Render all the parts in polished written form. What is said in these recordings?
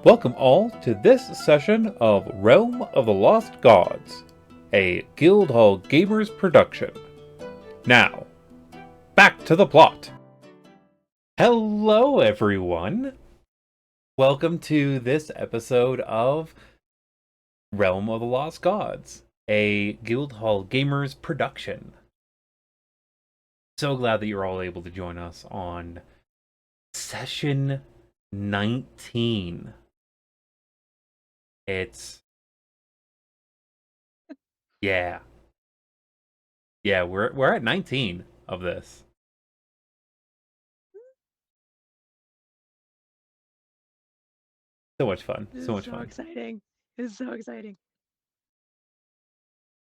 Welcome all to this session of Realm of the Lost Gods, a Guildhall Gamers production. Now, back to the plot. Hello everyone! Welcome to this episode of Realm of the Lost Gods, a Guildhall Gamers production. So glad that you're all able to join us on session 19. Yeah. Yeah, we're at 19 of this. So much fun. This So is much so fun. exciting. This is so exciting.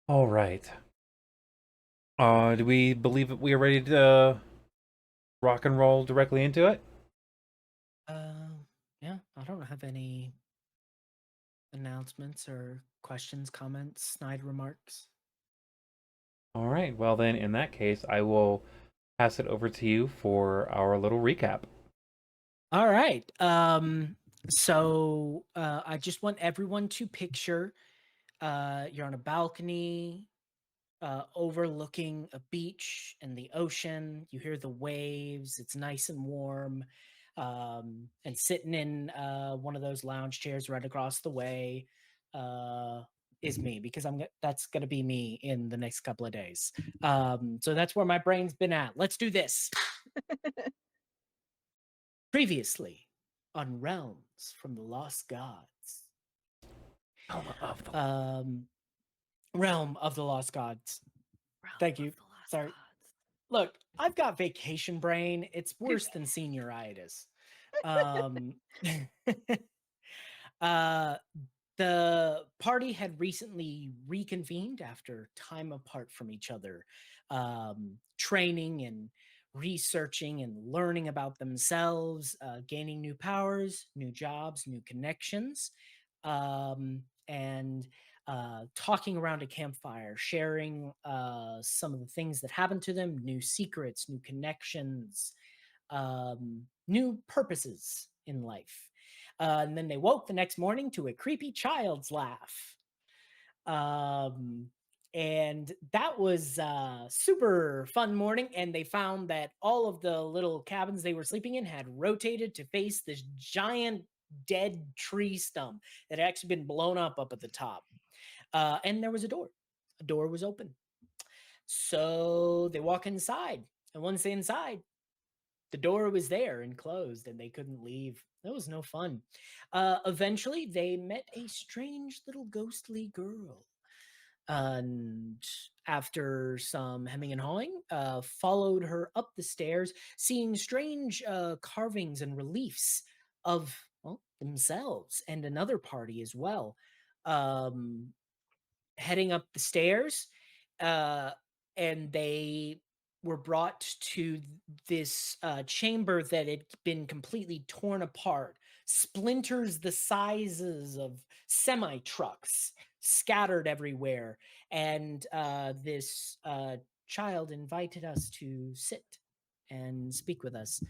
All right. Do we believe that we are ready to rock and roll directly into it? Uh, yeah, I don't have any announcements or questions, comments, snide remarks. All right. Well, then, in that case, I will pass it over to you for our little recap. All right. So I just want everyone to picture you're on a balcony overlooking a beach and the ocean. You hear the waves. It's nice and warm. And sitting in one of those lounge chairs right across the way is me because that's gonna be me in the next couple of days. So that's where my brain's been at. Let's do this. Previously on Realms from the Lost Gods. Realm of the Realm of the Lost Gods. Thank you. Sorry. Gods. Look, I've got vacation brain. It's worse than senioritis. Um, uh, the party had recently reconvened after time apart from each other, training and researching and learning about themselves, gaining new powers, new jobs, new connections, and talking around a campfire, sharing some of the things that happened to them, new secrets, new connections, new purposes in life. And then they woke the next morning to a creepy child's laugh. Um, and that was super fun morning. And they found that all of the little cabins they were sleeping in had rotated to face this giant dead tree stump that had actually been blown up at the top. And there was a door. A door was open. So they walk inside. And once they inside, the door was there and closed and they couldn't leave. That was no fun. Eventually, they met a strange little ghostly girl. And after some hemming and hawing, followed her up the stairs, seeing strange carvings and reliefs of themselves and another party as well. Um, Heading up the stairs, uh, and they were brought to this chamber that had been completely torn apart, splinters the sizes of semi trucks scattered everywhere, and this child invited us to sit and speak with us.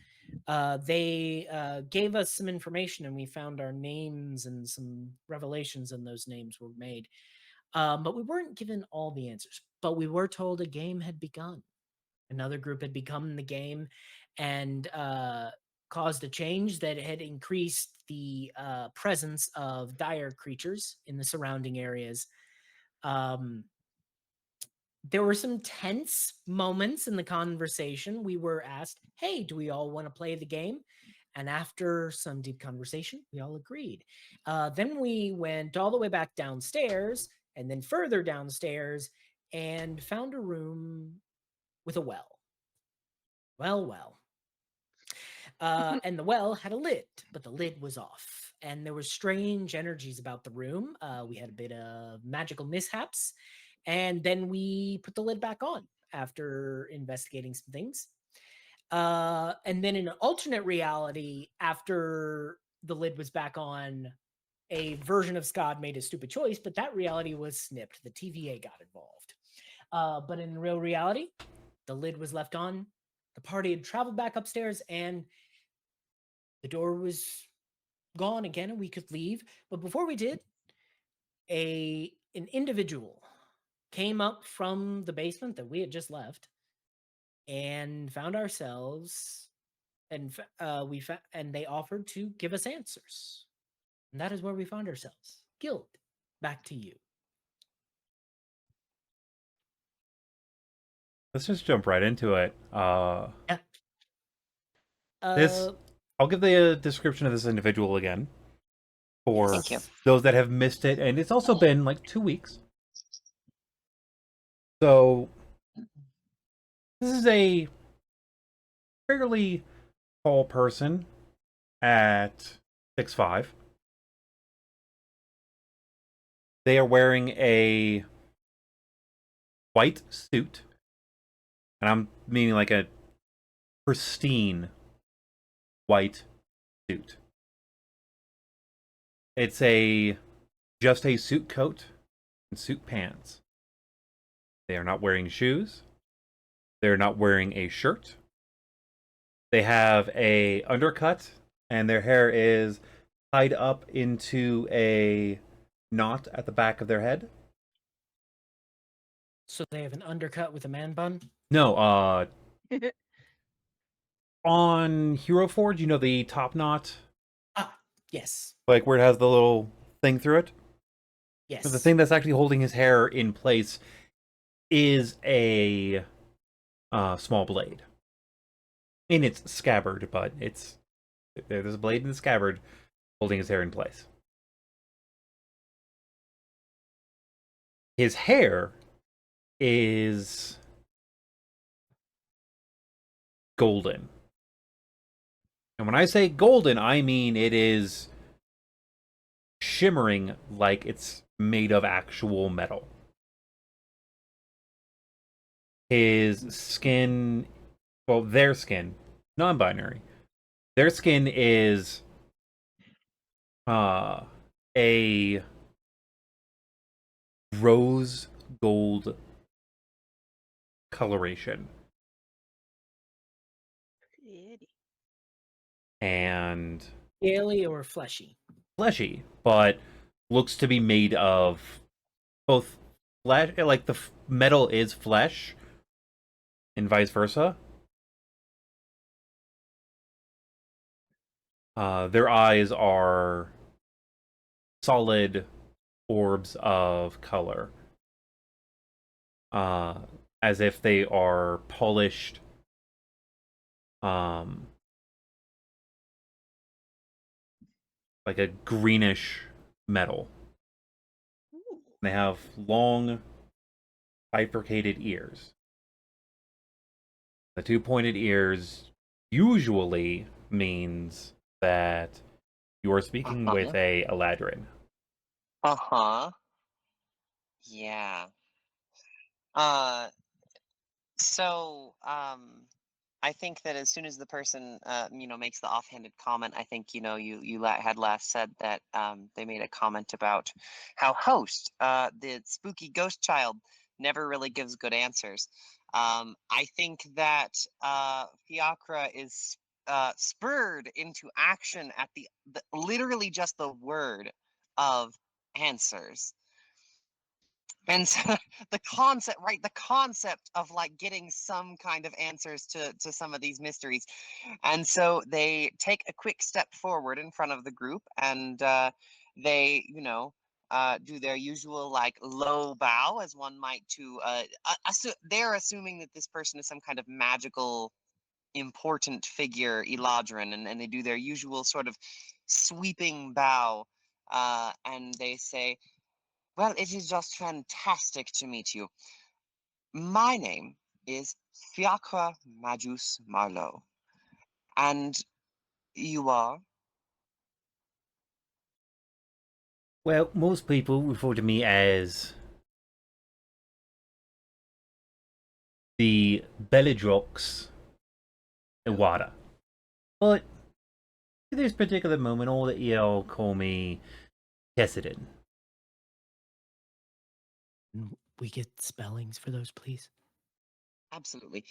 They gave us some information, and we found our names and some revelations, and those names were made. But we weren't given all the answers. But we were told a game had begun. Another group had become the game and caused a change that had increased the presence of dire creatures in the surrounding areas. Um, there were some tense moments in the conversation. We were asked, hey, do we all want to play the game? And after some deep conversation, we all agreed. Then we went all the way back downstairs and then further downstairs and found a room with a well. Well. And the well had a lid, but the lid was off. And there were strange energies about the room. We had a bit of magical mishaps. And then we put the lid back on after investigating some things. And then in an alternate reality, after the lid was back on, a version of Skad made a stupid choice, but that reality was snipped. The TVA got involved. But in real reality, the lid was left on. The party had traveled back upstairs, and the door was gone again and we could leave. But before we did, an individual came up from the basement that we had just left and found ourselves, and and they offered to give us answers. And that is where we found ourselves. Guild, back to you. Let's just jump right into it. Yeah. This, I'll give the description of this individual again for Thank you. those that have missed it, and it's also been like 2 weeks. So this is a fairly tall person at 6'5". They are wearing a white suit, and I'm meaning like a pristine white suit. It's just a suit coat and suit pants. They are not wearing shoes. They're not wearing a shirt. They have a undercut, and their hair is tied up into a knot at the back of their head. So they have an undercut with a man bun? No, on Hero Forge, you know the top knot? Ah, yes. Like where it has the little thing through it? Yes. So the thing that's actually holding his hair in place is a small blade. In its scabbard, but there's a blade in the scabbard holding his hair in place. His hair is golden. And when I say golden, I mean it is shimmering like it's made of actual metal. His skin, well, their skin, non-binary. Their skin is a rose gold coloration. Pretty. And scaly or fleshy? Fleshy, but looks to be made of both flesh, like the metal is flesh, and vice versa. Their eyes are solid orbs of color, as if they are polished, like a greenish metal. Ooh. They have long, bifurcated ears. The two pointed ears usually means that you are speaking with a Eladrin. Yeah. So, I think that as soon as the person, makes the offhanded comment, I think, had last said that they made a comment about how host, the spooky ghost child, never really gives good answers. I think that Fiacre is spurred into action at the literally just the word of answers. And so the concept of like getting some kind of answers to some of these mysteries. And so they take a quick step forward in front of the group, and they, do their usual like low bow, as one might to they're assuming that this person is some kind of magical important figure, Eladrin, and they do their usual sort of sweeping bow, and they say, well, it is just fantastic to meet you. My name is Fiacre Majus Marlowe. And you are? Well, most people refer to me as the Belladrox Iwata. But at this particular moment, all that y'all call me Tessidon. We get spellings for those, please. Absolutely.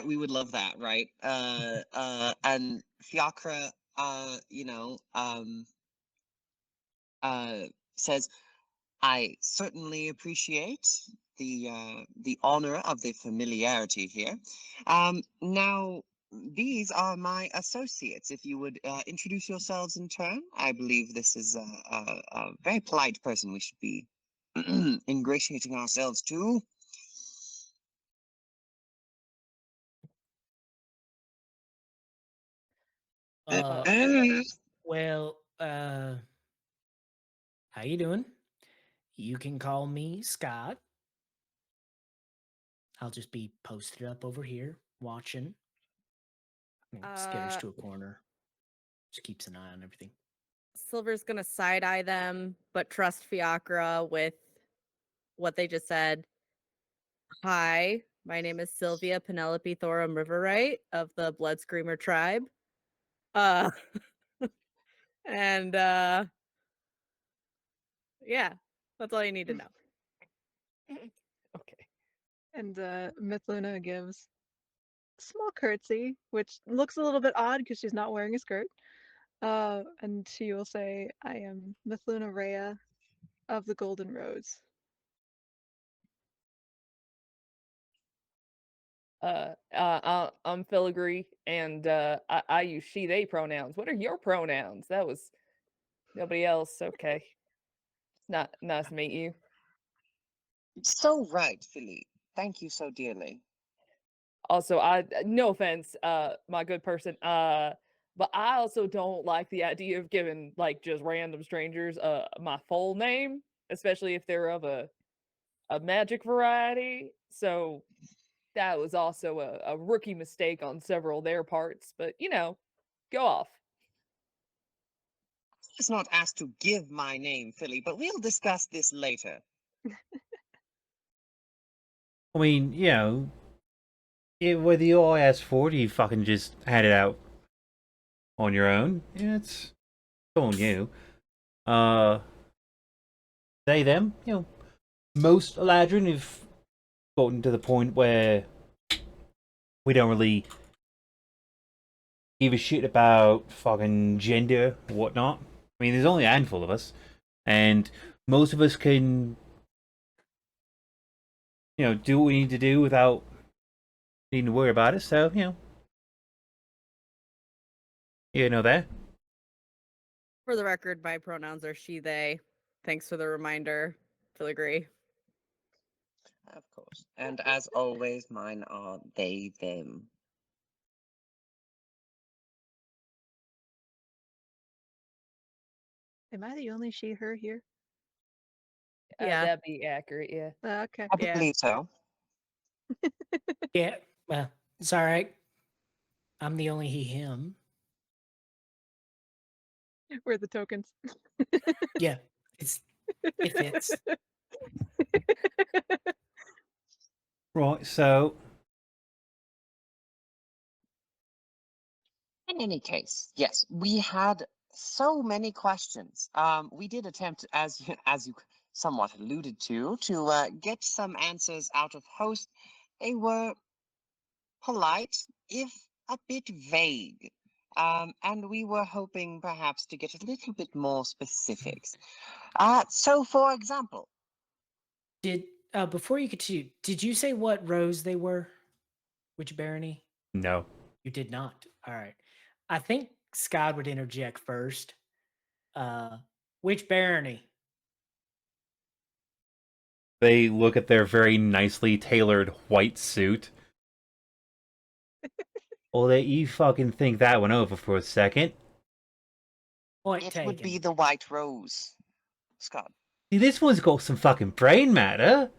We would love that, right? And Fiacre, says, "I certainly appreciate the honor of the familiarity here. Now, these are my associates. If you would introduce yourselves in turn, I believe this is a very polite person we should be ingratiating ourselves to." Uh, well, how you doing? You can call me Scott. I'll just be posted up over here watching. Skitters to a corner. Just keeps an eye on everything. Silver's gonna side eye them, but trust Fiacre with what they just said. Hi, my name is Sylvia Penelope Thorum Riverwright of the Blood Screamer tribe. Uh and yeah, that's all you need to know. Okay. And Mithluna gives a small curtsy, which looks a little bit odd because she's not wearing a skirt. And she will say, "I am Mithluna Rhea of the Golden Rose." I'm Filigree, and I use she, they pronouns. What are your pronouns? That was nobody else. Okay. Not nice to meet you. So right, Philly. Thank you so dearly. Also, no offense, my good person, but I also don't like the idea of giving like just random strangers my full name, especially if they're of a magic variety. So that was also a rookie mistake on several of their parts, but go off. I was not asked to give my name, Philly, but we'll discuss this later. I mean, whether you all asked for it, or you fucking just had it out on your own. Yeah, it's on you. They, them, most Eladrin have gotten to the point where we don't really give a shit about fucking gender or whatnot. I mean, there's only a handful of us, and most of us can, do what we need to do without needing to worry about it. So, that. For the record, my pronouns are she, they. Thanks for the reminder, Filigree. Of course. And as always, mine are they, them. Am I the only she, her here? Yeah. That'd be accurate. Yeah. Okay. I Yeah. believe so. Yeah, well, it's all right. I'm the only he, him. We're the tokens. Yeah, it fits. Right, so In any case, yes, we had so many questions. We did attempt, as you somewhat alluded to get some answers out of host. They were polite, if a bit vague. And we were hoping perhaps to get a little bit more specifics. So, for example, Did before you continue, did you say what rows they were? Which barony? no. You did not. All right. I think Skad would interject first. Which barony? They look at their very nicely tailored white suit. Well, let you fucking think that one over for a second. Point it taken. would be the White Rose, Scott. See, this one's got some fucking brain matter.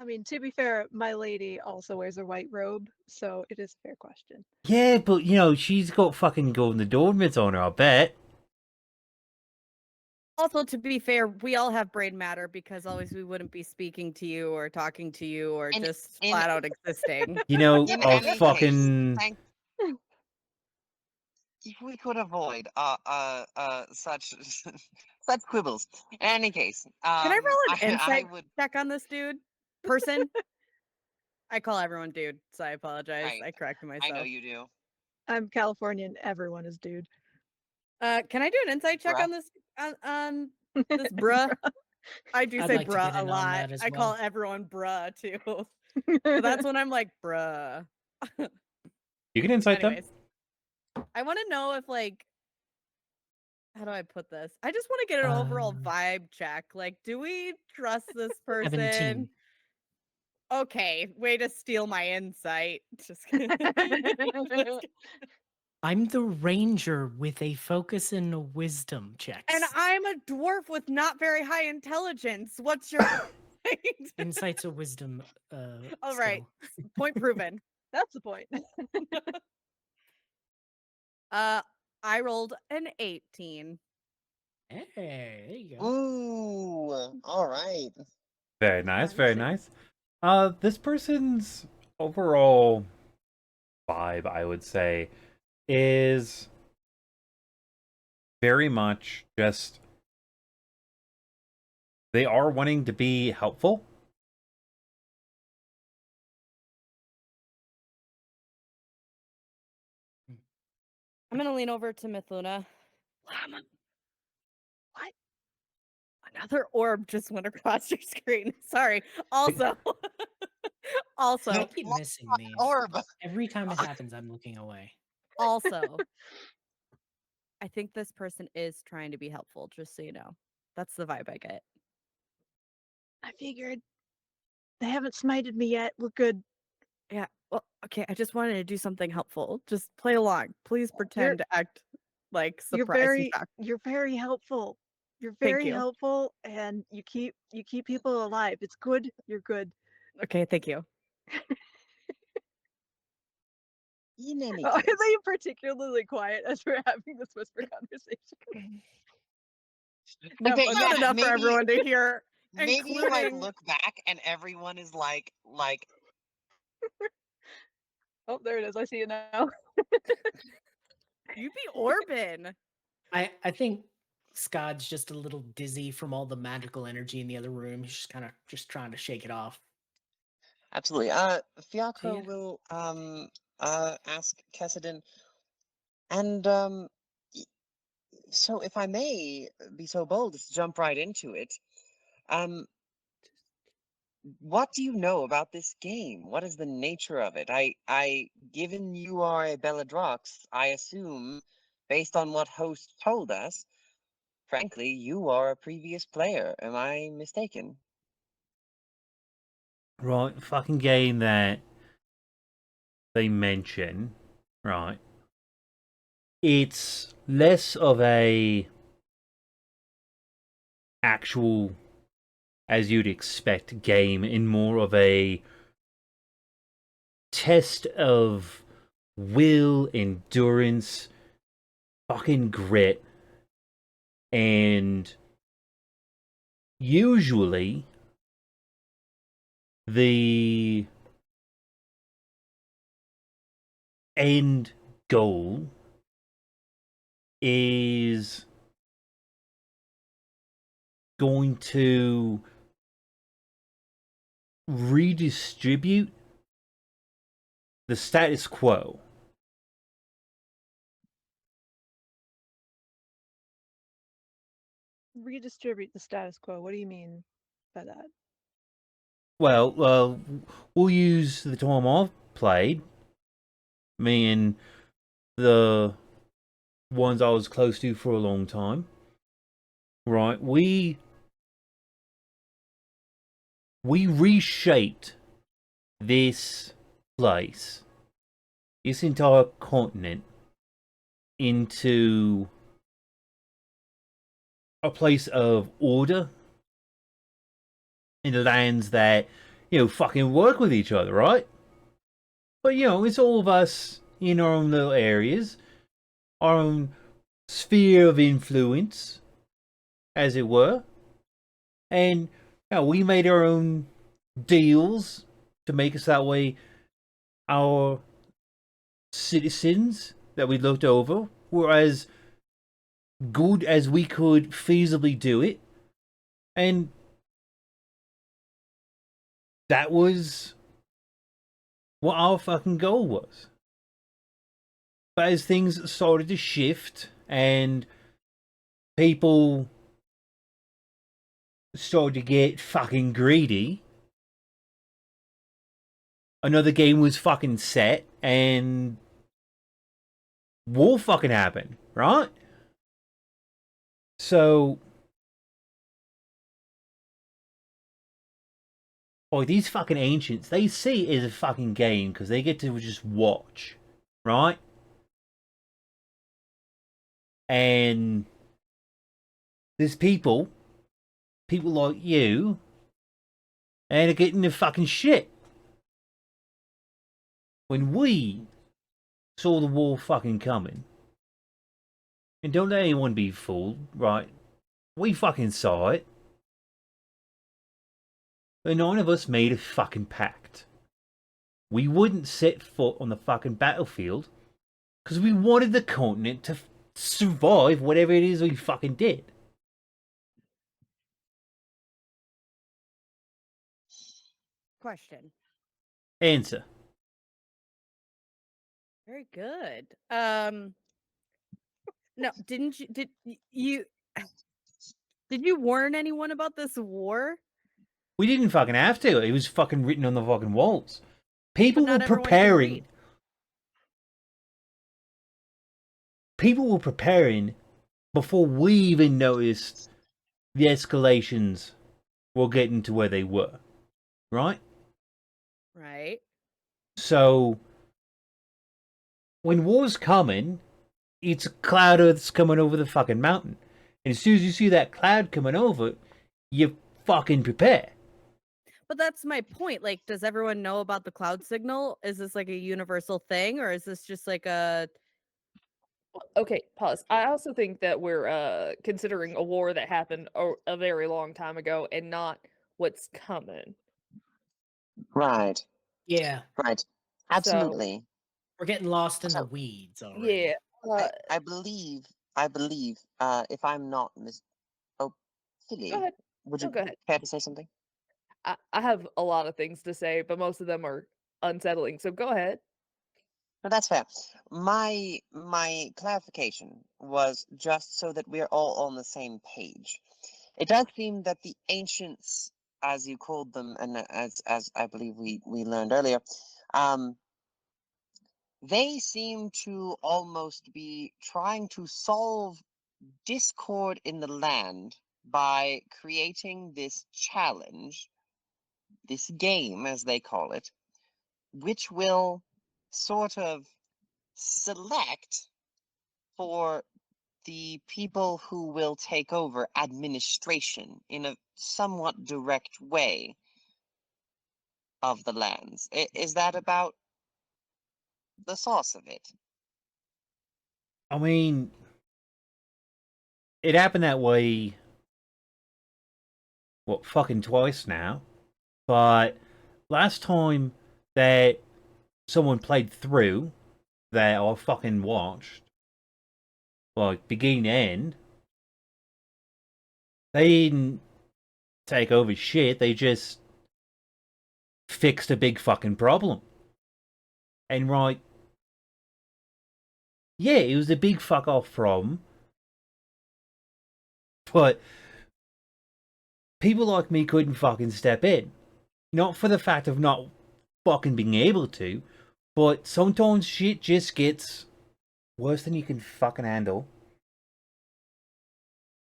I mean, to be fair, my lady also wears a white robe, so it is a fair question. Yeah, but she's got fucking golden adornments on her, I bet. Also, to be fair, we all have brain matter because otherwise we wouldn't be speaking to you or talking to you or just flat out existing. In Our any fucking. case, if we could avoid such such quibbles. In any case, Can I roll an I insight would. check on this dude? Person? I call everyone dude, so I apologize. Right. I corrected myself. I know you do. I'm Californian. Everyone is dude. Can I do an insight check Bruh. on this on this bruh? I do I'd say like to bruh get a in on lot. that as I call well. everyone bruh too. So that's when I'm like bruh. You can insight them. Anyways, I want to know if like how do I put this? I just want to get an overall vibe check. Like, do we trust this person? 17. Okay, way to steal my insight. Just kidding. Just kidding. I'm the ranger with a focus in wisdom checks. And I'm a dwarf with not very high intelligence. What's your point? Insight's a wisdom All right, skill. point proven. That's the point. I rolled an 18. Hey, there you go. Ooh, all right. Very nice, Fancy. very nice. This person's overall vibe, I would say, is very much just they are wanting to be helpful. I'm gonna lean over to Mithluna. Llama. What? Another orb just went across your screen. Sorry. Also, also, I keep missing these. Orb. Every time it happens, I'm looking away. also, I think this person is trying to be helpful, just so you know. That's the vibe I get. I figured they haven't smited me yet. We're good. Yeah. Well, okay. I just wanted to do something helpful. Just play along. Please pretend to act like surprised and shocked. You're very helpful. You're Thank very you. helpful, and you keep people alive. It's good. You're good. Okay, thank you. In any Oh, are case, they particularly quiet as we're having this whisper conversation? No, okay, but yeah, good enough for everyone to hear, maybe you like including. look back and everyone is like, Oh, there it is. I see it now. You be Orban. I think Skad's just a little dizzy from all the magical energy in the other room. He's just kind of just trying to shake it off. absolutely. Fiacre Yeah. will ask Kessidin, and so if I may be so bold as to jump right into it, um, what do you know about this game? What is the nature of it? Given you are a Belladrax, I assume, based on what host told us, frankly, you are a previous player. Am I mistaken? Right, fucking game that they mention, right? It's less of a actual, as you'd expect, game and more of a test of will, endurance, fucking grit, and usually the end goal is going to redistribute the status quo. Redistribute the status quo. What do you mean by that? Well, we'll use the time I've played. Me and the ones I was close to for a long time. Right, we reshaped this place, this entire continent, into a place of order in lands that, fucking work with each other, right? But, it's all of us in our own little areas, our own sphere of influence, as it were. And, we made our own deals to make us that way. Our citizens that we looked over were as good as we could feasibly do it. And that was what our fucking goal was. But as things started to shift and people started to get fucking greedy, another game was fucking set, and war fucking happened, right? So, boy, these fucking ancients, they see it as a fucking game because they get to just watch, right? And there's people like you, and are getting the fucking shit. When we saw the war fucking coming, and don't let anyone be fooled, right? We fucking saw it. The 9 of us made a fucking pact. We wouldn't set foot on the fucking battlefield because we wanted the continent to survive whatever it is we fucking did. Question. Answer. Very good. No, didn't you did you warn anyone about this war? We didn't fucking have to. It was fucking written on the fucking walls. People But not were everyone can preparing. read. People were preparing before we even noticed the escalations were getting to where they were. Right? Right. So, when war's coming, it's a cloud that's coming over the fucking mountain. And as soon as you see that cloud coming over, you fucking prepare. But that's my point. Like, does everyone know about the cloud signal? Is this like a universal thing, or is this just like a Okay, pause. I also think that we're considering a war that happened a very long time ago and not what's coming. Right. Yeah, Right. So, Absolutely. we're getting lost in the So weeds already. yeah, I believe if I'm not oh, go Philly, ahead. would No, you go ahead. care to say something? I have a lot of things to say, but most of them are unsettling. So go ahead. No, that's fair. My clarification was just so that we're all on the same page. It does seem that the ancients, as you called them, and as I believe we learned earlier, um, they seem to almost be trying to solve discord in the land by creating this challenge, this game, as they call it, which will sort of select for the people who will take over administration in a somewhat direct way of the lands. Is that about the source of it? I mean, it happened that way, what, fucking twice now. But last time that someone played through that I fucking watched, like beginning to end, they didn't take over shit, they just fixed a big fucking problem. And right, yeah, it was a big fuck off problem, but people like me couldn't fucking step in. Not for the fact of not fucking being able to, but sometimes shit just gets worse than you can fucking handle.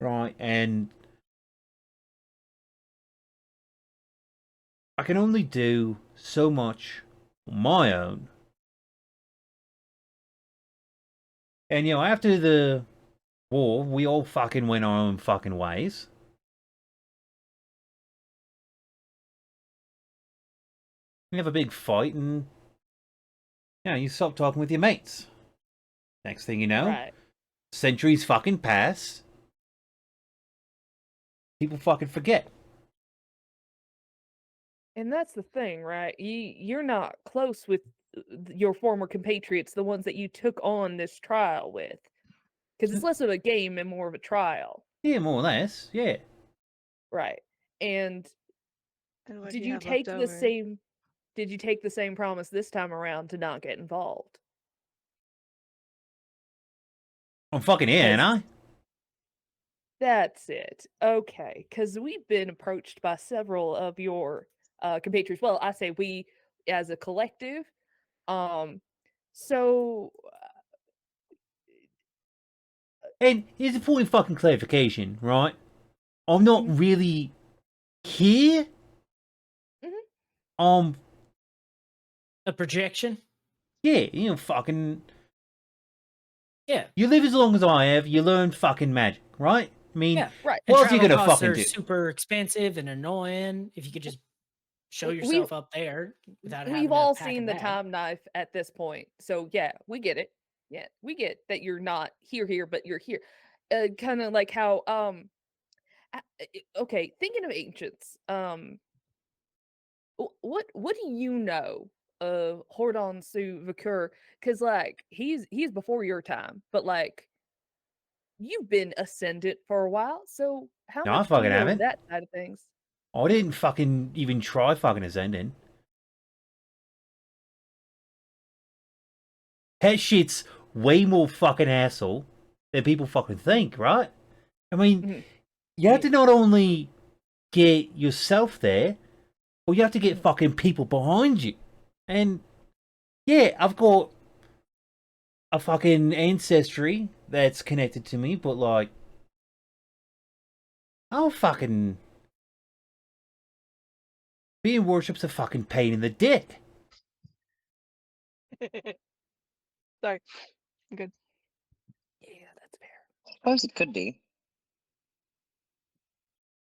Right, and I can only do so much on my own. And after the war, we all fucking went our own fucking ways. You have a big fight and you stop talking with your mates. Next thing you know, Right. centuries fucking pass. People fucking forget. And that's the thing, right? You're not close with your former compatriots, the ones that you took on this trial with. Because it's less of a game and more of a trial. Yeah, more or less, yeah. Right. And And what do did you you have take left the over? same did you take the same promise this time around to not get involved? I'm fucking here, ain't I? That's it. Okay, because we've been approached by several of your compatriots. Well, I say we as a collective. So And here's a point of fucking clarification, right? I'm not Mhm. really here. Mhm. A projection? Yeah, you know, fucking. Yeah. You live as long as I have, you learn fucking magic, right? I mean, Yeah. right. what And else are you travel gonna costs fucking are do? super expensive and annoying. If you could just show We yourself up there without we've having to all pack a seen the bag. time knife at this point. So yeah, we get it. Yeah, we get that you're not here, but you're here. Kind of like how okay, thinking of ancients, what do you know of Hordon Su Vikur? Because like he's before your time, but like you've been ascendant for a while. So how No, I much do you fucking know of haven't. that side of things? I didn't fucking even try fucking ascending. That shit's way more fucking asshole than people fucking think, right? I mean, Mhm. you have to not only get yourself there, but you have to get fucking people behind you. And yeah, I've got a fucking ancestry that's connected to me, but like, I'll fucking being worship's a fucking pain in the dick. Sorry. I'm good. Yeah, that's fair. I suppose it could be.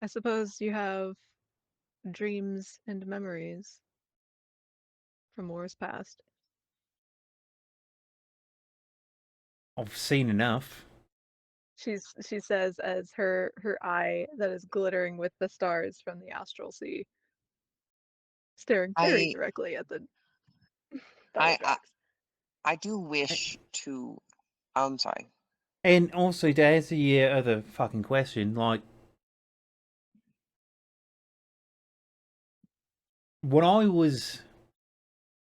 I suppose you have dreams and memories from wars past. I've seen enough. She says as her eye that is glittering with the stars from the astral sea, staring very I directly at the battle I tracks. I do wish to. I'm sorry. And also, to answer your other fucking question, like, when I was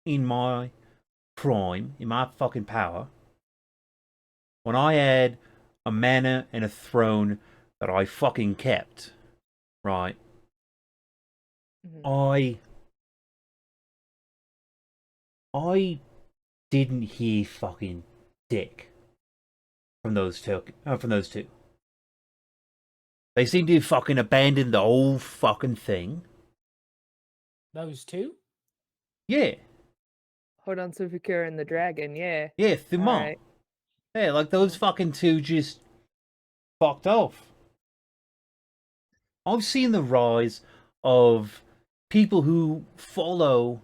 in my prime, in my fucking power, when I had a manor and a throne that I fucking kept, right? Mhm. I didn't hear fucking dick from those two. From those two, they seem to have fucking abandoned the whole fucking thing. Those two? Yeah, Hordon Su Vikur and the dragon. Yeah. yeah, All Thumar. right. Yeah, like those fucking two just fucked off. I've seen the rise of people who follow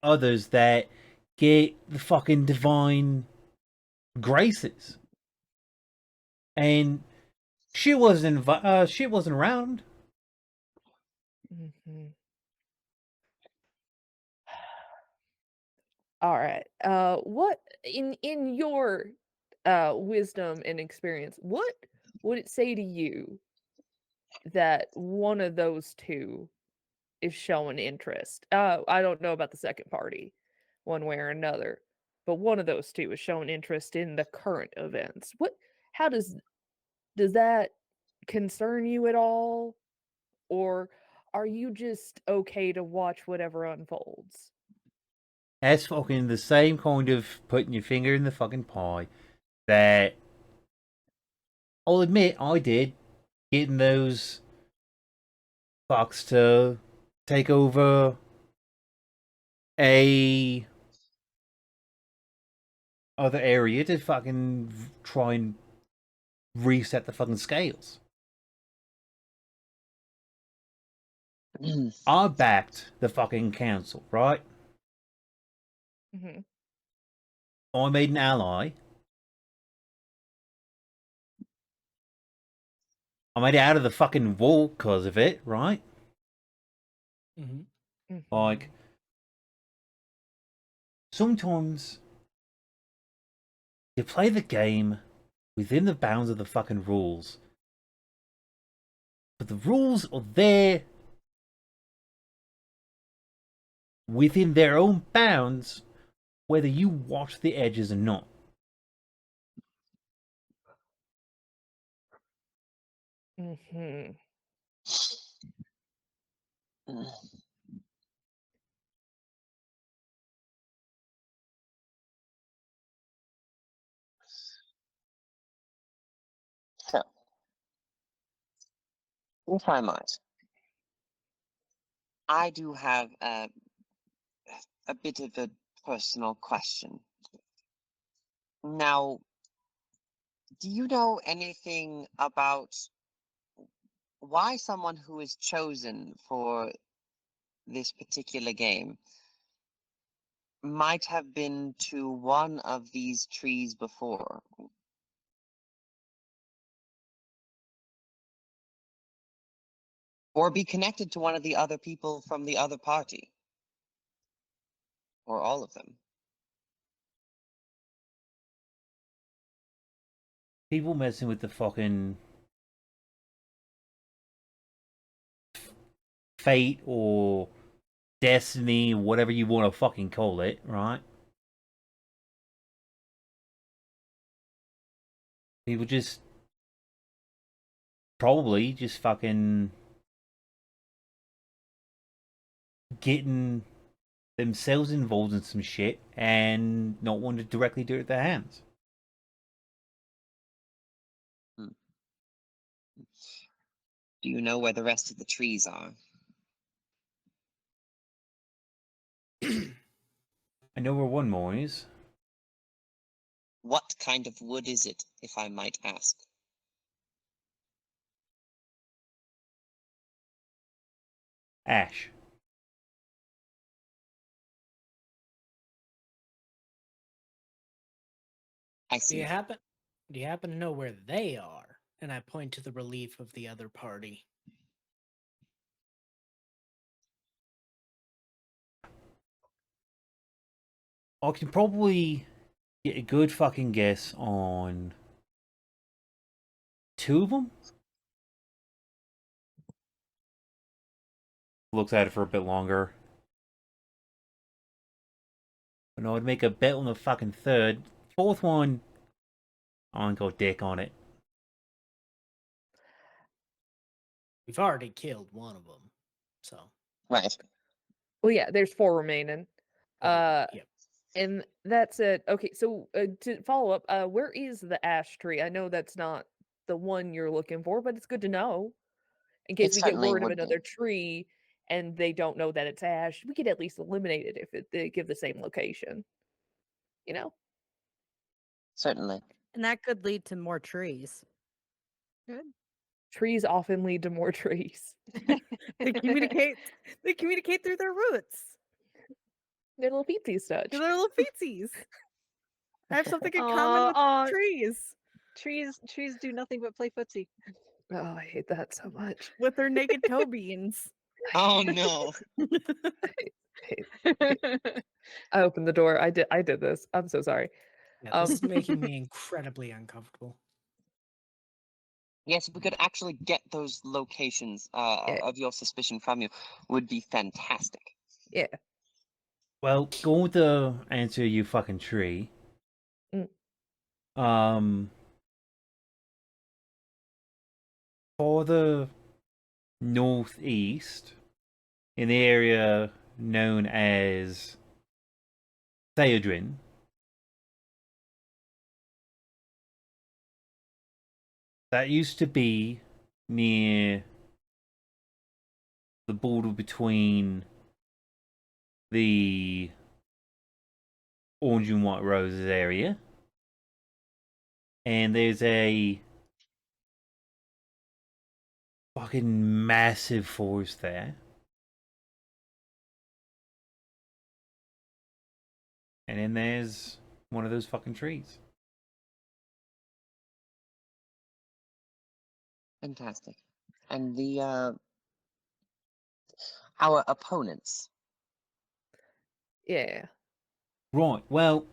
others that get the fucking divine graces, and shit wasn't around. Mhm. All right. What in your wisdom and experience, what would it say to you that one of those two is showing interest? I don't know about the second party, one way or another, but one of those two is showing interest in the current events. How does that concern you at all, or are you just okay to watch whatever unfolds? That's fucking the same kind of putting your finger in the fucking pie that I'll admit I did, getting those fucks to take over a other area to fucking try and reset the fucking scales. I backed the fucking council, right? Mhm. I made an ally. I made it out of the fucking wall because of it, right? Mm-hmm. Like, sometimes you play the game within the bounds of the fucking rules. But the rules are there within their own bounds, whether you watch the edges or not. Mm-hmm. So, if I might, I do have a bit of a personal question. Now, do you know anything about why someone who is chosen for this particular game might have been to one of these trees before? Or be connected to one of the other people from the other party? Or all of them? People messing with the fucking fate or destiny, whatever you want to fucking call it, right? People just probably just fucking getting themselves involved in some shit and not wanting to directly do it with their hands. Do you know where the rest of the trees are? I know where one more is. What kind of wood is it, if I might ask? Ash. I Do see. you happen to know where they are? And I point to the relief of the other party. I can probably get a good fucking guess on two of them. Looks at it for a bit longer. But no, I'd make a bet on the fucking third. Fourth one, I ain't got dick on it. We've already killed one of them, so Right. Well, yeah, there's 4 remaining. yep. And that's it. Okay, so to follow up, where is the ash tree? I know that's not the one you're looking for, but it's good to know in case It we get certainly word of would be. another tree and they don't know that it's ash. We could at least eliminate it if they give the same location. You know? Certainly. And that could lead to more trees. Good. Trees often lead to more trees. They communicate. They communicate through their roots. They're little feetsies touch. They're little feetsies. I have something in common with Aw, trees. trees do nothing but play footsie. Oh, I hate that so much. With their naked toe beans. Oh no. I opened the door. I did this. I'm so sorry. Yeah, this is making me incredibly uncomfortable. Yes, if we could actually get those locations Yeah. of your suspicion from you, would be fantastic. Yeah. Well, going with the answer, you fucking tree. Mm. For the northeast, in the area known as Eladrin, that used to be near the border between the Orange and White Roses area, and there's a fucking massive forest there. And then there's one of those fucking trees. Fantastic. And the our opponents. Yeah. Right, well,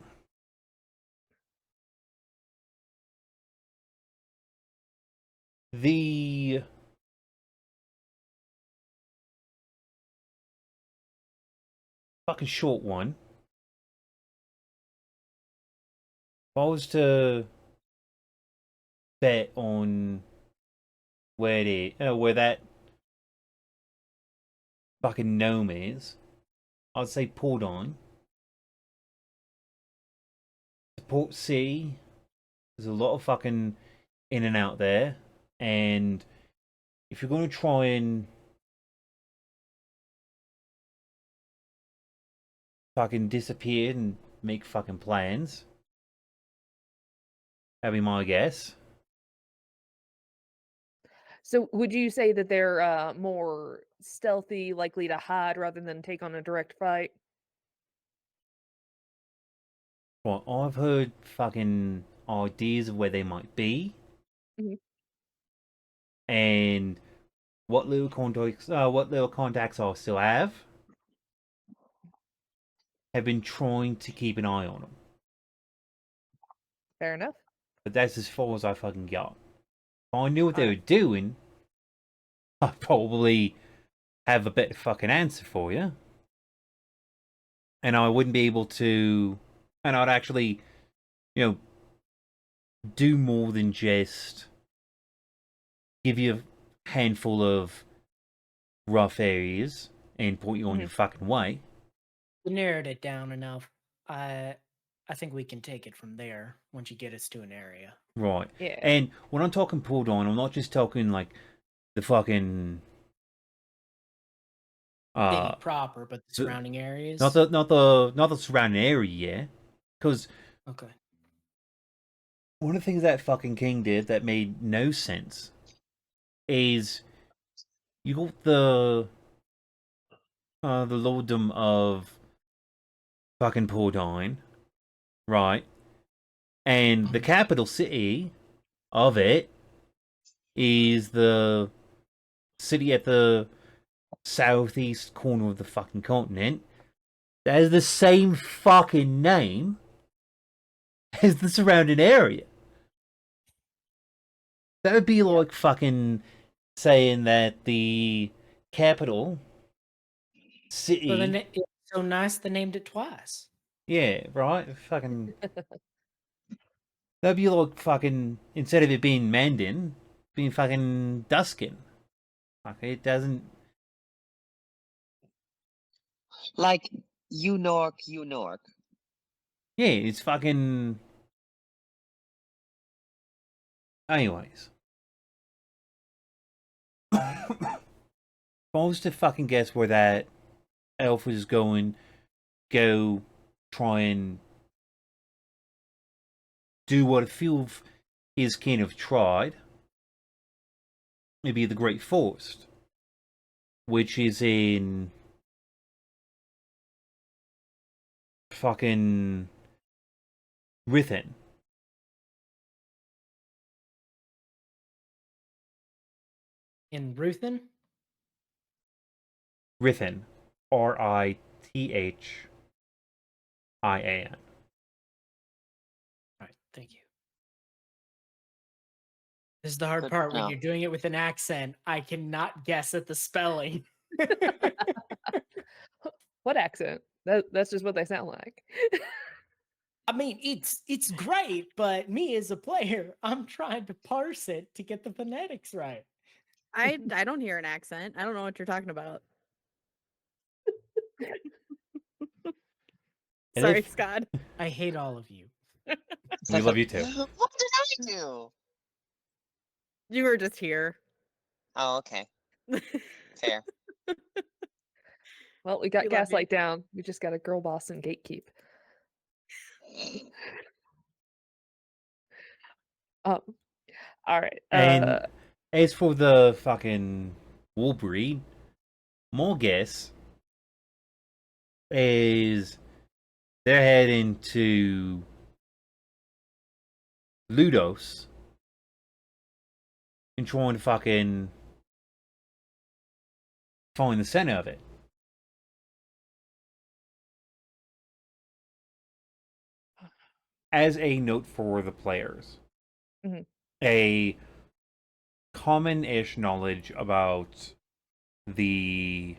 the fucking short one, if I was to bet on where that fucking gnome is, I'd say Port on. Port C. There's a lot of fucking in and out there, and if you're going to try and fucking disappear and make fucking plans, that'd be my guess. So would you say that they're more stealthy, likely to hide rather than take on a direct fight? Well, I've heard fucking ideas of where they might be, Mhm. and what little contacts I still have been trying to keep an eye on them. Fair enough. But that's as far as I fucking got. If I knew what they were Alright. doing, I'd probably have a better fucking answer for you. And I wouldn't be able to... And I'd actually, do more than just give you a handful of rough areas and point you on your fucking way. You narrowed it down enough. I think we can take it from there once you get us to an area. Right. Yeah. And when I'm talking pulled on, I'm not just talking like the fucking City proper, but the surrounding areas. not the surrounding area, yeah. Because Okay. one of the things that fucking king did that made no sense is you got the lorddom of fucking Pordine, right? And the capital city of it is the city at the southeast corner of the fucking continent that has the same fucking name as the surrounding area. That would be like fucking saying that the capital city. So then it's so nice they named it twice. Yeah, right? Fucking. That'd be like fucking. Instead of it being Mandan, being fucking Duskin. Like, it doesn't. Like Unork. Yeah, it's fucking. Anyways. If I was to fucking guess where that elf is going, go try and do what a few of his kin have tried, maybe the Great Forest, which is in fucking Rithen. In Ruthin? Rithen. Rithian. All right, thank you. This is the hard Good part to when know. you're doing it with an accent. I cannot guess at the spelling. What accent? That's just what they sound like. I mean, it's great, but me as a player, I'm trying to parse it to get the phonetics right. I don't hear an accent. I don't know what you're talking about. And Sorry, if- Skad. I hate all of you. We love you too. What did I do? You were just here. Oh, okay. Fair. Well, we got We love you. Gaslight down. We just got a girl boss and gatekeep. All right. And as for the fucking Wolverine, my guess is they're heading to Ludos and trying to fucking find the center of it. As a note for the players, Mhm. a common-ish knowledge about the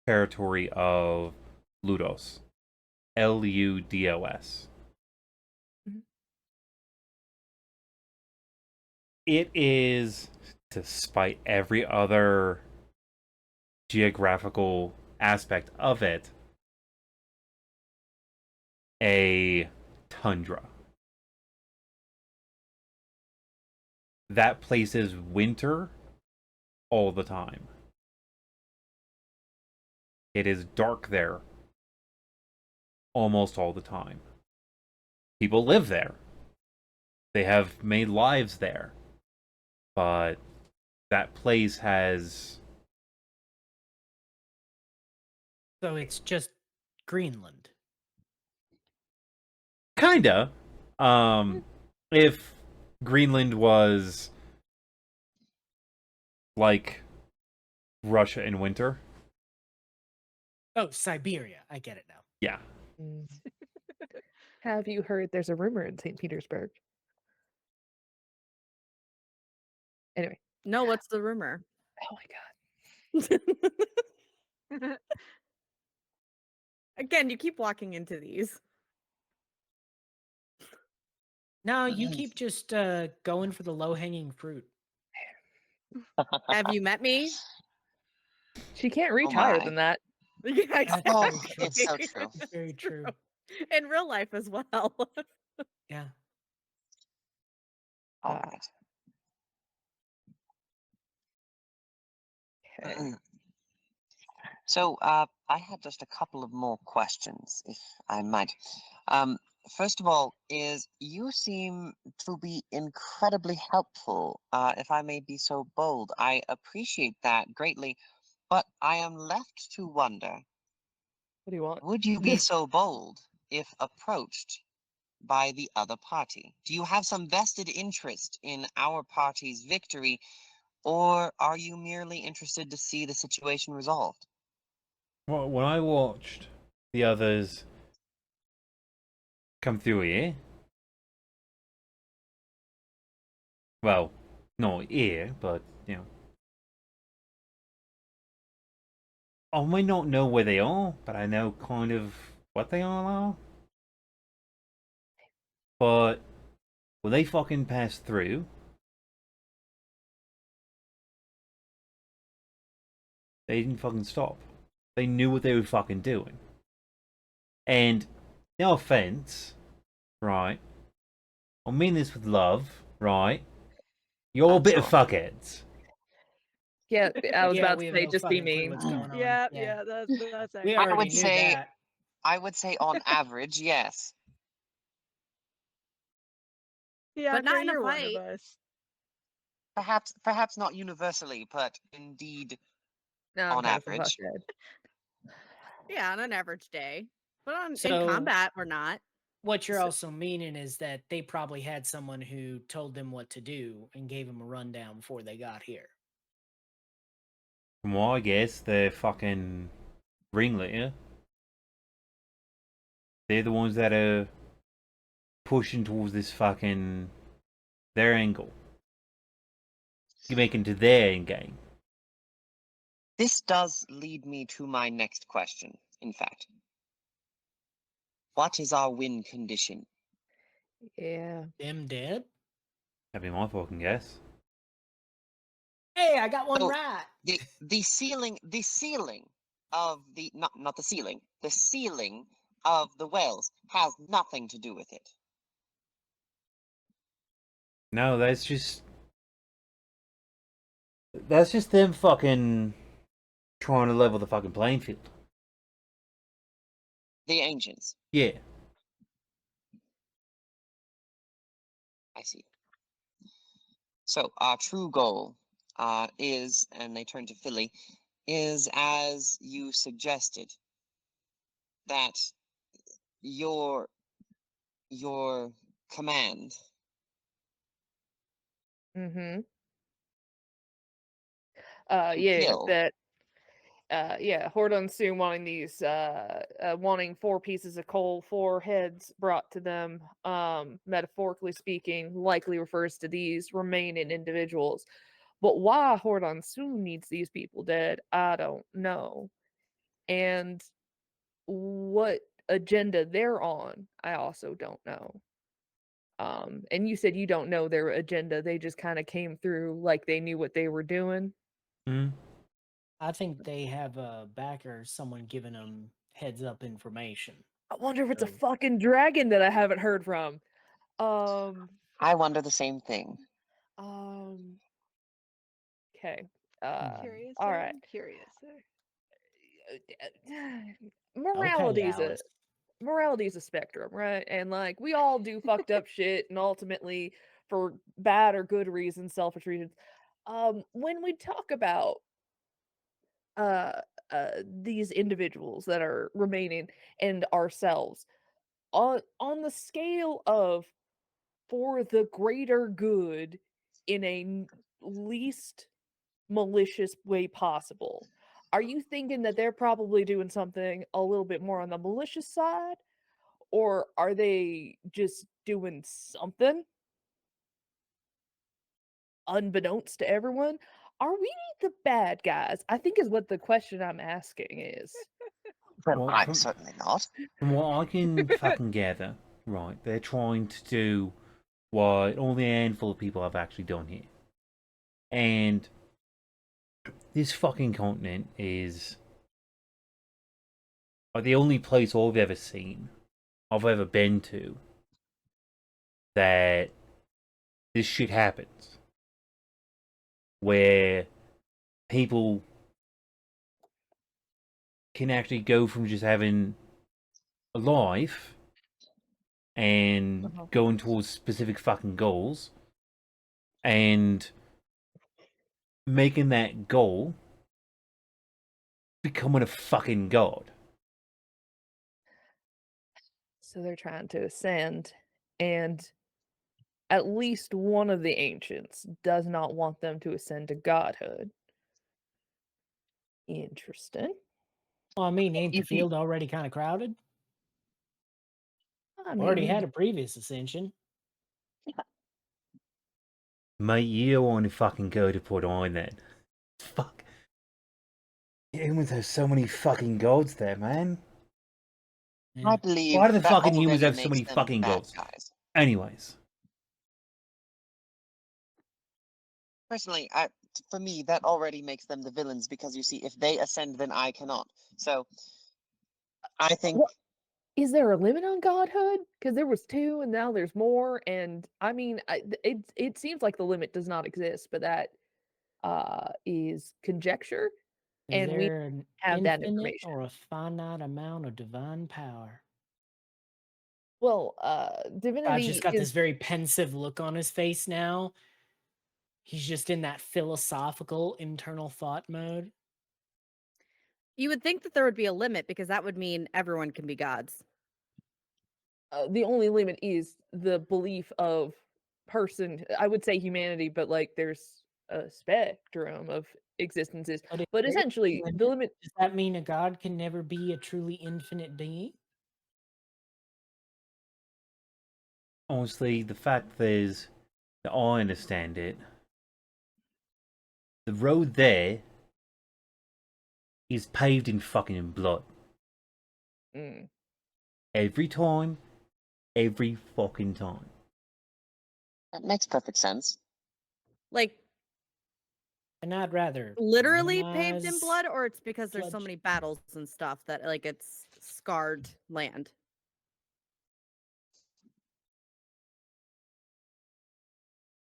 territory of Ludos. Ludos. Mhm. It is despite every other geographical aspect of it, a tundra. That place is winter all the time. It is dark there almost all the time. People live there. They have made lives there. But that place has... So it's just Greenland. Kinda. If Greenland was like Russia in winter. Oh, Siberia. I get it now. Yeah. Mm. Have you heard there's a rumor in St. Petersburg? Anyway. No, what's the rumor? Oh my god. Again, you keep walking into these. No, you keep just going for the low-hanging fruit. Have you met me? She can't reach Oh higher my. than that. Yeah, That's Oh, very true. it's so true. Very true. In real life as well. Yeah. All Uh, right. Okay. So, I had just a couple of more questions, if I might. First of all, is you seem to be incredibly helpful, if I may be so bold. I appreciate that greatly, but I am left to wonder, What do you want? would you be so bold if approached by the other party? Do you have some vested interest in our party's victory, or are you merely interested to see the situation resolved? Well, when I watched the others come through here, well, not here, but, you know, I might not know where they are, but I know kind of what they all are. But when they fucking passed through, they didn't fucking stop. They knew what they were fucking doing. And, no offense, right? I mean this with love, right? You're a bit of Sure. fuckheads. Yeah, I was Yeah, about we to have say, no just be fucking clue mean. what's going on. Yeah, that's We accurate. already would knew say- that. I would say on average, yes. Yeah, not in a you're one of fight. us. Perhaps not universally, but indeed No, I'm on kind of a average. fuckhead. Yeah, on an average day. But in So- combat, we're not. What you're also meaning is that they probably had someone who told them what to do and gave them a rundown before they got here. From what I guess, they're fucking ringleader. They're the ones that are pushing towards this fucking their angle. You're making to their end game. This does lead me to my next question, in fact. What is our win condition? Yeah. Them dead? That'd be my fucking guess. Hey, I got one So- right. The ceiling of the not the ceiling, the ceiling of the wells has nothing to do with it. No, that's just them fucking trying to level the fucking playing field. The ancients. Yeah. I see. So our true goal is, and they turn to Philly, is as you suggested, that your command Mm-hmm. to Yeah, kill. that yeah, Hordon soon wanting these wanting 4 pieces of coal, 4 heads brought to them, metaphorically speaking, likely refers to these remaining individuals. But why Hordon soon needs these people dead, I don't know. And what agenda they're on, I also don't know. And you said you don't know their agenda. They just kind of came through like they knew what they were doing. Hmm? I think they have a backer, someone giving them heads up information. I wonder if it's a So- fucking dragon that I haven't heard from. Um, I wonder the same thing. Okay. Curious. All right. Curious. Morality's a Alice. morality's a spectrum, right? And like we all do fucked up shit, and ultimately for bad or good reasons, selfish reasons. When we talk about uh these individuals that are remaining and ourselves on the scale of for the greater good in a least malicious way possible, are you thinking that they're probably doing something a little bit more on the malicious side, or are they just doing something unbeknownst to everyone? Are we the bad guys? I think is what the question I'm asking is. Well, Well, I'm from- certainly not. From what I can fucking gather, right, they're trying to do what only a handful of people have actually done here. And this fucking continent is like the only place I've ever seen, I've ever been to, that this shit happens. Where people can actually go from just having a life and Uh-huh. going towards specific fucking goals and making that goal becoming a fucking god. So they're trying to ascend, and at least one of the ancients does not want them to ascend to godhood. Interesting. Well, I mean, ain't the You think- field already kind of crowded? I Already mean, had a previous ascension. Mate, you don't want to fucking go to put on that. Fuck. Humans have so many fucking gods there, man. Yeah. I believe Why do the that fucking humans already have so makes many them fucking bad gods? guys. Anyways. Personally, for me, that already makes them the villains because you see, if they ascend, then I cannot. So, I think What- is there a limit on godhood? Because there was 2, and now there's more. And I mean, it seems like the limit does not exist, but that is conjecture, Is and we there an have that infinite information. or a finite amount of divine power? Well, God's divinity just got is this very pensive look on his face now. He's just in that philosophical internal thought mode. You would think that there would be a limit because that would mean everyone can be gods. the only limit is the belief of person. I would say humanity, but like there's a spectrum of existences. if But there is a essentially, the limit. does that mean a god can never be a truly infinite being? Honestly, the fact is that I understand it. The road there is paved in fucking blood. Mm, Every time. Every fucking time. that makes perfect sense. Like And I'd rather literally paved in minimize- blood, or it's because there's so blood- many battles and stuff that like it's scarred land.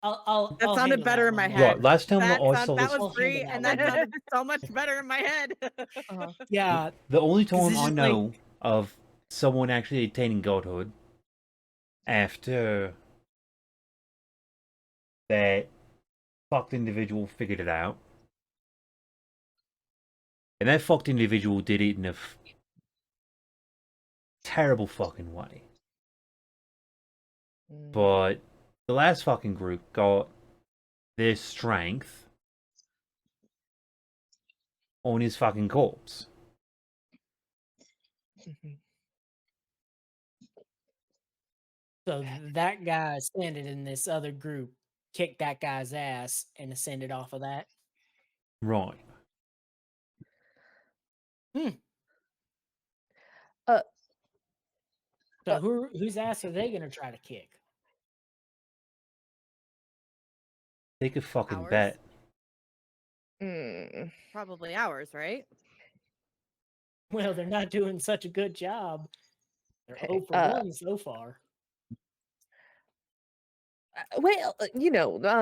I'll That sounded handle better that in my one head. Right, last time That, I sound- saw that this. was I'll free, handle and that that one. sounded so much better in my head. uh-huh. Yeah, The only 'Cause time this I is know like- of someone actually attaining godhood after that fucked individual figured it out. And that fucked individual did it in a terrible fucking way. Mm. But the last fucking group got their strength on his fucking corpse. Mhm. so that guy ascended in this other group, kicked that guy's ass, and ascended off of that. Right. So whose ass are they gonna try to kick? Take a fucking Hours? bet. Mm. Probably hours, right? Well, they're not doing such a good job. They're Okay, 0 for 1 so far. Well,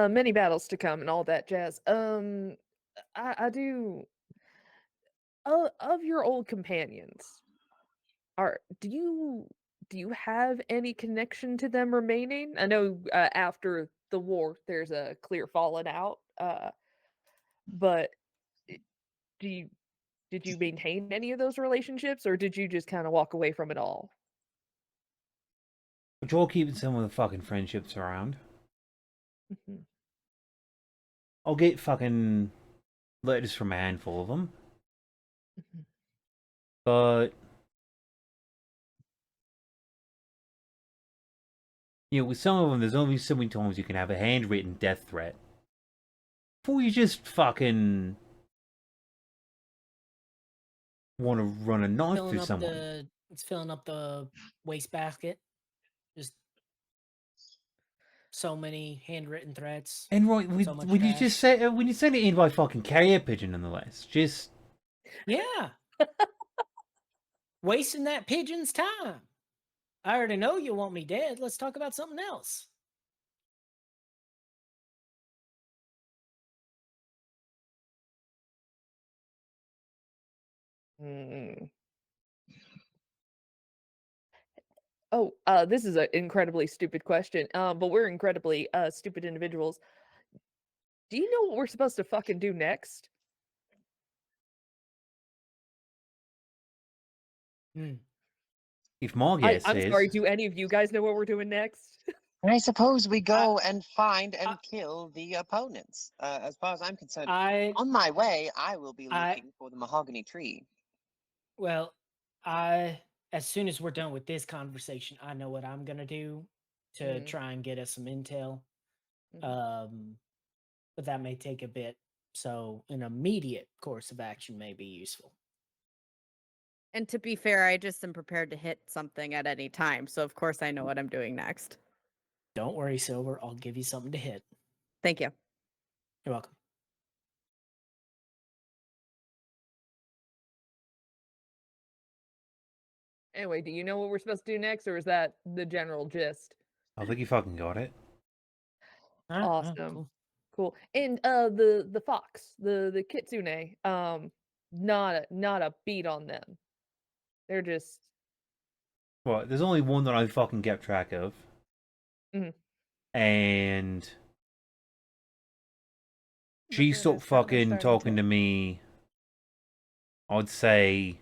many battles to come and all that jazz. I do. Of your old companions, do you have any connection to them remaining? I know after the war, there's a clear falling out. But i- do you did you maintain any of those relationships, or did you just kind of walk away from it all? But you're all keeping some of the fucking friendships around. Mhm. I'll get fucking letters from a handful of them. Mhm. But with some of them, there's only so many times you can have a handwritten death threat before you just fucking want to run a knife Filling through up someone. it's filling up the wastebasket. Just so many handwritten threats. And right, So much when you trash. just say when you send it in by fucking carrier pigeon, nonetheless, just Yeah. Wasting that pigeon's time. I already know you want me dead. Let's talk about something else. Mm. Oh, this is an incredibly stupid question. But we're incredibly stupid individuals. Do you know what we're supposed to fucking do next? if Margit I'm sorry. says, Do any of you guys know what we're doing next? I suppose we I, go and find and I, kill the opponents. As far as I'm concerned, I, on my way, I will be I, looking for the mahogany tree. well, as soon as we're done with this conversation, I know what I'm gonna do to try and get us some intel. Mhm. But that may take a bit. So an immediate course of action may be useful. And to be fair, I just am prepared to hit something at any time. So of course I know what I'm doing next. Don't worry, Silver. I'll give you something to hit. Thank you. You're welcome. Anyway, do you know what we're supposed to do next, or is that the general gist? I think you fucking got it. All right, Awesome. cool. Cool. And the fox, the kitsune, not a beat on them. They're just Well, there's only one that I fucking kept track of, Mhm. and My she brother's stopped partner's fucking starting talking to- to me. I'd say,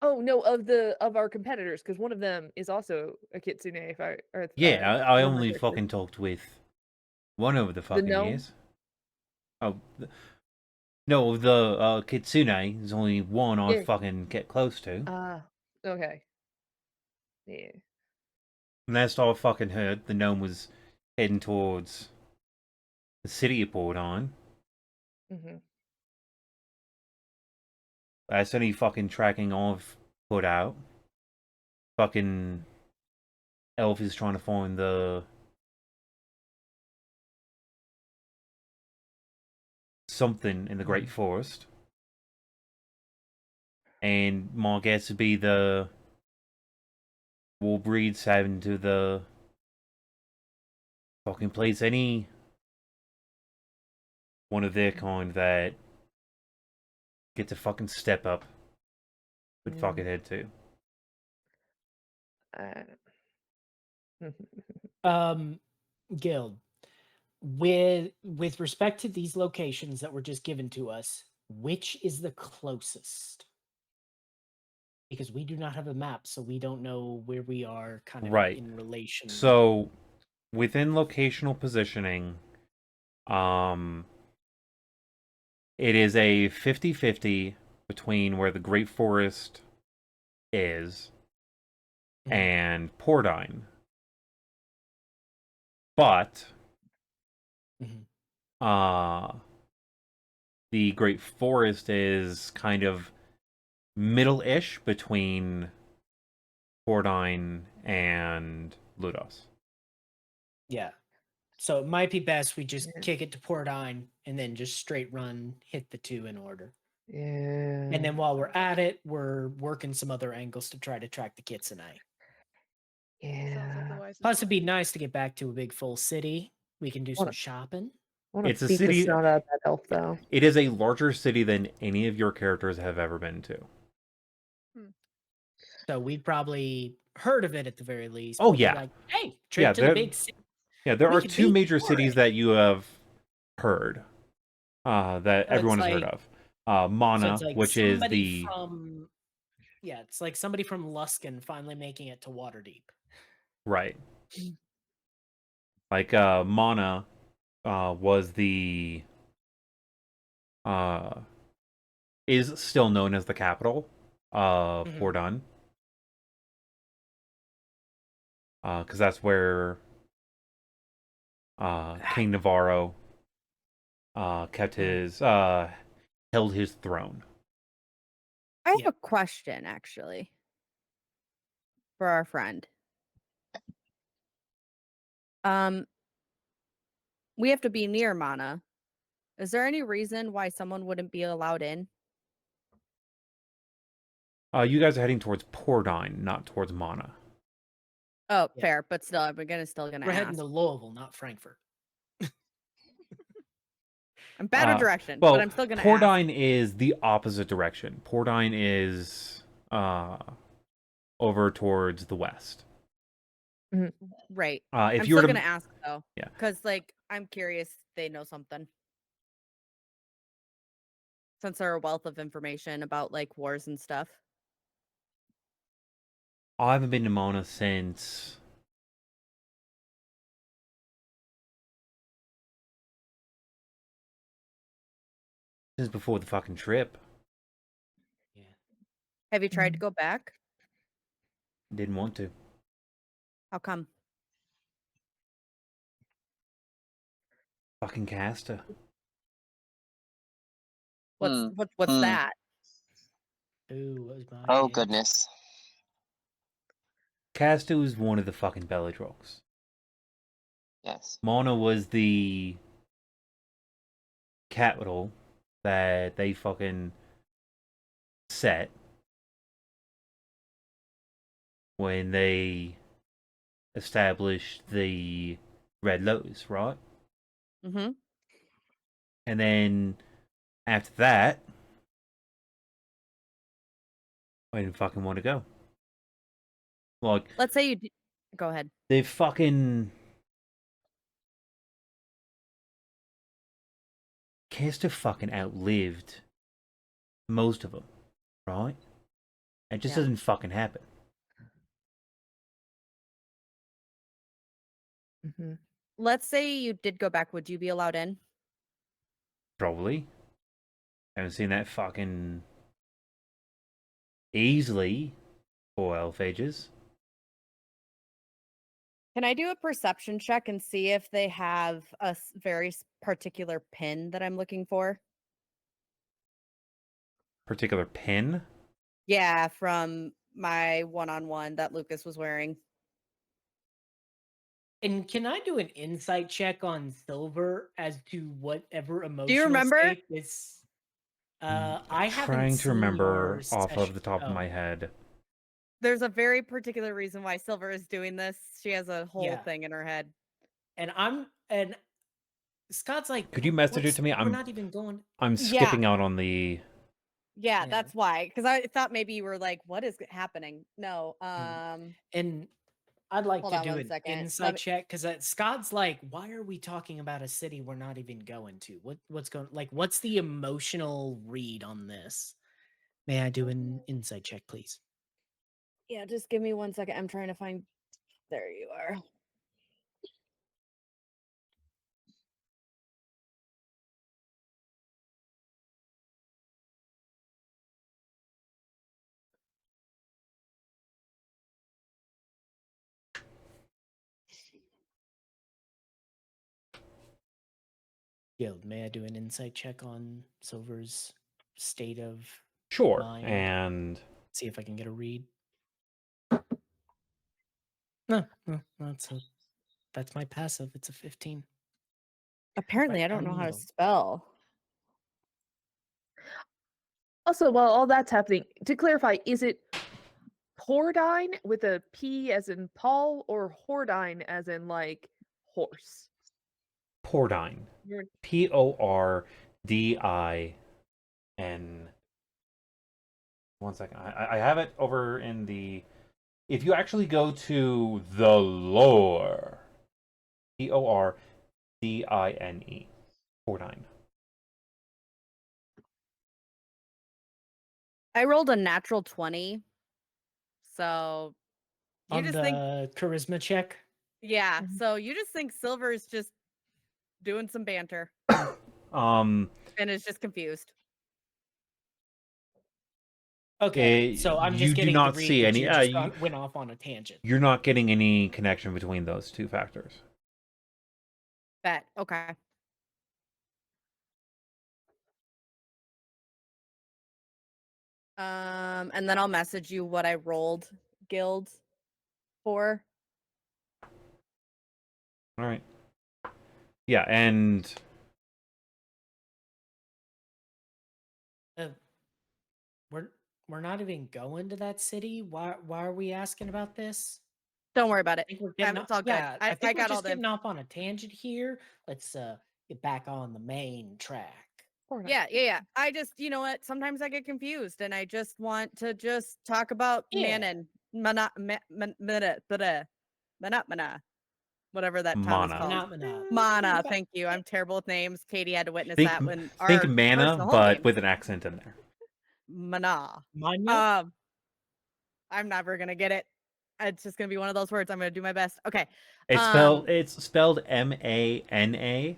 Oh no, of our competitors, because one of them is also a kitsune. If I yeah, I remember only correctly. fucking talked with one over the The fucking gnome. years. Oh, no, the kitsune. There's only one I Yeah. fucking get close to. Okay. Yeah. Last I fucking heard, the gnome was heading towards the city of Pordon. Hmm. That's any fucking tracking I've put out. Fucking elf is trying to find the something in the Great Forest. And my guess would be the Warbreeds having to the fucking place any one of their kind that gets a fucking step up would fucking head to. Guild. With respect to these locations that were just given to us, which is the closest? Because we do not have a map, so we don't know where we are kind of Right. in relation. So within locational positioning, it is a 50-50 between where the Great Forest is and Pordine. But the Great Forest is kind of middle-ish between Pordine and Ludos. Yeah. So it might be best we just Yeah. kick it to Pordine and then just straight run, hit the 2 in order. Yeah. And then while we're at it, we're working some other angles to try to track the Kitsune. Sounds like Yeah. the wisest Plus, it'd be plan. nice to get back to a big full city. We can do some Wanna- shopping. I want It's to a beat the city- snot out of that elf, though. It is a larger city than any of your characters have ever been to. So we'd probably heard of it at the very least. Oh, but be yeah. like, hey, trip Yeah, to the there- big city. Yeah, there We are could 2 beat major Foray. cities that you have heard that So everyone it's has heard like- of. So Mana, it's like which is somebody the from it's like somebody from Luskan finally making it to Waterdeep. right. Like Mana was the is still known as the capital of Mhm. Pordon. Because that's where King Navarro kept his held his throne. I have Yeah. a question actually for our friend. We have to be near Mana. Is there any reason why someone wouldn't be allowed in? You guys are heading towards Pordine, not towards Mana. Oh, Yeah. fair, but still, I'm still gonna We're heading ask. to Louisville, not Frankfurt. I'm bad at direction, Well, but I'm still gonna ask. Pordine is the opposite direction. Pordine is over towards the west. Right. If I'm you were still to gonna ask though. Yeah. Because like I'm curious if they know something. Since they're a wealth of information about like wars and stuff. I haven't been to Mona since before the fucking trip. Yeah. Have you tried to go back? Didn't want to. How come? Fucking Casta. What's Hmm. that? Ooh, what was my Oh guess? goodness. Casta was one of the fucking Bellatrix. Yes. Mona was the capital that they fucking set when they established the Red Lotus, right? Mm-hmm. And then after that, I didn't fucking want to go. Like, Let's say you go ahead. they fucking Casta fucking outlived most of them, right? It just Yeah. doesn't fucking happen. Let's say you did go back. Would you be allowed in? Probably. Haven't seen that fucking easily for elf ages. Can I do a perception check and see if they have a very particular pin that I'm looking for? Particular pin. Yeah, from my one-on-one that Lucas was wearing. And can I do an insight check on Silver as to whatever emotional remember? state this? I haven't Trying to seen remember your off of session- the top of oh, my head. There's a very particular reason why Silver is doing this. She has a whole Yeah. thing in her head. And Scott's like, Could you "Wh- message it what's- to me? We're not even going. I'm Yeah. skipping out on the. Yeah, Yeah. that's why. Because I thought maybe you were like, "What is happening?" No. And I'd like Hold to on do one an second. Let insight me- check because Scott's like, why are we talking about a city we're not even going to? What's going? Like, what's the emotional read on this? May I do an insight check, please? Yeah, just give me 1 second. I'm trying to find. There you are. Guild, may I do an insight check on Silver's state of Sure. mind? And See if I can get a read. No, that's my passive. It's a 15. Apparently, Right I don't down know the how to middle. spell. Also, while all that's happening, to clarify, is it Pordine with a P as in Paul or Hordine as in like horse? Pordine. You're- Pordin. One second. I have it over in the. If you actually go to the lore, Pordine. Pordine. I rolled a natural 20. So you On just the think, charisma check. yeah. Mhm. So you just think Silver's just doing some banter Um. and is just confused. Okay, so I'm You just do getting the not read see that any. you just went off on a tangent. You're not getting any connection between those two factors. Bet. Okay. And then I'll message you what I rolled guild for. All right. Yeah, and Uh, we're not even going to that city. Why are we asking about this? Don't worry about it. I think we're getting It's all good. yeah, I I think we're got all just the. getting off on a tangent here. Let's get back on the main track. Pordine. Yeah. I just, you know what? Sometimes I get confused, and I just want to just talk about Yeah. Manon, mana, whatever that town is Mana. called. Phenomena. Mana. Thank you. I'm terrible with names. Katy had to witness think that when think our mana, personal home but game. with an accent in there. Mana. Manya? I'm never gonna get it. It's just gonna be one of those words. I'm gonna do my best. Okay. It's spelled Mana.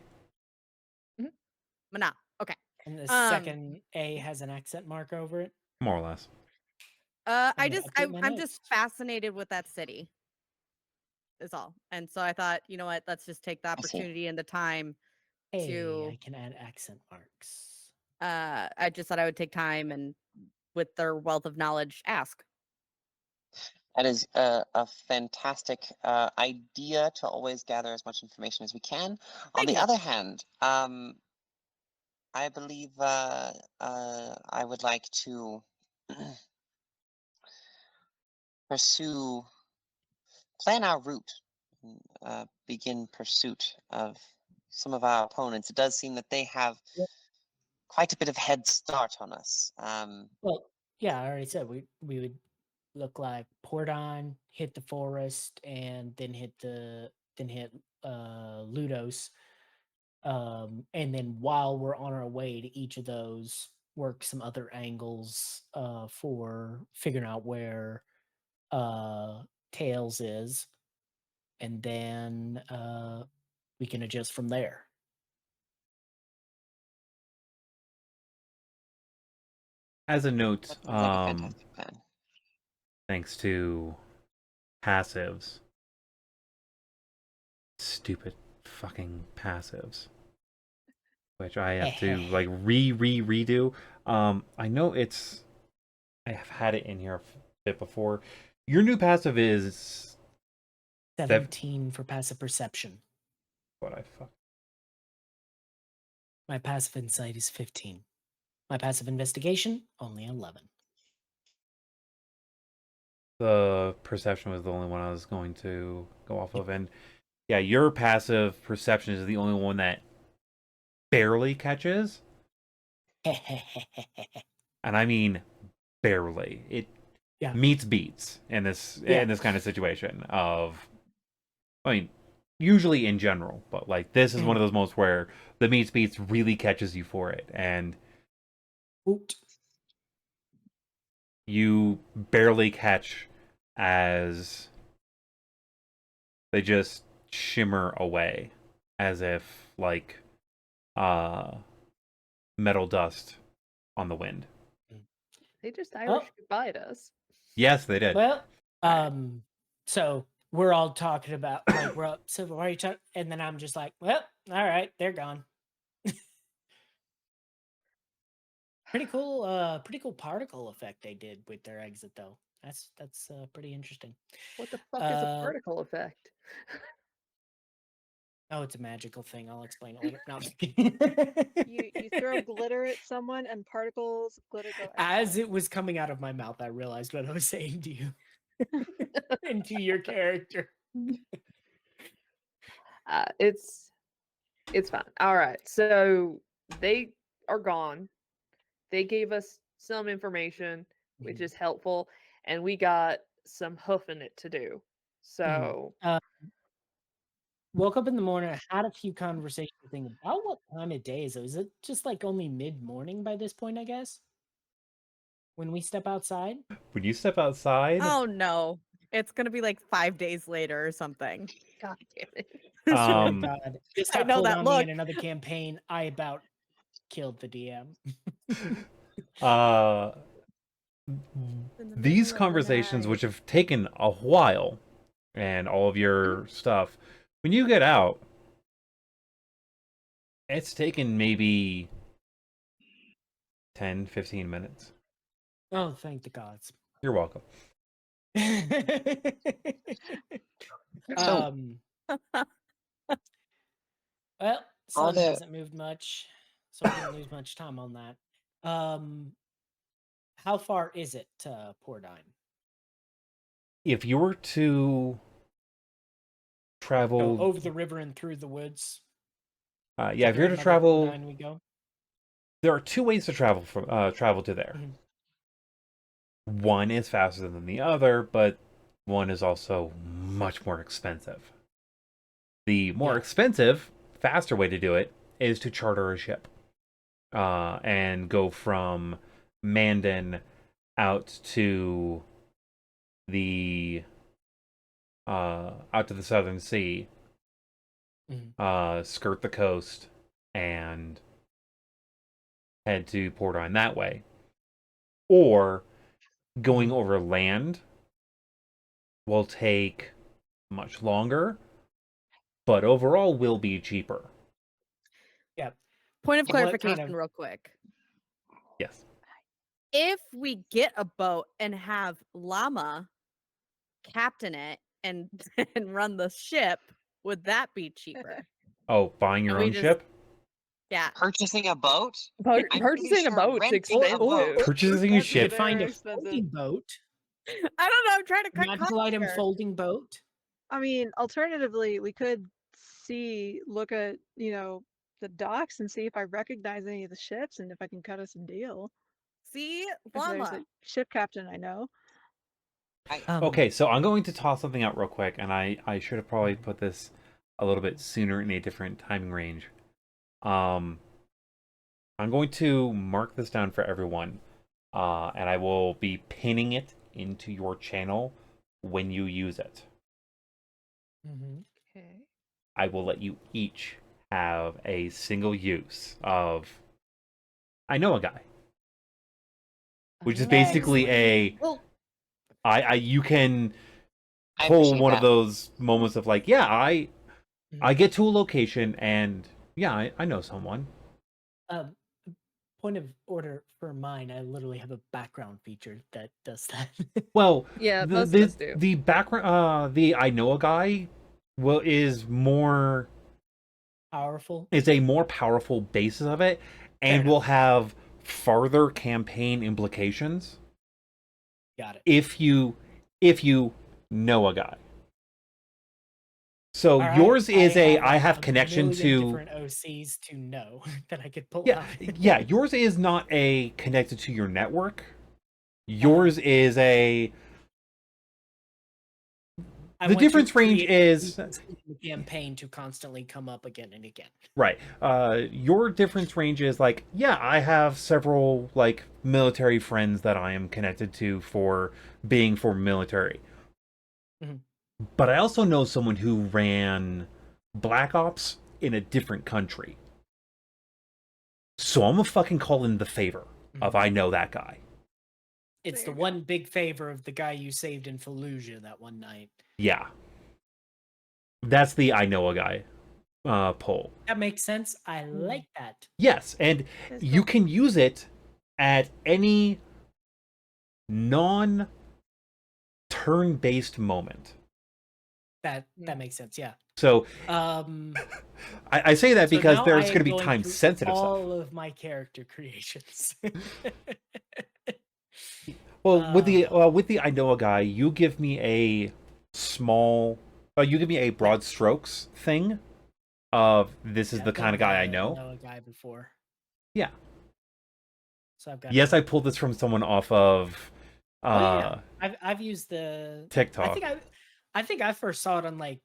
Mana. Okay. And the Um, second A has an accent mark over it. More or less. I'm gonna update my just notes. fascinated with that city. Is all. And so I thought, you know what? Let's just take the I see. opportunity and the time Hey, to. I can add accent marks. I just thought I would take time and, with their wealth of knowledge, ask. That is a fantastic idea to always gather as much information as we can. On Thank the you. other hand, I believe I would like to plan our route, and, begin pursuit of some of our opponents. It does seem that they have Yep. quite a bit of head start on us. Well, yeah, I already said we would look like Pordon, hit the forest, and then hit Ludos. And then while we're on our way to each of those, work some other angles for figuring out where Tails is, and then we can adjust from there. As a note, That sounds like a fantastic plan. thanks to passives. Stupid fucking passives. Which I have to like redo. I know I have had it in here a bit before. Your new passive is 17 for passive perception. what I fuck. My passive insight is 15. My passive investigation, only 11. The perception was the only one I was going to go off of, and yeah, your passive perception is the only one that barely catches, and I mean barely. It Yeah. meets beats in this Yeah. kind of situation. I mean, usually in general, but like this is one of those moments where the meets beats really catches you for it, and Oot. you barely catch as they just shimmer away as if like metal dust on the wind. They just Irish Oh. goodbye to us. Yes, they did. Well, Alright. so we're all talking about like we're up. So why are you talking? And then I'm just like, well, all right, they're gone. Pretty cool particle effect they did with their exit though. That's pretty interesting. What the fuck is a Uh, particle effect? Oh, it's a magical thing. I'll explain it later. No, I'm just kidding. You throw glitter at someone and particles of glitter go As everywhere. it was coming out of my mouth, I realized what I was saying to you. And to your character. It's fine. All right. So they are gone. They gave us some information, which Mhm. is helpful, and we got some hoofing it to do. So Woke up in the morning, I had a few conversations thinking about what time of day is it? Is it just like only mid-morning by this point, I guess? When we step outside? When you step outside, Oh no. It's gonna be like 5 days later or something. God damn it. I swear to um, God. This I got know pulled that on me look. in another campaign. I about killed the DM. uh, In the these middle of the conversations, night. which have taken a while, and all of your stuff, when you get out, it's taken maybe 10, 15 minutes. Oh, thank the gods. You're welcome. So, Well, All sun the- hasn't moved much, so I didn't lose much time on that. How far is it to Pordine? If you were to travel, Over the river and through the woods. yeah, if you're to Grandmother travel, Pordine we go. there are two ways to travel from travel to there. Mhm. One is faster than the other, but one is also much more expensive. The more Yeah. expensive, faster way to do it is to charter a ship and go from Mandan out to the Southern Sea, skirt the coast, and head to Pordine that way. Or going over land will take much longer, but overall will be cheaper. Yeah. Point of What kind clarification of- real quick. Yes. If we get a boat and have Llama captain it and and run the ship, would that be cheaper? Oh, buying your And we own just- ship? Yeah. purchasing a boat? I'm pretty Purchasing a sure boat's renting a boat- expensive. Purchasing a That's You ship. could find very a expensive. folding boat. I don't know. I'm trying to cut Magical costs item here. folding boat. I mean, alternatively, we could look at, the docks and see if I recognize any of the ships and if I can cut us a deal. See, If there's Llama. a ship captain I know. Okay, so I'm going to toss something out real quick, and I should have probably put this a little bit sooner in a different timing range. I'm going to mark this down for everyone, and I will be pinning it into your channel when you use it. Okay. I will let you each have a single use of I know a guy, which is basically a Well, you can I pull appreciate one that. of those moments of like, yeah, I get to a location and yeah, I know someone. Point of order for mine, I literally have a background feature that does that. Well, Yeah, the, most the, of us do. the background, the I know a guy, is Powerful. a more powerful basis of it, and Fair will have farther campaign implications Got it. if you know a guy. So All right, yours is I have a connection million to different OCs to know that I could pull yeah out. yeah yours is not a connected to your network. Yours is a I the want to difference range create is the campaign to constantly come up again and again. right. Your difference range is like, yeah, I have several like military friends that I am connected to for being for military. Mhm. But I also know someone who ran Black Ops in a different country. So I'm gonna fucking call in the favor of I know that guy. It's There the you go. one big favor of the guy you saved in Fallujah that one night. Yeah. That's the I know a guy poll. That makes sense. I like that. Yes, and Let's you go. can use it at any non turn-based moment. That makes sense. Yeah. So Um. I say that So because now there's I going to am be going time through sensitive stuff. all of my character creations. Well, with the I know a guy, you give me a small, you give me a broad strokes thing of this is Yeah, the I've kind of done guy I the know. a guy before. Yeah. So I've got. Yes, I pulled this from someone off of Oh yeah, I've used the TikTok. I think I first saw it on like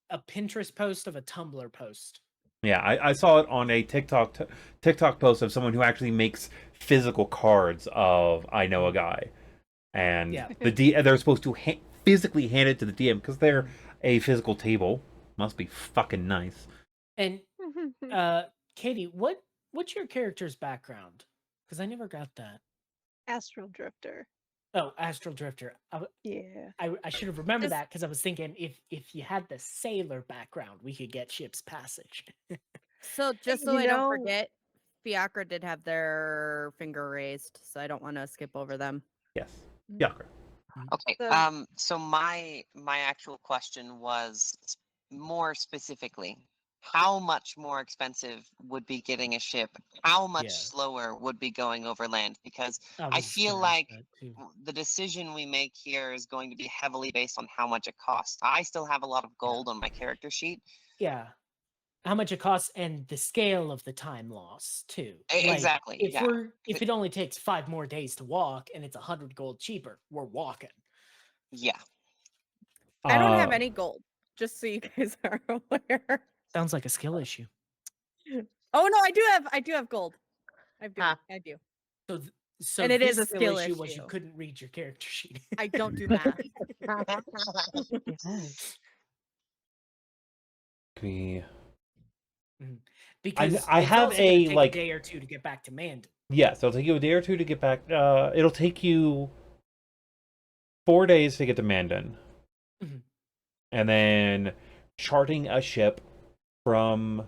a Pinterest post of a Tumblr post. Yeah, I saw it on a TikTok post of someone who actually makes physical cards of I know a guy, and Yeah. they're supposed to physically hand it to the DM because they're a physical table. Must be fucking nice. And Katie, what's your character's background? Because I never got that. Astral Drifter. Oh, Astral Drifter. Yeah. I should have remembered Is- that because I was thinking if you had the sailor background, we could get ship's passage. So just so You I don't know- forget, Fiacre did have their finger raised, so I don't want to skip over them. Yes, Fiacre. Okay. The- So my actual question was more specifically, how much more expensive would be getting a ship? How much Yeah. slower would be going overland? Because I was feel gonna ask like that, too. the decision we make here is going to be heavily based on how much it costs. I still have a lot of gold on my character sheet. Yeah. How much it costs and the scale of the time loss too. Exactly. If Yeah. if it only takes 5 more days to walk and it's 100 gold cheaper, we're walking. Yeah. I don't have any gold, just so you guys are aware. Sounds like a skill issue. Oh no, I do have gold. I do. Ah. I do. So so And it is this a skill was you issue. couldn't read your character sheet. I don't do math. We Because I it's have also gonna a, take like- a day or two to get back to Mandan. Yes, it'll take you a day or two to get back. It'll take you 4 days to get to Mandan. Mhm. And then charting a ship from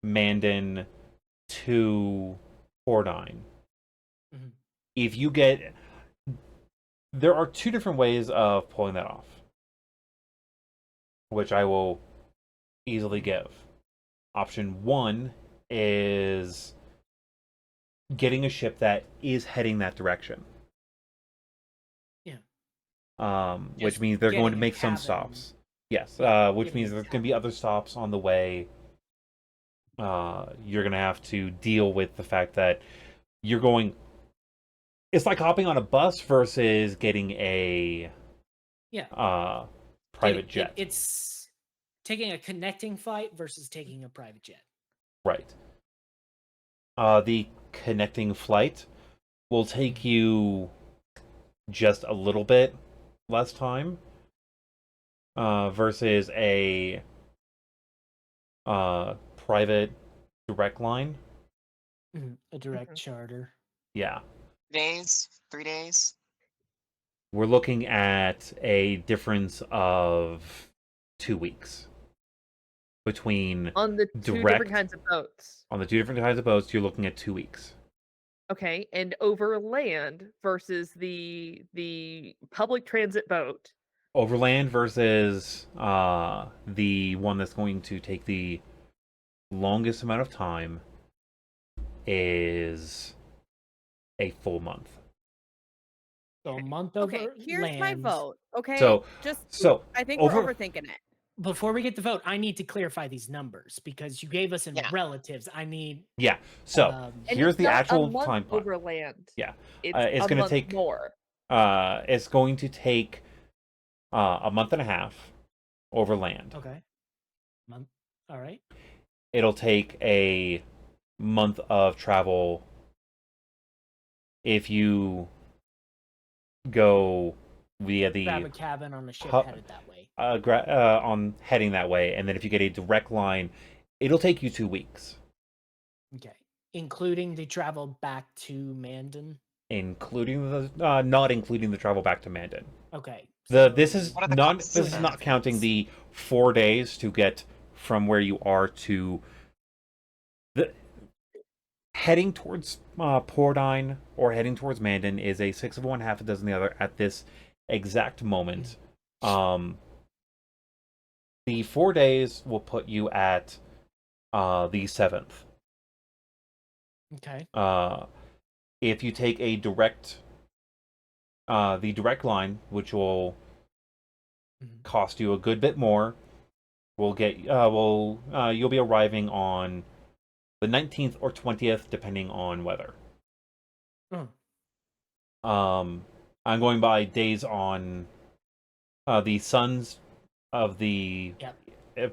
Mandan to Pordine. Mhm. If you get... There are 2 different ways of pulling that off, which I will easily give. Option 1 is getting a ship that is heading that direction. Yeah. Which Just means they're going to getting a make some cabin. stops. Yes, Yeah, which getting means a there's going to be other stops on the way. You're going to have to deal with the fact that you're going... It's like hopping on a bus versus getting a private jet. It's taking a connecting flight versus taking a private jet. Right. The connecting flight will take you just a little bit less time versus a private direct line. A direct charter. Yeah. 3 days. We're looking at a difference of 2 weeks between On the 2 direct- different kinds of boats. on the 2 different kinds of boats. You're looking at 2 weeks. Okay, and over land versus the public transit boat. Overland versus the one that's going to take the longest amount of time is a full month. So a month Okay, over here's my land. vote. Okay, So just I think we're overthinking it. Before we get the vote, I need to clarify these numbers because you gave us in Yeah. relatives. I need Yeah. So And here's it's the not actual a month time plan. over land. Yeah. It's, It's a gonna month take- more. It's going to take a month and a half over land. okay. Month. All right. It'll take a month of travel if you go via the Grab a cabin on a ship hu- headed that way. on heading that way, and then if you get a direct line, it'll take you 2 weeks, Okay. Including the travel back to Mandan. including the not including the travel back to Mandan. Okay. This so- is What are the not costs this of is that? not counting the 4 days to get from where you are to the heading towards Pordine or heading towards Mandan is a 6 of one, half a dozen the other at this exact moment. The 4 days will put you at the 7th. Okay. If you take a the direct line, which will cost you a good bit more, you'll be arriving on the 19th or 20th, depending on weather. I'm going by days on the suns of the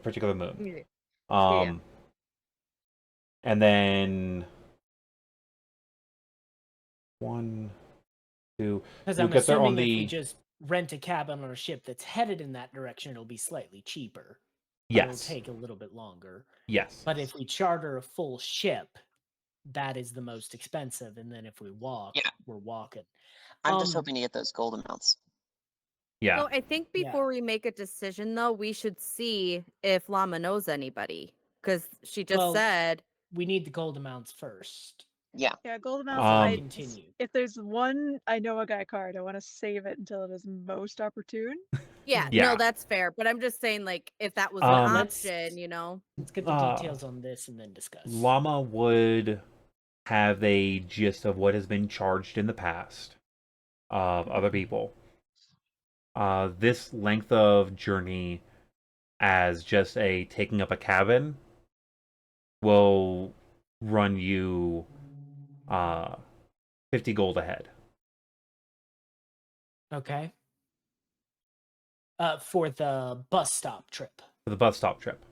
particular moon. Yeah. And then 1, 2. Because You'll I'm get there on assuming if we the just rent a cabin on a ship that's headed in that direction, it'll be slightly cheaper. But It'll yes, take a little bit longer. yes. But if we charter a full ship, that is the most expensive. And then if we walk, Yeah. we're walking. I'm just hoping to get those gold amounts. Yeah. So I think Yeah. before we make a decision, though, we should see if Llama knows anybody, because she just Well, said we need the gold amounts first. Yeah. Yeah, gold amounts. before we Um, continue. If there's one I know a guy card, I want to save it until it is most opportune. Yeah, Yeah. no, that's fair. But I'm just saying, like, if that was an Let's- option, you know. Let's get the details on this and then discuss. Llama would have a gist of what has been charged in the past of other people. This length of journey as just a taking up a cabin will run you 50 gold ahead. Okay. For the bus stop trip. For the bus stop trip.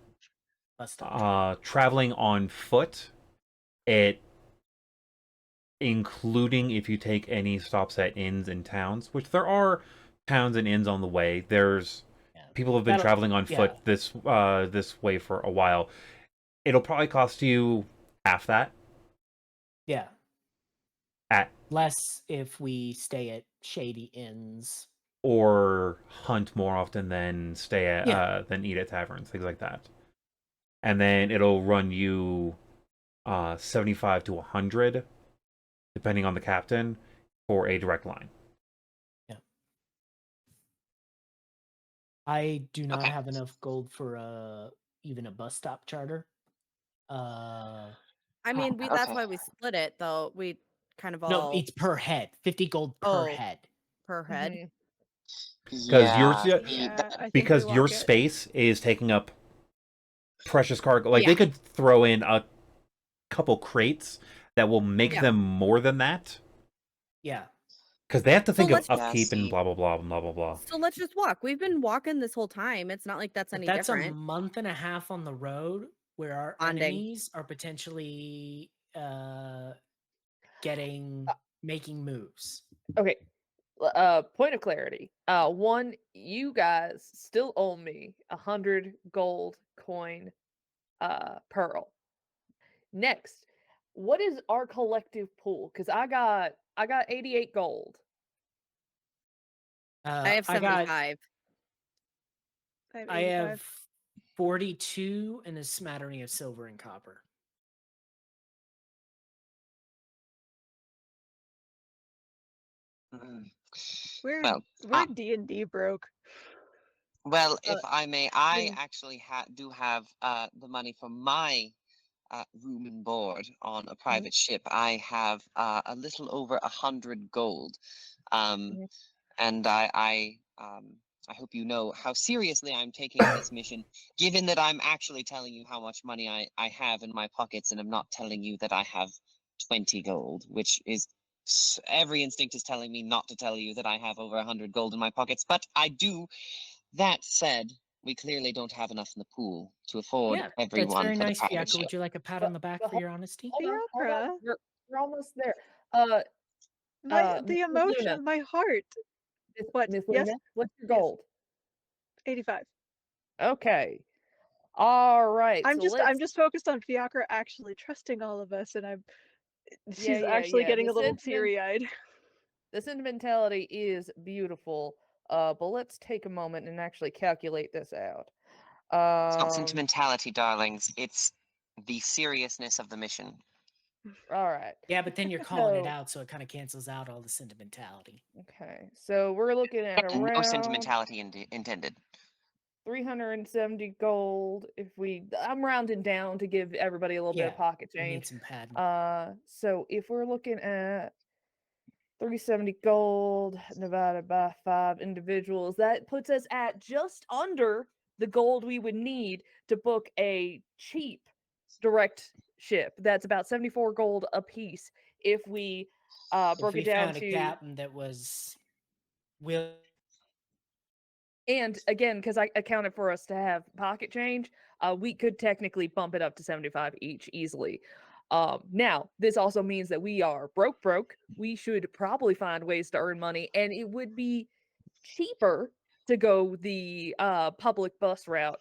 Bus stop trip. Traveling on foot, including if you take any stops at inns and towns, which there are towns and inns on the way. There's people have been traveling on foot this way for a while. It'll probably cost you half that. Yeah. At less if we stay at shady inns. Or hunt more often than stay at than eat at taverns, things like that. And then it'll run you 75 to 100, depending on the captain, for a direct line. Yeah. I do not have enough gold for even a bus stop charter. I mean, that's why we split it, though. We kind of all. No, it's per head. 50 gold per head. Per head. Because your space is taking up precious cargo. Like they could throw in a couple crates that will make them more than that. Yeah. Because they have to think of upkeep and blah blah blah blah blah blah. So let's just walk. We've been walking this whole time. It's not like that's any different. That's a month and a half on the road where our enemies are potentially making moves. Okay. Point of clarity. One, you guys still owe me 100 gold coin pearl. Next, what is our collective pool? Because I got 88 gold. I have 75. I have 42 and a smattering of silver and copper. We're D&D broke. Well, if I may, I actually do have the money for my room and board on a private ship. I have a little over 100 gold, and I hope you know how seriously I'm taking this mission, given that I'm actually telling you how much money I have in my pockets, and I'm not telling you that I have 20 gold, which is every instinct is telling me not to tell you that I have over 100 gold in my pockets, but I do. That said, we clearly don't have enough in the pool to afford everyone. That's very for nice, the private Fiacre. ship. Would you like a pat on the back for your honesty? Fiacre. We're almost there. The emotion of my heart. What? Mithluna, Yes? what's your gold? 85. Okay. All right. I'm just focused on Fiacre actually trusting all of us, and she's actually getting a little teary-eyed. The sentimentality is beautiful, but let's take a moment and actually calculate this out. It's not sentimentality, darlings. It's the seriousness of the mission. All right. Yeah, but then you're calling it out, so it kind of cancels out all the sentimentality. Okay, so we're looking at around... No sentimentality intended. 370 gold. I'm rounding down to give everybody a little bit of pocket we need change. some padding. So if we're looking at 370 gold divided by 5 individuals, that puts us at just under the gold we would need to book a cheap direct ship. That's about 74 gold a piece if we If broke we it down found a to. captain that was will And again, because I accounted for us to have pocket change, we could technically bump it up to 75 each easily. Now, this also means that we are broke. We should probably find ways to earn money, and it would be cheaper to go the public bus route.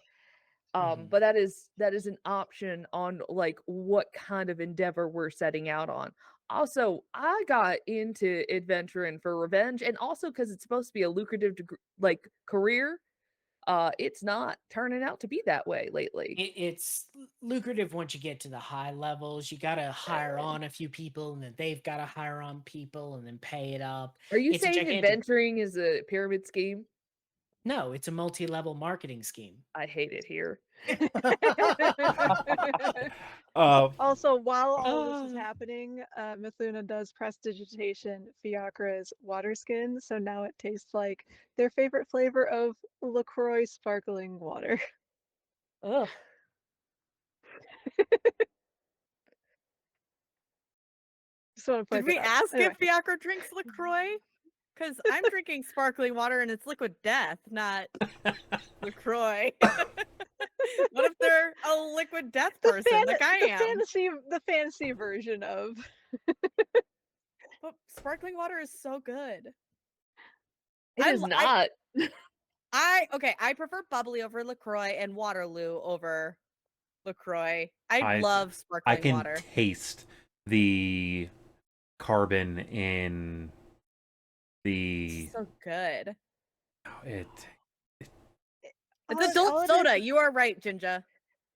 But that is an option on like what kind of endeavor we're setting out on. Also, I got into adventuring for revenge, and also because it's supposed to be a lucrative like career. It's not turning out to be that way lately. it's lucrative once you get to the high levels. You got to hire on a few people, and then they've got to hire on people, and then pay it up. Are you It's a saying gigantic- adventuring is a pyramid scheme? No, it's a multi-level marketing scheme. I hate it here. Also, while all this is happening, Mithluna does prestidigitation Fiacre's water skin, so now it tastes like their favorite flavor of LaCroix sparkling water. Ugh. Just want to point Did we that out. ask Anyway. if Fiacre drinks LaCroix? Because I'm drinking sparkling water and it's liquid death, not LaCroix. What if they're a liquid death person, like I am? The fantasy version of. But sparkling water is so good. It is not. I prefer bubbly over LaCroix and Waterloo over LaCroix. I love sparkling I can water. taste the carbon in the. So good. It's It's adult soda. You are right, Jinja.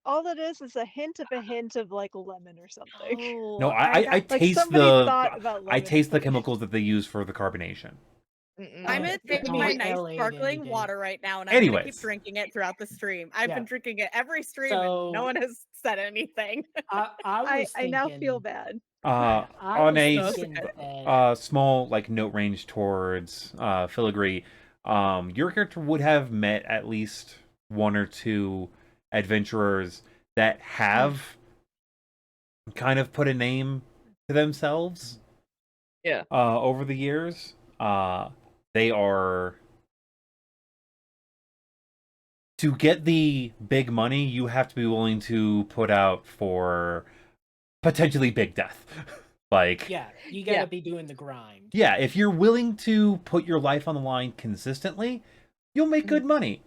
All it is a hint of like lemon or something. Oh, no, I like taste somebody the thought about I lemon taste the something. chemicals that they use for the carbonation. I'm gonna Give take me my an nice L8 any sparkling day. water right now, and I'm gonna keep Anyways. drinking it throughout the stream. I've Yeah. been drinking it every stream, So- and no one has said anything. I now feel bad. I On was a thinking that- small like note range towards Filigree, your character would have met at least one or two adventurers that have kind of put a name to themselves. Yeah. Over the years, they are. To get the big money, you have to be willing to put out for potentially big death. Like, yeah, you gotta be doing the grind. yeah, if you're willing to put your life on the line consistently, you'll make good money.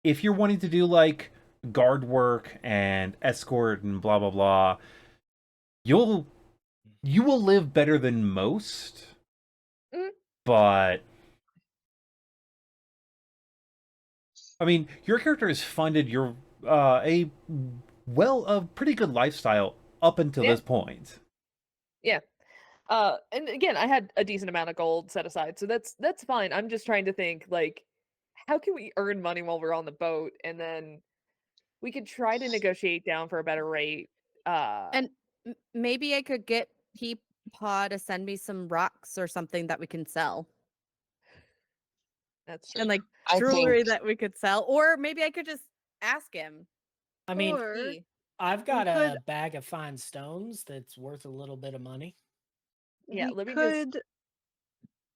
If you're wanting to do like guard work and escort and blah blah blah, you will live better than most. But I mean, your character has funded your a pretty good lifestyle up until this point. Yeah. And again, I had a decent amount of gold set aside, so that's fine. I'm just trying to think like, how can we earn money while we're on the boat, and then we could try to negotiate down for a better rate. And maybe I could get Peepaw to send me some rocks or something that we can sell, That's true. and like I jewelry think- that we could sell, or maybe I could just ask him. I mean, Or I've got a could- bag of fine stones that's worth a little bit of money. Yeah, we let me could,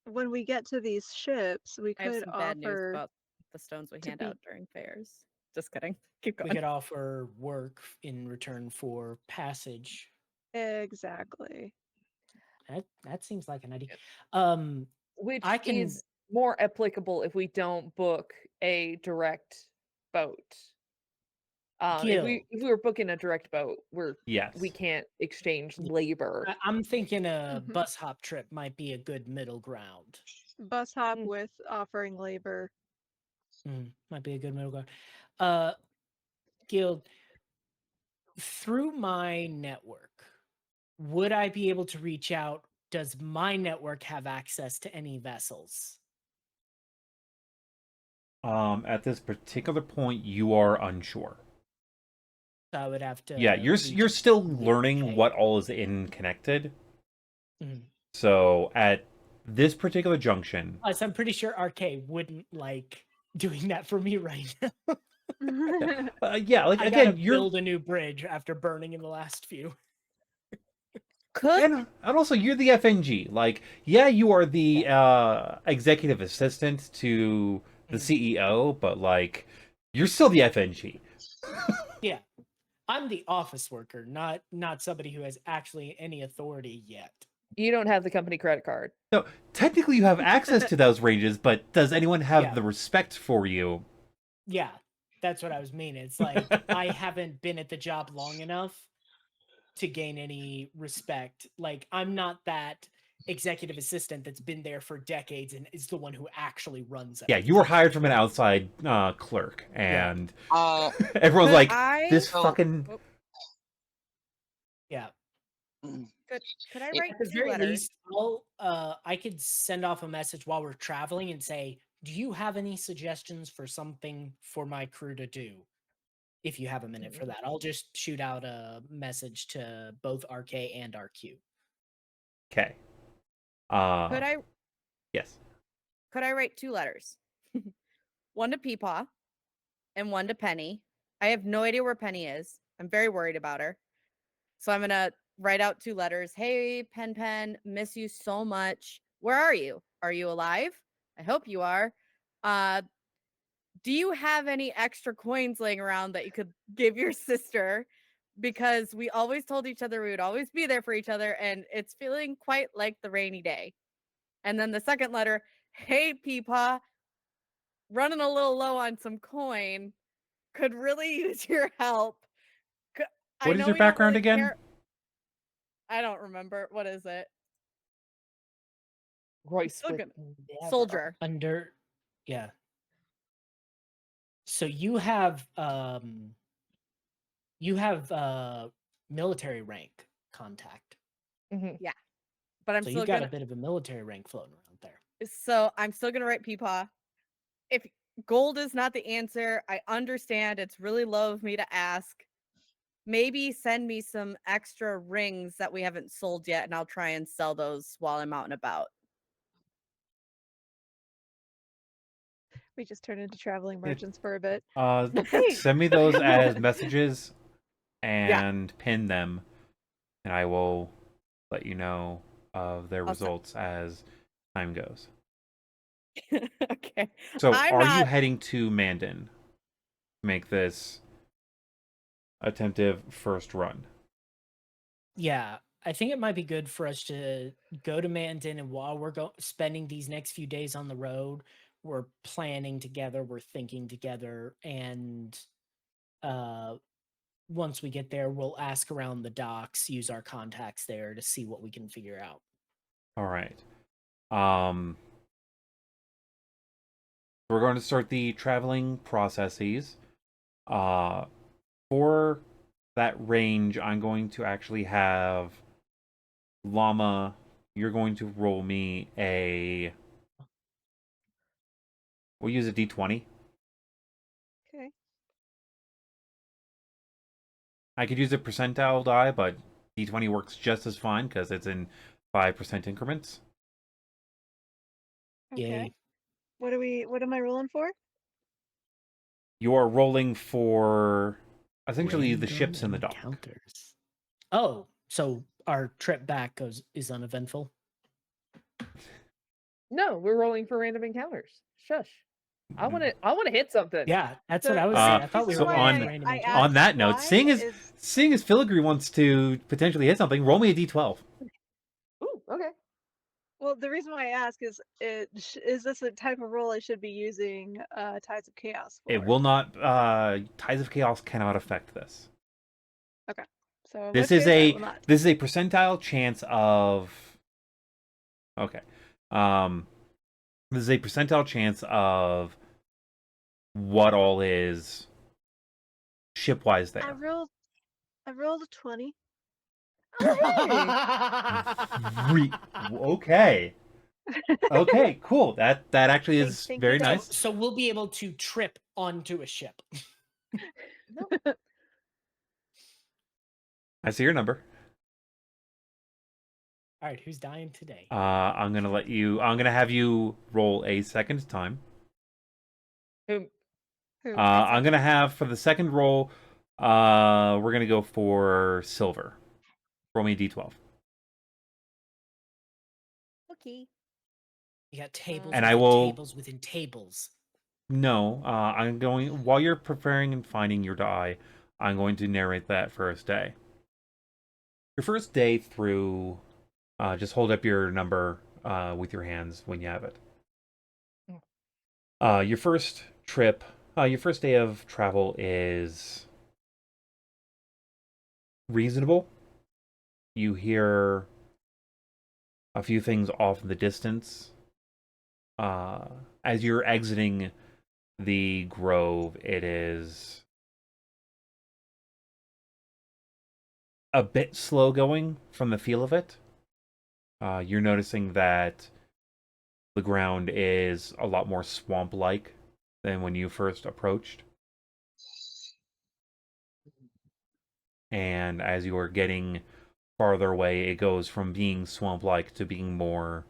when we get to these ships, we I have could some bad news offer. about the stones we to hand be- out during fairs. Just kidding. Keep We going. could offer work in return for passage. Exactly. That seems like an idea. which I can- is more applicable if we don't book a direct boat. If we were booking a direct boat, Yes. we can't exchange labor. I'm thinking a Mhm. bus hop trip might be a good middle ground. Bus hop with offering labor. Might be a good middle ground. Guild, through my network, would I be able to reach out? Does my network have access to any vessels? At this particular point, you are unsure. So I would have to. Yeah, you're reach still the learning okay. what all is in connected. Mhm. So at this particular junction, Plus, I'm pretty sure RK wouldn't like doing that for me right now. yeah, like I gotta again, you're build a new bridge after burning in the last few. Could and also you're the FNG. Like, yeah, you are the executive assistant to the CEO, but like, you're still the FNG. Yeah, I'm the office worker, not somebody who has actually any authority yet. You don't have the company credit card. No, technically you have access to those ranges, but does anyone have Yeah. the respect for you? Yeah, that's what I was meaning. It's like I haven't been at the job long enough to gain any respect. Like I'm not that executive assistant that's been there for decades and is the one who actually runs it. Yeah, you were hired from an outside clerk, and everyone's Could like, I- "This Oh. fucking." Yeah. could I At write the 2 very letters? least, I could send off a message while we're traveling and say, "Do you have any suggestions for something for my crew to do?" If you have a minute for that, I'll just shoot out a message to both RK and RQ. Okay. Could I Yes. could I write 2 letters? One to Peepaw and one to Penny. I have no idea where Penny is. I'm very worried about her. So I'm gonna write out 2 letters. Hey, Pen, miss you so much. Where are you? Are you alive? I hope you are. Do you have any extra coins laying around that you could give your sister? Because we always told each other we would always be there for each other, and it's feeling quite like the rainy day. And then the second letter, hey, Peepaw, running a little low on some coin. Could really use your help. I What is know your we don't background really again? care- I don't remember. What is it? Royce Still with gonna- never. Soldier. Yeah. So you have military rank contact. Mhm. But I'm So still you've got gonna a bit of a military rank floating around there. so I'm still gonna write Peepaw. If gold is not the answer, I understand it's really low of me to ask. Maybe send me some extra rings that we haven't sold yet, and I'll try and sell those while I'm out and about. We just turned into traveling merchants for a bit. Hey! Send me those as messages and pin them, and I will let you know of their I'll se- results as time goes. Okay. So, I'm are you not- heading to Mandan to make this attempted first run? Yeah, I think it might be good for us to go to Mandan, and while we're spending these next few days on the road, we're planning together, we're thinking together, and once we get there, we'll ask around the docks, use our contacts there to see what we can figure out. All right. We're going to start the traveling processes. For that range, I'm going to actually have Llama. You're going to roll me a. We'll use a d20. Okay. I could use a percentile die, but d20 works just as fine because it's in 5% increments. Okay. Yay. What am I rolling for? You are rolling for essentially the Random ships in the dock. encounters. Oh, so our trip back is uneventful. No, we're rolling for random encounters. Shush. I want to hit something. Yeah, that's what So- I was Uh, saying. I thought we so were on- rolling random I encounters. On that note, why seeing as Filigree wants to potentially hit something, roll me a d12. Ooh, okay. Well, the reason why I ask is, is this a type of role I should be using Tides of Chaos for? It will not. Tides of Chaos cannot affect this. So in This which is case, I a will not. this is a percentile chance of. Okay, this is a percentile chance of what all is shipwise I there. rolled a 20. Okay. Okay, cool. That actually Thank- is thank you, very guys. nice. So we'll be able to trip onto a ship. I see your number. All right, who's dying today? I'm gonna have you roll a second time. Who- Who? I'm gonna have for the second roll. We're gonna go for silver. Roll me a d12. Okay. You got tables And within I will- tables within tables. No, I'm going while you're preparing and finding your die. I'm going to narrate that first day. Your first day through. Just hold up your number with your hands when you have it. Your first trip, your first day of travel is reasonable. You hear a few things off in the distance. As you're exiting the grove, it is a bit slow going from the feel of it. You're noticing that the ground is a lot more swamp-like than when you first approached. And as you are getting farther away, it goes from being swamp-like to being more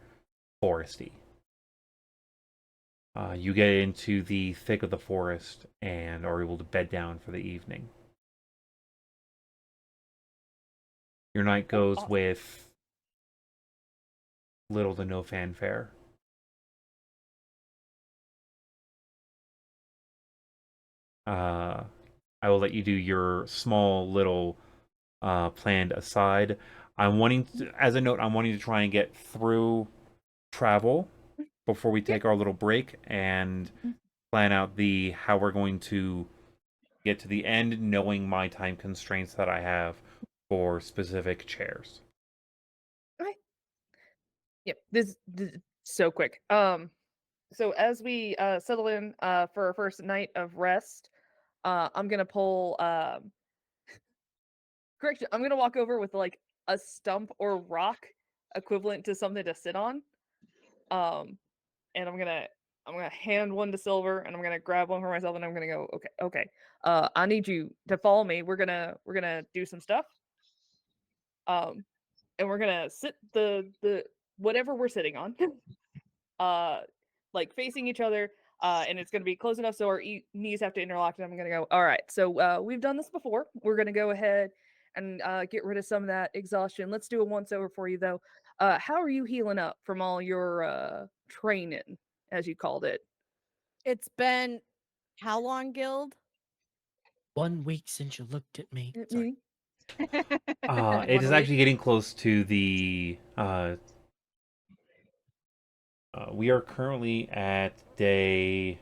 foresty. You get into the thick of the forest and are able to bed down for the evening. Your night goes awesome. with little to no fanfare. I will let you do your small little planned aside. I'm wanting to, as a note, I'm wanting to try and get through travel before we take our little break and plan out the how we're going to get to the end, knowing my time constraints that I have for specific chairs. Okay. Yep. This so quick. So as we settle in for our first night of rest, I'm gonna pull correction, I'm gonna walk over with like a stump or rock equivalent to something to sit on. Um and I'm gonna hand one to Silver and I'm gonna grab one for myself and I'm gonna go, okay. I need you to follow me. We're gonna do some stuff. Um and we're gonna sit the whatever we're sitting on. Like facing each other, and it's going to be close enough so our knees have to interlock. And I'm going to go, all right, so we've done this before. We're going to go ahead and get rid of some of that exhaustion. Let's do a once over for you, though. How are you healing up from all your training, as you called it? It's been how long, Guild? 1 week since you looked at me. At Sorry. me? It 1 is week? actually getting close to the. We are currently at day.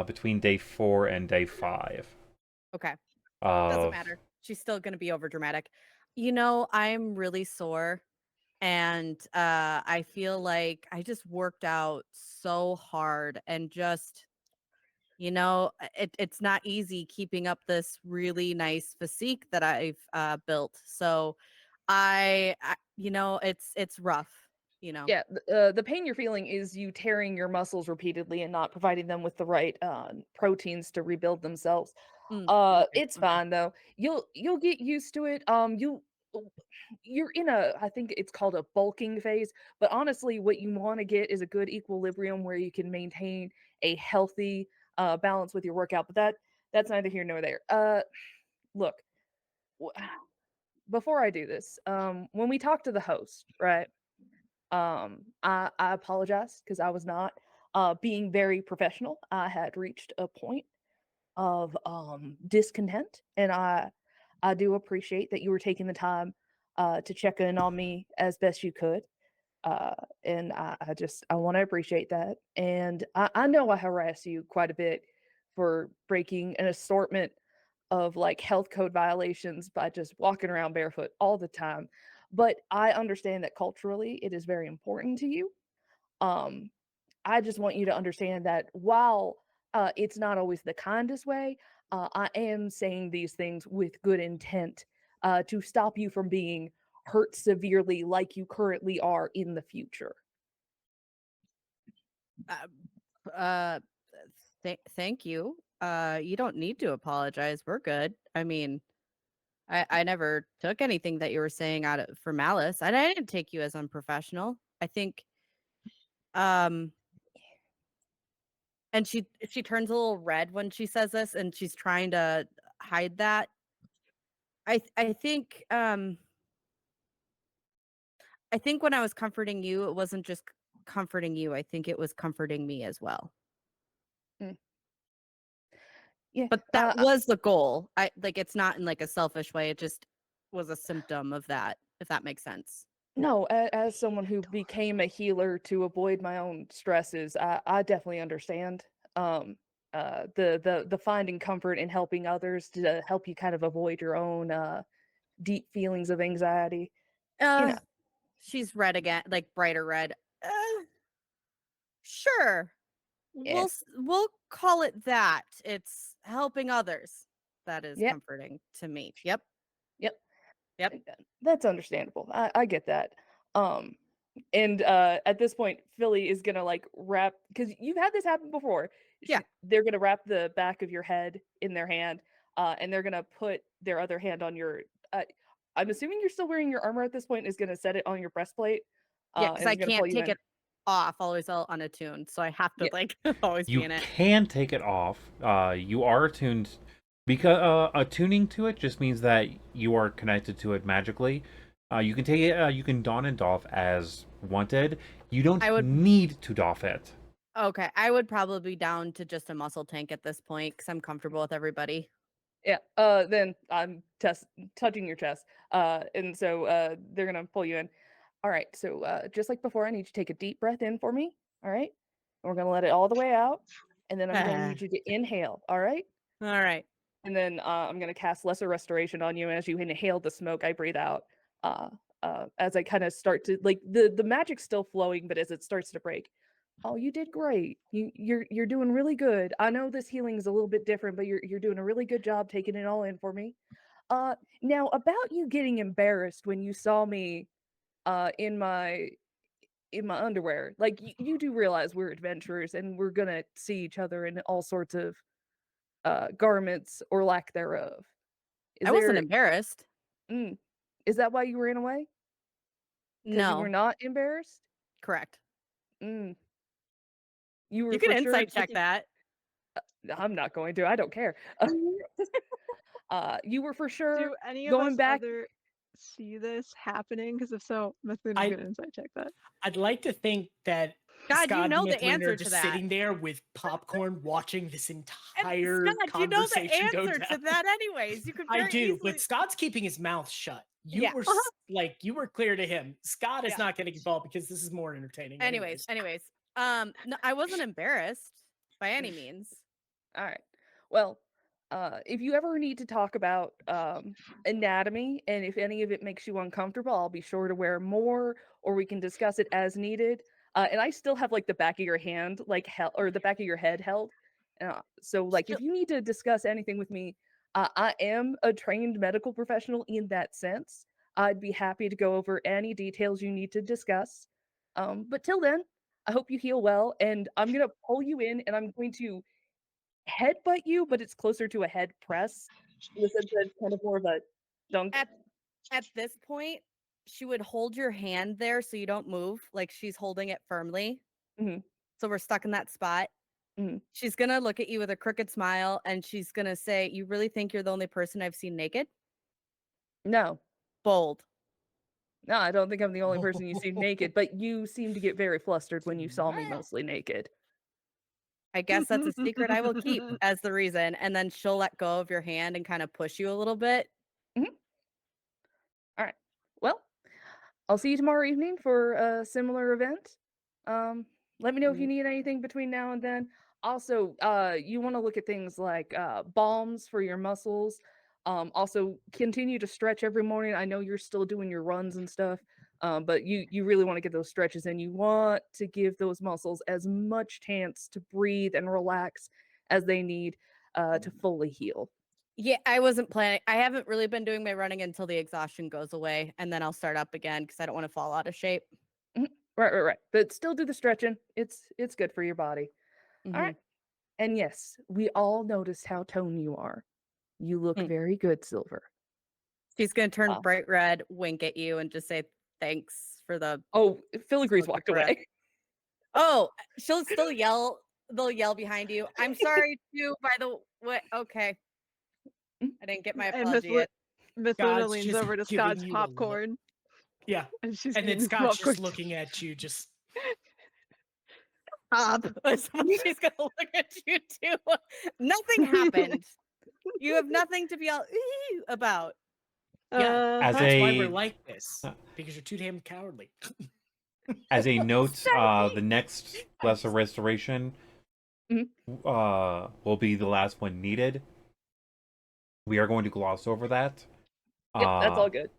Between day 4 and day 5. Okay. Of, Doesn't matter. She's still gonna be over dramatic. You know, I'm really sore and I feel like I just worked out so hard and just it's not easy keeping up this really nice physique that I've built. So it's rough, you know. Yeah, the pain you're feeling is you tearing your muscles repeatedly and not providing them with the right proteins to rebuild themselves. Okay, It's okay. fine though. You'll get used to it. You're in a, I think it's called a bulking phase, but honestly what you want to get is a good equilibrium where you can maintain a healthy balance with your workout, but that's neither here nor there. Look, w- before I do this, when we talk to the host, right? I apologize because I was not being very professional. I had reached a point of discontent, and I do appreciate that you were taking the time to check in on me as best you could. And I want to appreciate that. And I know I harass you quite a bit for breaking an assortment of like health code violations by just walking around barefoot all the time. But I understand that culturally it is very important to you. Um, I just want you to understand that while it's not always the kindest way, I am saying these things with good intent to stop you from being hurt severely like you currently are in the future. Thank you. You don't need to apologize. We're good. I mean, I never took anything that you were saying out of for malice. I didn't take you as unprofessional. I think, and she turns a little red when she says this, and she's trying to hide that. I think when I was comforting you, it wasn't just comforting you. I think it was comforting me as well. Yeah, But that was the goal. It's not in like a selfish way. It just was a symptom of that, if that makes sense. no, as someone who became a healer to avoid my own stresses, I definitely understand. The finding comfort in helping others to help you kind of avoid your own deep feelings of anxiety. She's red again, like brighter red. Sure. Yeah. We'll call it that. It's helping others. That is Yep. comforting to me. Yep. That's understandable. I get that. And at this point, Philly is gonna like wrap, because you've had this happen before. Yeah. They're gonna wrap the back of your head in their hand, and they're gonna put their other hand on your. I'm assuming you're still wearing your armor at this point. Is gonna set it on your breastplate. Yeah, because and I is gonna pull can't you take in. it off. Always all unattuned, so I have to Yeah. like always be You in it. can take it off. You are attuned, because attuning to it just means that you are connected to it magically. You can take it. You can don and doff as wanted. You don't I would- need to doff it. Okay, I would probably be down to just a muscle tank at this point because I'm comfortable with everybody. Yeah. Then I'm touching your chest. And so they're gonna pull you in. All right. So just like before, I need you to take a deep breath in for me. All right. And we're gonna let it all the way out, and then I'm gonna need you to inhale. All right. All right. And then I'm gonna cast Lesser Restoration on you. And as you inhale the smoke, I breathe out. As I kind of start to like the magic's still flowing, but as it starts to break. Oh, you did great. You're doing really good. I know this healing is a little bit different, but you're doing a really good job taking it all in for me. Now about you getting embarrassed when you saw me in my underwear. Like you do realize we're adventurers and we're gonna see each other in all sorts of garments or lack thereof. I wasn't embarrassed. Is that why you ran away? Because you were No, not embarrassed? correct. You were You can for sure insight check taking- that. I'm not going to. I don't care. You were for sure Do any of going us back. other see this happening? Because if so, Mithluna's I- gonna insight check that. I'd like to think that God, you Skad know and the Mithluna answer are to just that. sitting there with popcorn, watching this And entire Scott, you know the conversation go answer down. to that anyways. You could I very do, easily... but Scott's keeping his mouth shut. You Yeah. were you were clear to him. Scott is Yeah. not getting involved because this is more entertaining. Anyways, no, I wasn't embarrassed by any means. All right. Well, if you ever need to talk about anatomy, and if any of it makes you uncomfortable, I'll be sure to wear more, or we can discuss it as needed. And I still have like the back of your hand, like or the back of your head held. So like if you need to discuss anything with me, I am a trained medical professional in that sense. I'd be happy to go over any details you need to discuss. But till then, I hope you heal well, and I'm gonna pull you in, and I'm going to headbutt you, but it's closer to a head press. In the sense that it's kind of more of a dunk. At this point, she would hold your hand there so you don't move, like she's holding it firmly. Mhm. So we're stuck in that spot. Mhm. She's gonna look at you with a crooked smile, and she's gonna say, "You really think you're the only person I've seen naked?" No, Bold. no, I don't think I'm the only person you see naked, but you seem to get very flustered when you saw me mostly naked. I guess that's a secret I will keep as the reason. And then she'll let go of your hand and kind of push you a little bit. All right. Well, I'll see you tomorrow evening for a similar event. Let me know if you need anything between now and then. Also, you want to look at things like balms for your muscles. Also, continue to stretch every morning. I know you're still doing your runs and stuff, but you really want to get those stretches in. You want to give those muscles as much chance to breathe and relax as they need to fully heal. Yeah, I wasn't planning. I haven't really been doing my running until the exhaustion goes away, and then I'll start up again because I don't want to fall out of shape. Right. But still do the stretching. It's good for your body. All right. And yes, we all noticed how toned you are. You look Mm. very good, Silver. She's gonna turn Wow. bright red, wink at you, and just say thanks for the. Oh, Filigree's Smoky walked breath. away. Oh, she'll still yell. They'll yell behind you. I'm sorry too. By the way, okay. I didn't get my And apology yet. Mithluna God's leans just over to giving Scott's you a look. popcorn, Yeah. and she's And then eating Scott's just popcorn. looking at you, just Stop. She's gonna look at you too. Nothing happened. You have nothing to be all "Ee" about. yeah. As That's why a- we're like this. uh, Because you're too damn cowardly. As a note, Sorry. the next lesser restoration will be the last one needed. We are going to gloss over that. Yep, that's all good.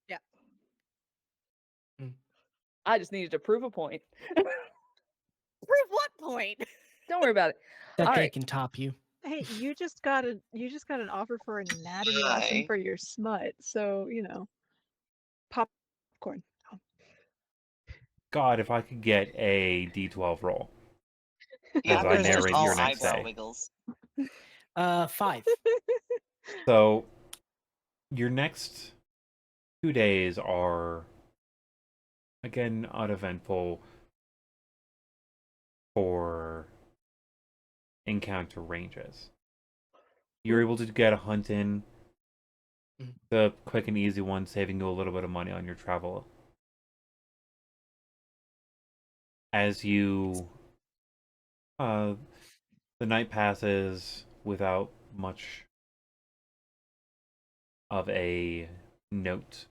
Yeah. I just needed to prove a point. Prove what point? Don't worry about it. That All they right. can top you. Hey, you just got an offer for an anatomy lesson Hi. for your smut, so popcorn. God, if I could get a D12 roll. Yeah, As I there's just narrate all your next eyebrow day. wiggles. 5. So, your next 2 days are, again, uneventful for encounter ranges. You're able to get a hunt in, the quick and easy one, saving you a little bit of money on your travel. As you, the night passes without much of a note.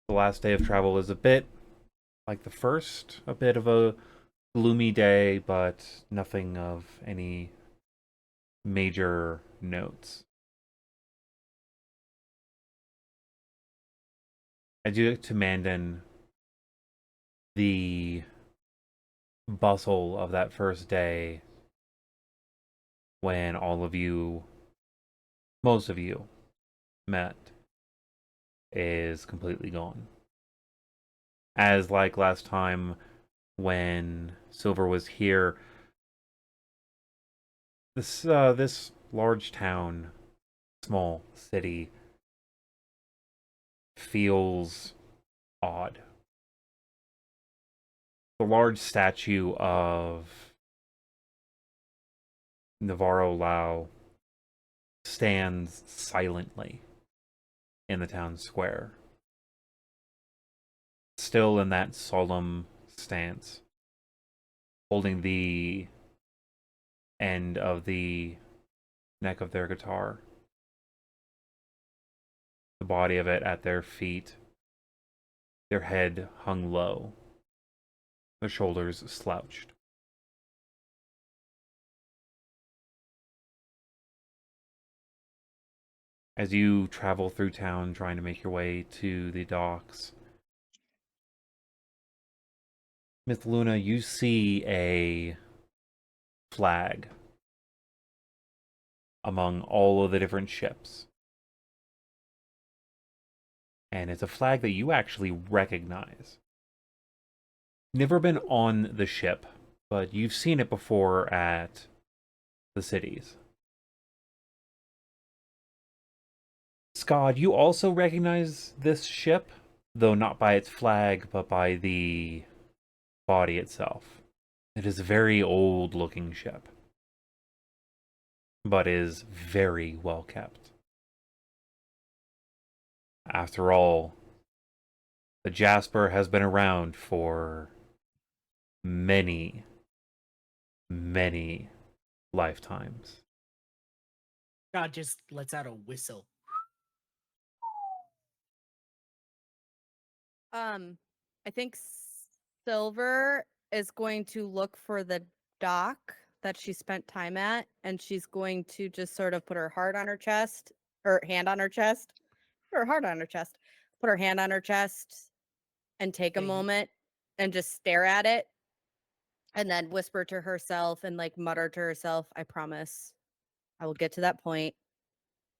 The last day of travel is a bit like the first, a bit of a gloomy day, but nothing of any major notes. As you get to Mandan, the bustle of that first day, when all of you, most of you, met, is completely gone. As like last time when Silver was here, this large town, small city, feels odd. The large statue of Navarro Lau stands silently in the town square, still in that solemn stance, holding the end of the neck of their guitar, the body of it at their feet, their head hung low, their shoulders slouched. As you travel through town trying to make your way to the docks, Mithluna, you see a flag among all of the different ships. And it's a flag that you actually recognize. Never been on the ship, but you've seen it before at the cities. Skad, you also recognize this ship, though not by its flag, but by the body itself. It is a very old-looking ship, but is very well kept. After all, the Jasper has been around for many, many lifetimes. God just lets out a whistle. I think Silver is going to look for the dock that she spent time at, and she's going to just sort of put her heart on her chest, or hand on her chest, or heart on her chest, put her hand on her chest, and take a Yeah, moment and just stare at it. and then whisper to herself and like mutter to herself, I promise I will get to that point,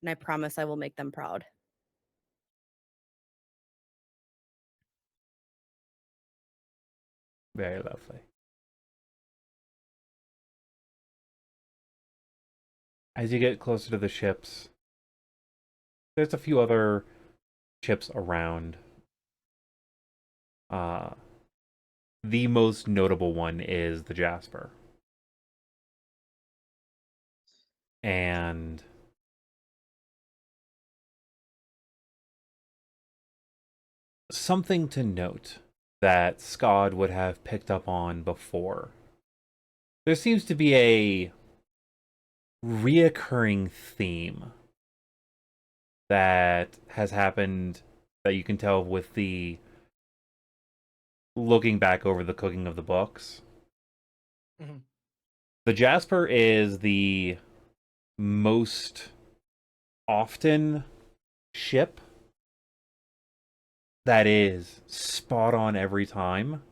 and I promise I will make them proud. Very lovely. As you get closer to the ships, there's a few other ships around. The most notable one is the Jasper. And something to note that Skad would have picked up on before. There seems to be a reoccurring theme that has happened that you can tell with the looking back over the cooking of the books. Mhm. The Jasper is the most often ship that is spot on every time,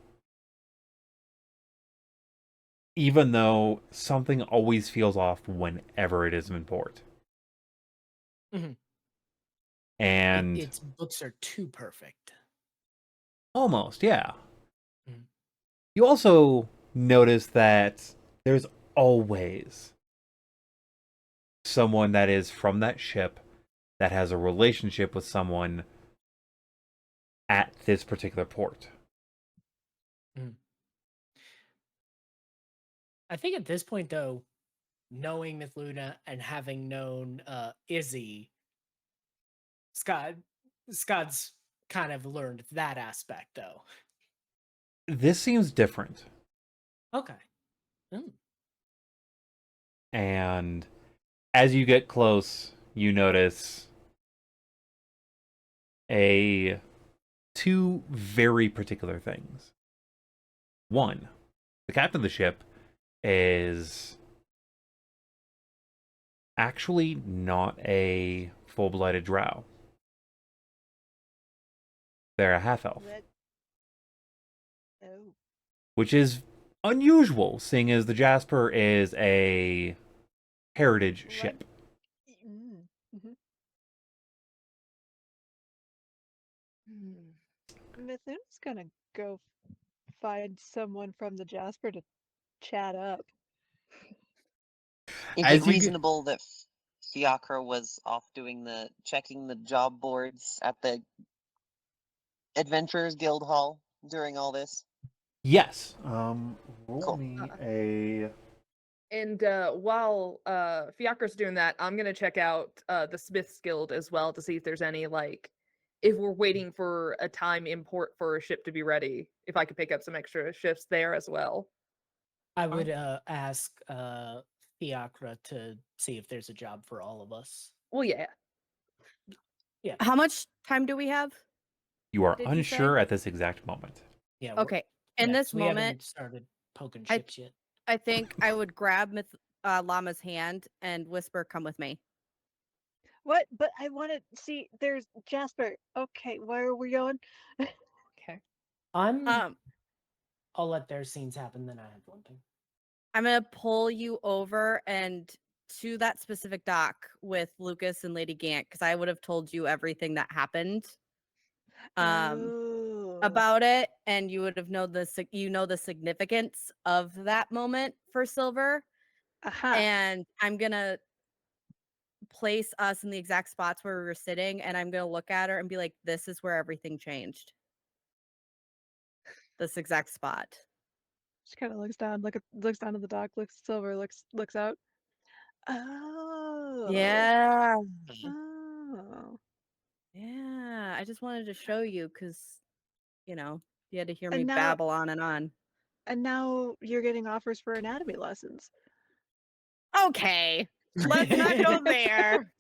even though something always feels off whenever it is in port. Mhm. And Its books are too perfect. almost, yeah. Mhm. You also notice that there's always someone that is from that ship that has a relationship with someone at this particular port. I think at this point, though, knowing Mithluna and having known Izzy, Scott's kind of learned that aspect, though. This seems different. Okay. Mm. And as you get close, you notice two very particular things. One, the captain of the ship is actually not a full-blooded drow. They're a half-elf, What? Oh. which is unusual, seeing as the Jasper is a heritage ship. Mm. Mhm. Mithuna's gonna go find someone from the Jasper to chat up. Is As it you reasonable that Fiacre was off doing the checking the job boards at the Adventurers Guild Hall during all this? Yes. Roll Cool. me a. And while Fiacre's doing that, I'm gonna check out the Smith's Guild as well to see if there's any like if we're waiting for a time import for a ship to be ready, if I could pick up some extra shifts there as well. I would ask Fiacre to see if there's a job for all of us. Well, yeah. Yeah. How much time do we have? You are Did you say? unsure at this exact moment. Yeah. we're- Okay. In yeah, this 'cause we moment, haven't started poking I- ships yet. I think I would grab Llama's hand and whisper, "Come with me." What? But I want to see. There's Jasper. Okay, where are we going? Okay. I'll Um, let their scenes happen, then I have one thing. I'm gonna pull you over and to that specific dock with Lucas and Lady Gant because I would have told you everything that happened Oh. about it, and you would have known the significance of that moment for Silver. Aha. And I'm gonna place us in the exact spots where we were sitting, and I'm gonna look at her and be like, "This is where everything changed. This exact spot." She kind of looks down, looks down at the dock, looks at Silver, looks out. Oh. Yeah. Oh. Yeah. I just wanted to show you because, you had to hear me And now, babble on and on. you're getting offers for anatomy lessons. Okay. Let's not go there.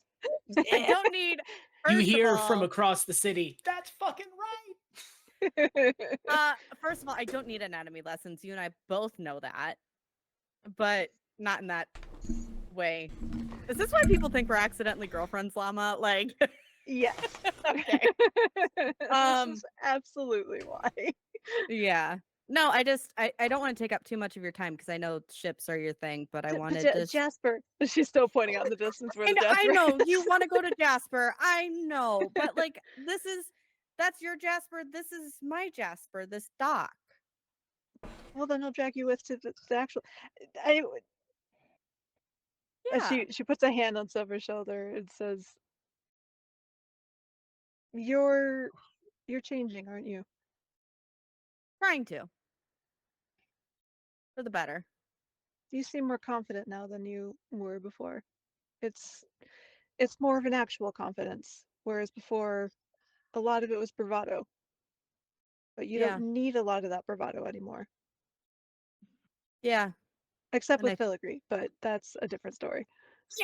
I don't need. You First of hear from all, across the city, that's fucking right. first of all, I don't need anatomy lessons. You and I both know that, but not in that way. Is this why people think we're accidentally girlfriends, Llama? Like, Yes. okay. This is absolutely why. Yeah. No, I don't want to take up too much of your time because I know ships are your thing, but I wanted to. Jasper. She's still pointing out in the distance where the I Jasper know you is. want to go to Jasper. I know, but like that's your Jasper. This is my Jasper. This dock. Well, then I'll drag you with to the actual. I, Yeah, she puts a hand on Silver's shoulder and says, "You're changing, aren't you?" trying to for the better. You seem more confident now than you were before. It's more of an actual confidence, whereas before a lot of it was bravado. But you Yeah, don't need a lot of that bravado anymore, yeah. except And with Filigree, but that's a different story.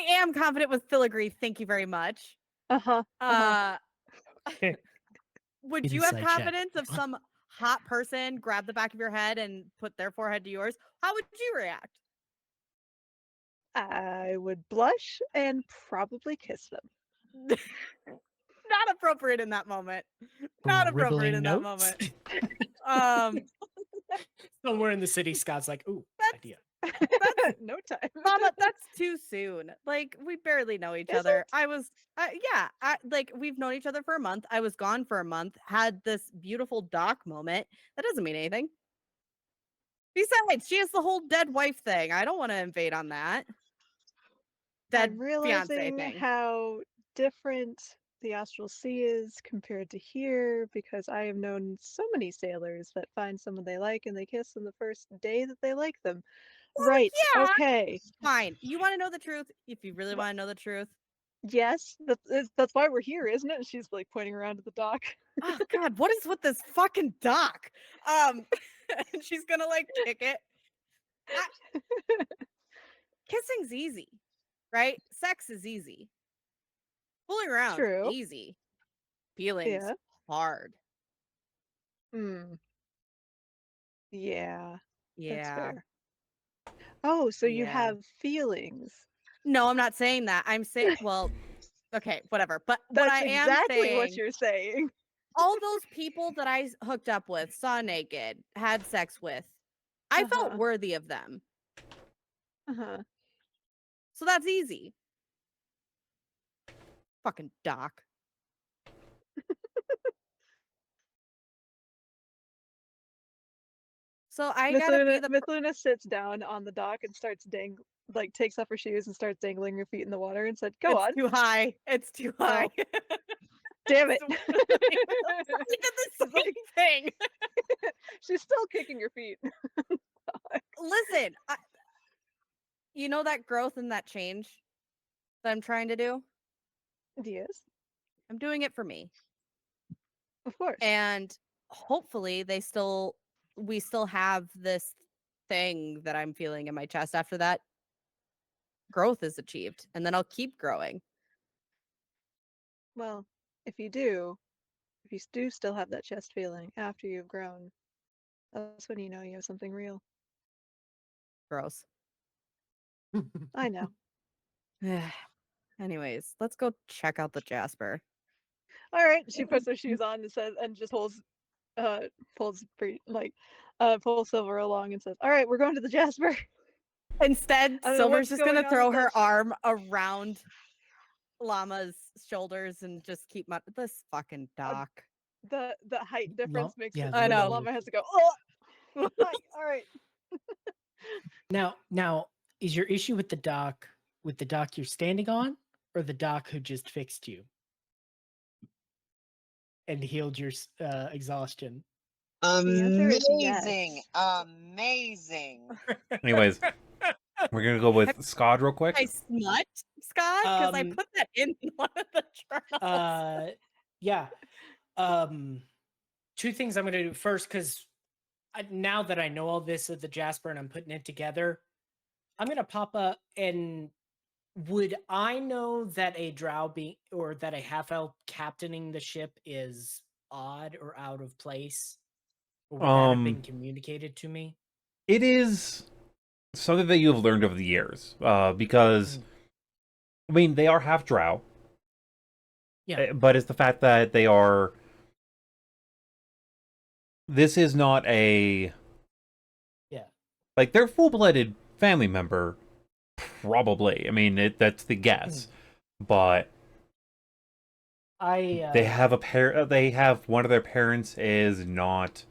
I am confident with Filigree. Thank you very much. Uh-huh. Would Get you have inside check. confidence if some hot person grabbed the back of your head and put their forehead to yours? How would you react? I would blush and probably kiss them. Not appropriate in that moment. Not appropriate Scribbling in that notes? moment. Somewhere in the city, Scott's like, ooh, That's- idea. No time. Mama, that's too soon. Like we barely know each Is other. it? Like we've known each other for a month. I was gone for a month. Had this beautiful dock moment. That doesn't mean anything. Besides, she has the whole dead wife thing. I don't want to invade on that. Dead I'm fiance realizing thing. how different the astral sea is compared to here, because I have known so many sailors that find someone they like and they kiss them the first day that they like them. Well, Right. yeah. Okay. Fine. You want to know the truth? If you really want to know the truth. Yes, that's why we're here, isn't it? And she's like pointing around at the dock. Oh God, what is with this fucking dock? And she's gonna like kick it. Kissing's easy, right? Sex is easy. Fooling around, True. easy. Feelings, Yeah. hard. Hmm. Yeah. That's Yeah. fair. Oh, so you Yeah. have feelings. No, I'm not saying that. I'm saying, well, okay, whatever. But what That's I am exactly what saying, you're saying. all those people that I hooked up with, saw naked, had sex with, I felt Uh-huh. worthy of them. Uh-huh. So that's easy. Fucking doc. So I gotta be the Mithluna sits down on the dock and starts takes off her shoes and starts dangling her feet in the water and said, "Go on." It's too high. It's too high. Damn it. I did the same thing. She's still kicking your feet. Listen, you know that growth and that change that I'm trying to do? Yes, I'm doing it for me. of course. And hopefully we still have this thing that I'm feeling in my chest after that growth is achieved. And then I'll keep growing. Well, if you do still have that chest feeling after you've grown, that's when you know you have something real. Gross. I know. Anyways, let's go check out the Jasper. All right. She puts her shoes on and says, and just pulls Silver along and says, "All right, we're going to the Jasper." Instead, I don't know Silver's what's just going gonna on throw with her that arm around Llama's shoulders and just keep this fucking doc. The height difference makes yeah, it the so that know. Llama has to go, "Oh, hi, all right." Now, is your issue with the dock you're standing on, or the dock who just fixed you and healed your exhaustion? The answer is Amazing. yes. Amazing. Anyways, we're gonna go with Skad real quick. I smut, Scott, because I Um, put that in one of the journals. Yeah. Two things I'm gonna do first, because now that I know all this of the Jasper and I'm putting it together, I'm gonna pop up. And would I know that a drow or that a half elf captaining the ship is odd or out of place? Or would that have been communicated to me? It is something that you have learned over the years, because I mean they are half drow. Yeah. But it's the fact that they are. This is not a Like, they're full-blooded family member, probably. I mean, that's the guess. But I they have they have one of their parents is not.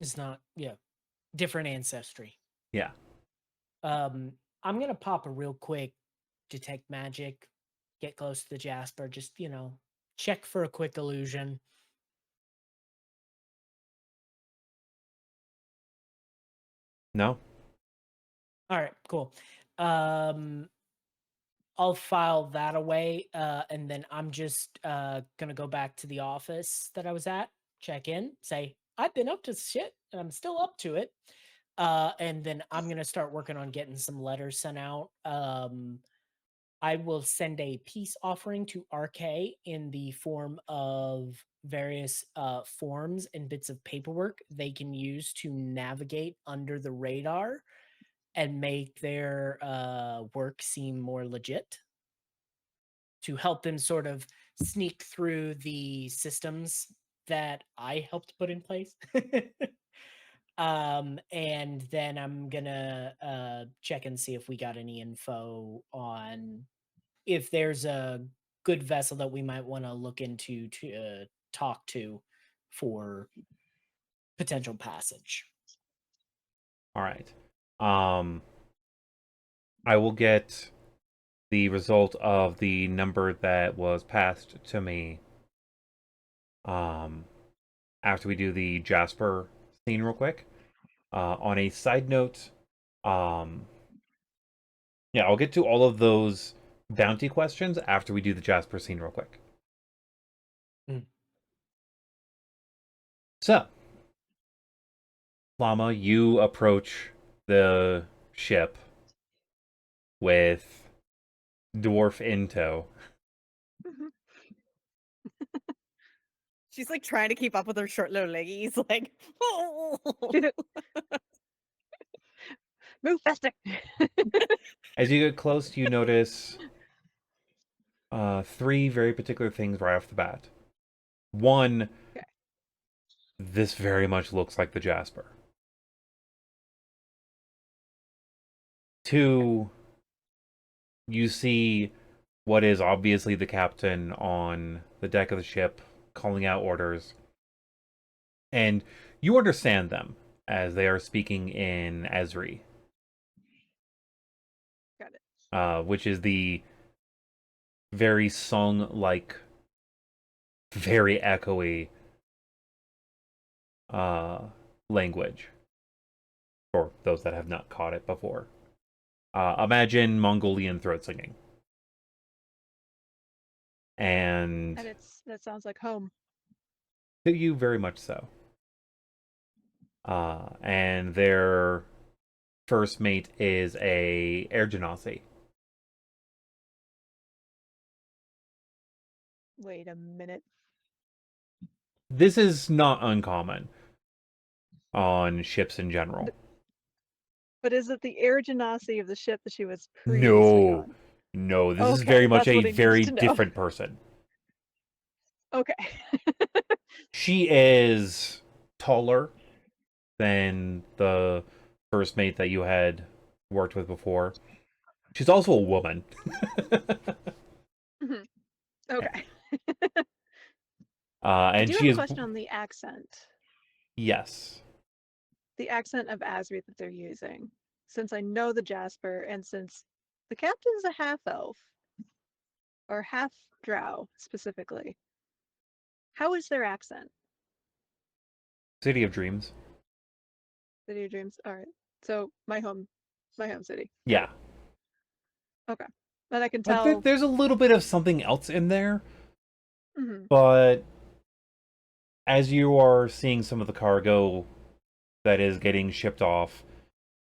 It's not, different ancestry. Yeah. I'm gonna pop a real quick detect magic, get close to the Jasper, just check for a quick illusion. No? All right, cool. I'll file that away, and then I'm just gonna go back to the office that I was at, check in, say I've been up to shit, and I'm still up to it. And then I'm gonna start working on getting some letters sent out. I will send a peace offering to RK in the form of various forms and bits of paperwork they can use to navigate under the radar and make their work seem more legit, to help them sort of sneak through the systems that I helped put in place. And then I'm gonna check and see if we got any info on if there's a good vessel that we might want to look into to talk to for potential passage. All right. I will get the result of the number that was passed to me after we do the Jasper scene real quick. On a side note, yeah, I'll get to all of those bounty questions after we do the Jasper scene real quick. So, Llama, you approach the ship with Dwarf in tow. She's like trying to keep up with her short little leggies, like Move faster. As you get close, you notice three very particular things right off the bat. One, Okay. this very much looks like the Jasper. Two, you see what is obviously the captain on the deck of the ship calling out orders. And you understand them as they are speaking in Esri. Got it. Which is the very song-like, very echoey language for those that have not caught it before. Imagine Mongolian throat singing. And That sounds like home. to you, very much so. And their first mate is a air genasi. Wait a minute. This is not uncommon on ships in general. But is it the air genasi of the ship that she was previously No, on? no, this is Okay, very much that's a what I needed very to know. different person. Okay. She is taller than the first mate that you had worked with before. She's also a woman. Mhm. Okay. I And do she have a is, question on the accent. yes. The accent of Asri that they're using. Since I know the Jasper, and since the captain's a half elf, or half drow specifically, how is their accent? City of Dreams. City of Dreams. All right. So my home city. Got Yeah. it. Okay. But I can tell. There's a little bit of something else in there, Mhm. but as you are seeing some of the cargo that is getting shipped off,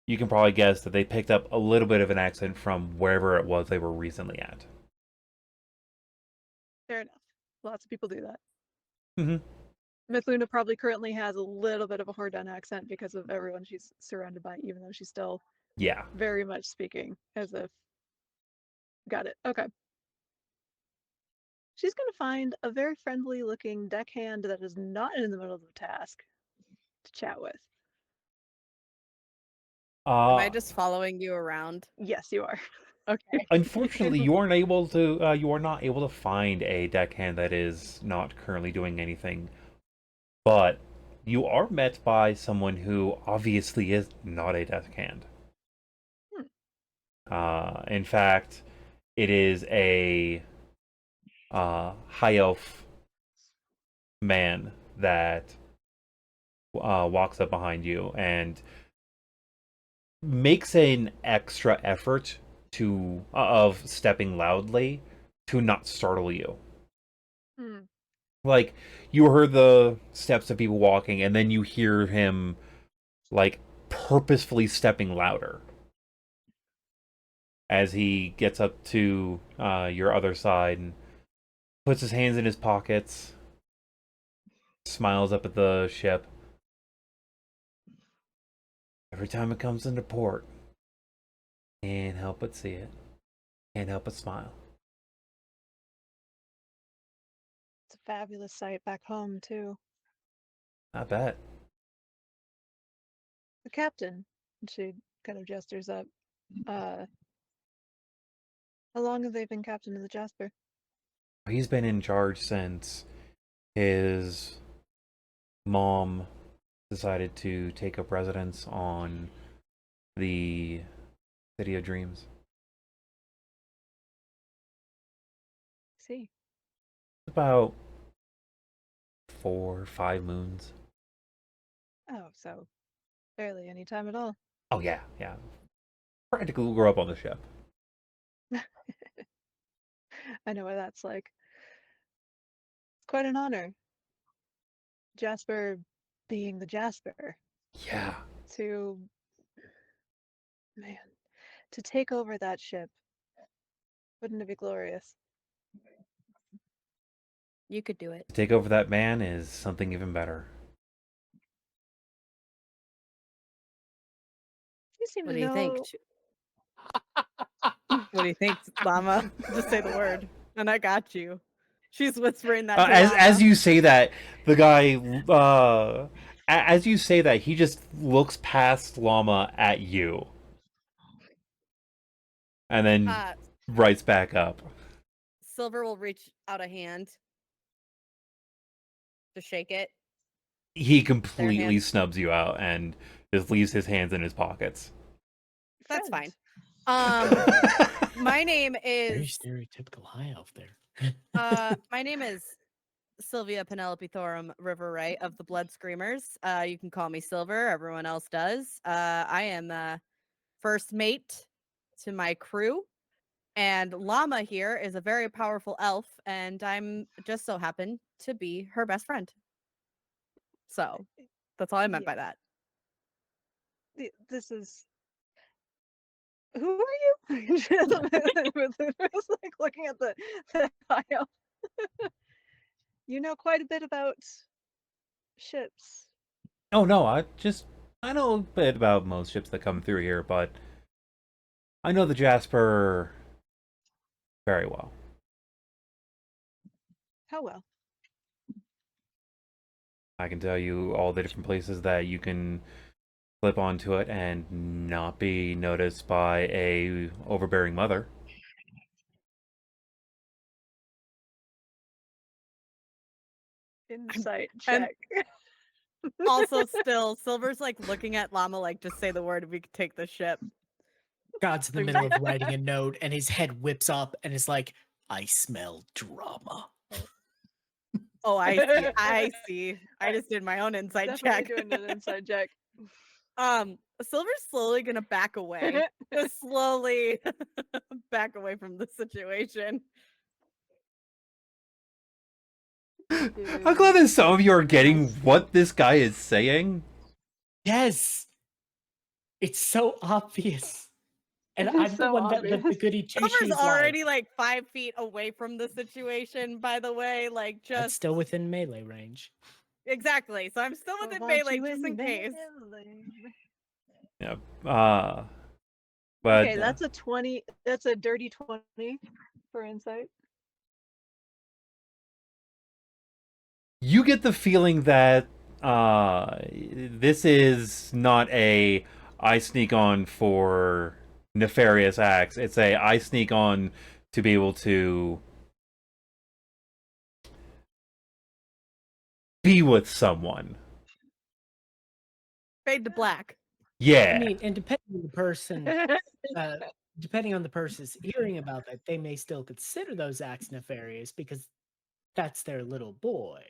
you can probably guess that they picked up a little bit of an accent from wherever it was they were recently at. Fair enough. Lots of people do that. Mm-hmm. Mithluna probably currently has a little bit of a Hordun accent because of everyone she's surrounded by, even though she's still Yeah. very much speaking as if. Got it. Okay. She's going to find a very friendly looking deckhand that is not in the middle of the task to chat with. Am I Uh, just following you around? Yes, you are. Okay. unfortunately, you are not able to find a deckhand that is not currently doing anything. But you are met by someone who obviously is not a deckhand. In fact, it is a high elf man that walks up behind you and makes an extra effort to of stepping loudly to not startle you. Hmm. Like, you heard the steps of people walking, and then you hear him like purposefully stepping louder as he gets up to your other side and puts his hands in his pockets, smiles up at the ship. Every time it comes into port, can't help but see it. Can't help but smile. It's a fabulous sight back home, too. I bet. The captain, and she kind of gestures up. How long have they been captain of the Jasper? He's been in charge since his mom decided to take up residence on the City of Dreams. See. About 4 or 5 moons. Oh, so barely any time at all. Oh yeah, yeah. Practically grew up on the ship. I know what that's like. It's quite an honor. Jasper being the Jasper. Yeah. To, man, to take over that ship. Wouldn't it be glorious? You could do it. To take over that man is something even better. You seem What to do you think? know. What do you think, Llama? Just say the word, and I got you. She's whispering that to As Llama. you say that, the guy, as you say that, he just looks past Llama at you, and then writes back up. Silver will reach out a hand to shake it. He completely hands. snubs you out and just leaves his hands in his pockets. That's fine. Friends. My name Very is stereotypical high elf there. my name is Sylvia Penelope Thorum River Wright of the Blood Screamers. You can call me Silver. Everyone else does. I am first mate to my crew, and Llama here is a very powerful elf, and I'm just so happen to be her best friend. So that's all I meant by that. This is. Who are you? She was like looking at the file. You know quite a bit about ships. Oh no, I know a bit about most ships that come through here, but I know the Jasper very well. How well? I can tell you all the different places that you can flip onto it and not be noticed by a overbearing mother. Insight And- check. Also, still, Silver's like looking at Llama like, just say the word and we can take the ship. God's in the middle of writing a note, and his head whips up and is like, I smell drama. Oh, I see. I see. I just did my own insight Definitely check. doing an inside check. Silver's slowly gonna back away. Just slowly back away from the situation. I'm glad that some of you are getting what this guy is saying. Yes. It's so obvious. And It is I'm the so one that lived the obvious. goody two Silver's shoes already life. like 5 feet away from the situation, by the way. Like, That's just still within melee range. exactly. So I'm still I within want melee you just in case. melee. Yeah. But Okay, that's a 20. That's a dirty 20 for insight. you get the feeling that this is not a I sneak on for nefarious acts. It's a I sneak on to be able to be with someone. Fade to black. Yeah. I mean, and depending on the person's hearing about that, they may still consider those acts nefarious because that's their little boy.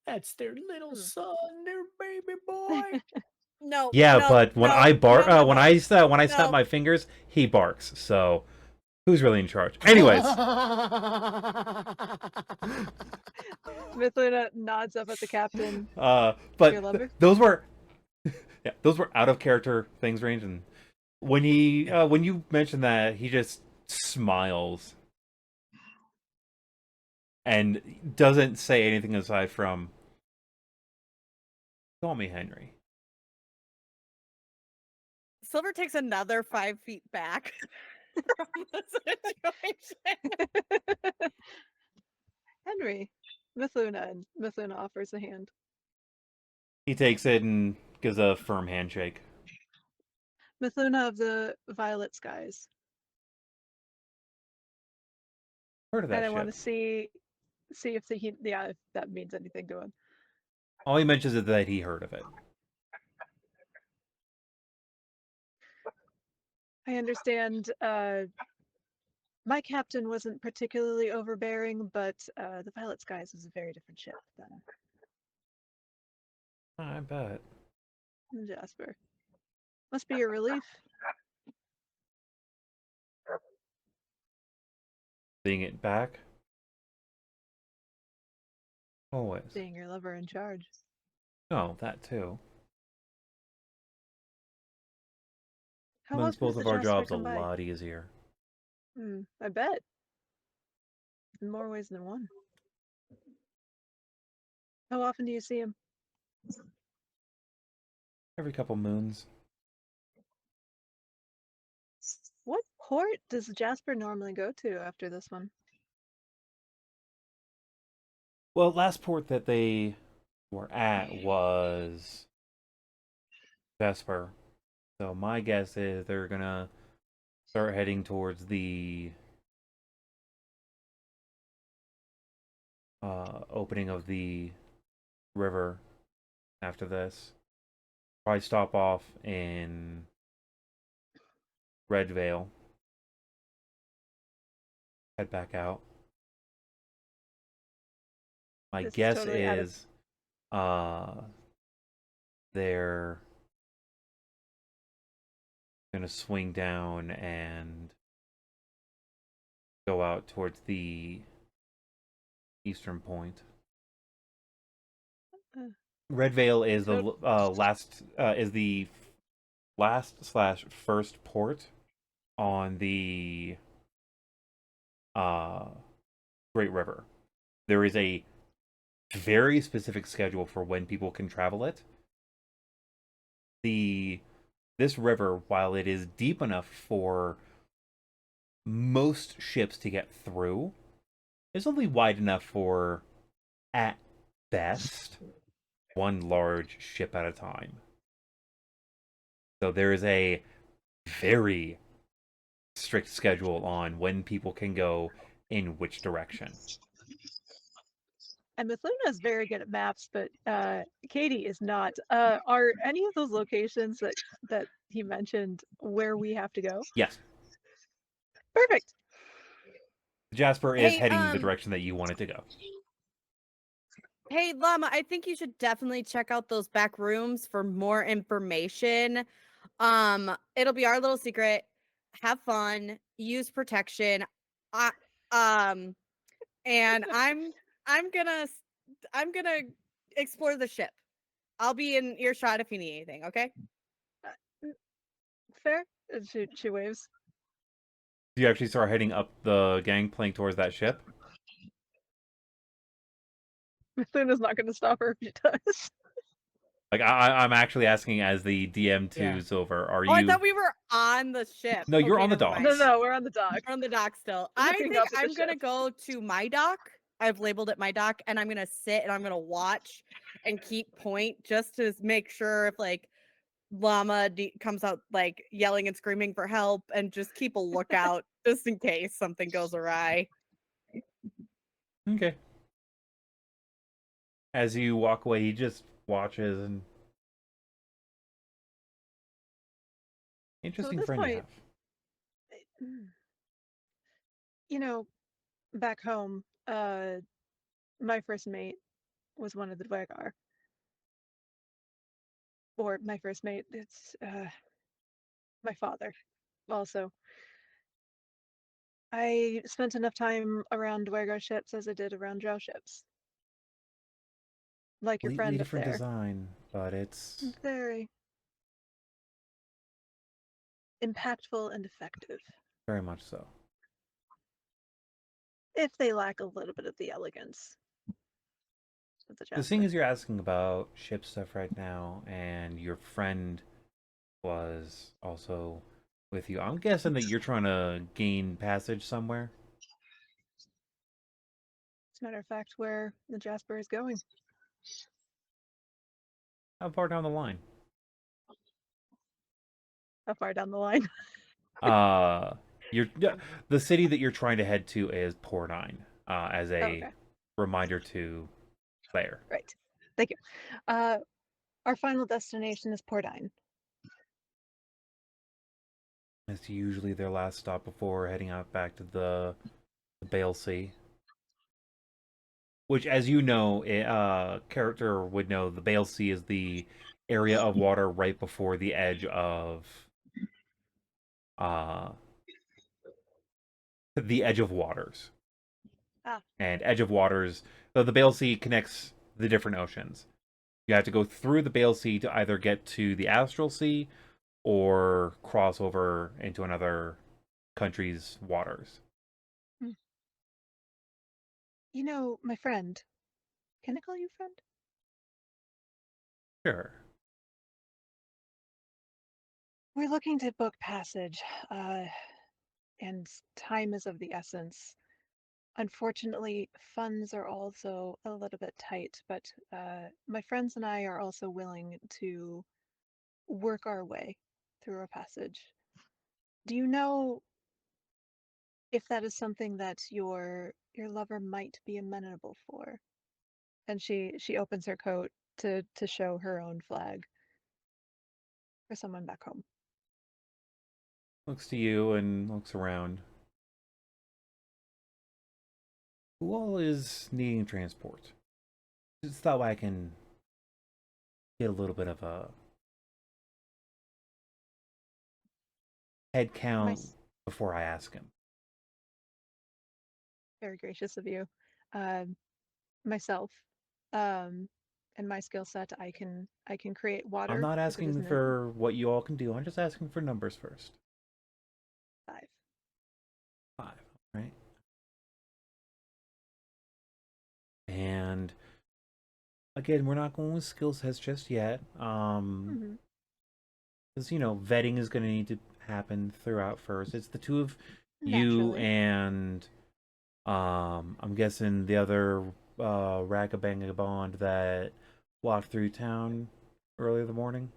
That's their little son, their baby boy. No. Yeah, no, but when no, I bark, no, no, when no. I snap No. my fingers, he barks. So, who's really in charge? Anyways, Mithluna nods up at the captain. but Your lover? those were, yeah, those were out of character things range. And when when you mentioned that, he just smiles and doesn't say anything aside from, "Call me Henry." Silver takes another 5 feet back from the situation. Henry. Mithluna, and Mithluna offers a hand. He takes it and gives a firm handshake. Mithluna of the Violet Skies. Heard of that And I ship. want to see if if that means anything to him. All he mentions is that he heard of it. I understand my captain wasn't particularly overbearing, but the Violet Skies is a very different ship than I bet. Jasper. Must be a relief. Seeing it back. Always. Seeing your lover in charge. Oh, that too. How Makes often does both the of our Jasper jobs a come by? lot easier. I bet. In more ways than one. How often do you see him? Every couple moons. What port does Jasper normally go to after this one? Well, last port that they were at was Vesper. So my guess is they're gonna start heading towards the opening of the river after this. Probably stop off in Red Veil. Head back out. My This is guess totally out of- is they're gonna swing down and go out towards the eastern point. Red Veil is the last/first port on the Great River. There is a very specific schedule for when people can travel it. This river, while it is deep enough for most ships to get through, is only wide enough for, at best, one large ship at a time. So there is a very strict schedule on when people can go in which direction. And Mithluna is very good at maps, but Katy is not. Are any of those locations that he mentioned where we have to go? Yes. Perfect. Jasper is Hey, heading the direction that you want it to go. Hey, Llama, I think you should definitely check out those back rooms for more information. It'll be our little secret. Have fun, use protection. And I'm gonna explore the ship. I'll be in earshot if you need anything, okay? Fair. She waves. Do you actually start heading up the gangplank towards that ship? Mithluna's not going to stop her if she does. Like I'm actually asking as the DM to Yeah. Silver. Are Oh, I you? thought we were on the ship. No, you're Okay, on the never dock. mind. No, we're on the dock. We're on the dock still. We're I looking think up at the I'm gonna ship. go to my dock. I've labeled it my dock, and I'm gonna sit and I'm gonna watch and keep point just to make sure if like llama comes out like yelling and screaming for help, and just keep a lookout just in case something goes awry. Okay. As you walk away, he just watches and So at interesting this friend you point, have. you know, back home, my first mate was one of the Dwegar. Or my first mate, it's my father also. I spent enough time around Dwegar ships as I did around Drow ships. Like your Completely friend up different there. design, but it's Very impactful and effective. very much so. If they lack a little bit of the elegance of the The thing Jasper. is, you're asking about ship stuff right now, and your friend was also with you. I'm guessing that you're trying to gain passage somewhere. As a matter of fact, where the Jasper is going. How far down the line? How far down the line? You're the city that you're trying to head to is Port9. As Oh, a okay. reminder to Claire. Right. Thank you. Our final destination is Port9. It's usually their last stop before heading out back to the Bale Sea. Which, as you know, character would know, the Bale Sea is the area of water right before the edge of uh the edge of waters. Ah. And edge of waters, so the Bale Sea connects the different oceans. You have to go through the Bale Sea to either get to the Astral Sea or cross over into another country's waters. You know, my friend. Can I call you friend? Sure. We're looking to book passage, and time is of the essence. Unfortunately, funds are also a little bit tight, but my friends and I are also willing to work our way through a passage. Do you know if that is something that your lover might be amenable for? And she opens her coat to show her own flag for someone back home. Looks to you and looks around. Who all is needing transport? Just that way I can get a little bit of a head count before I ask him. Very gracious of you. Myself, and my skill set, I can create water. I'm not if it is asking known. for what you all can do. I'm just asking for numbers first. 5. 5, right? And again, we're not going with skill sets just yet. Because vetting is going to need to happen throughout first. It's the two of you Naturally. and I'm guessing the other Ragabangabond that walked through town early in the morning.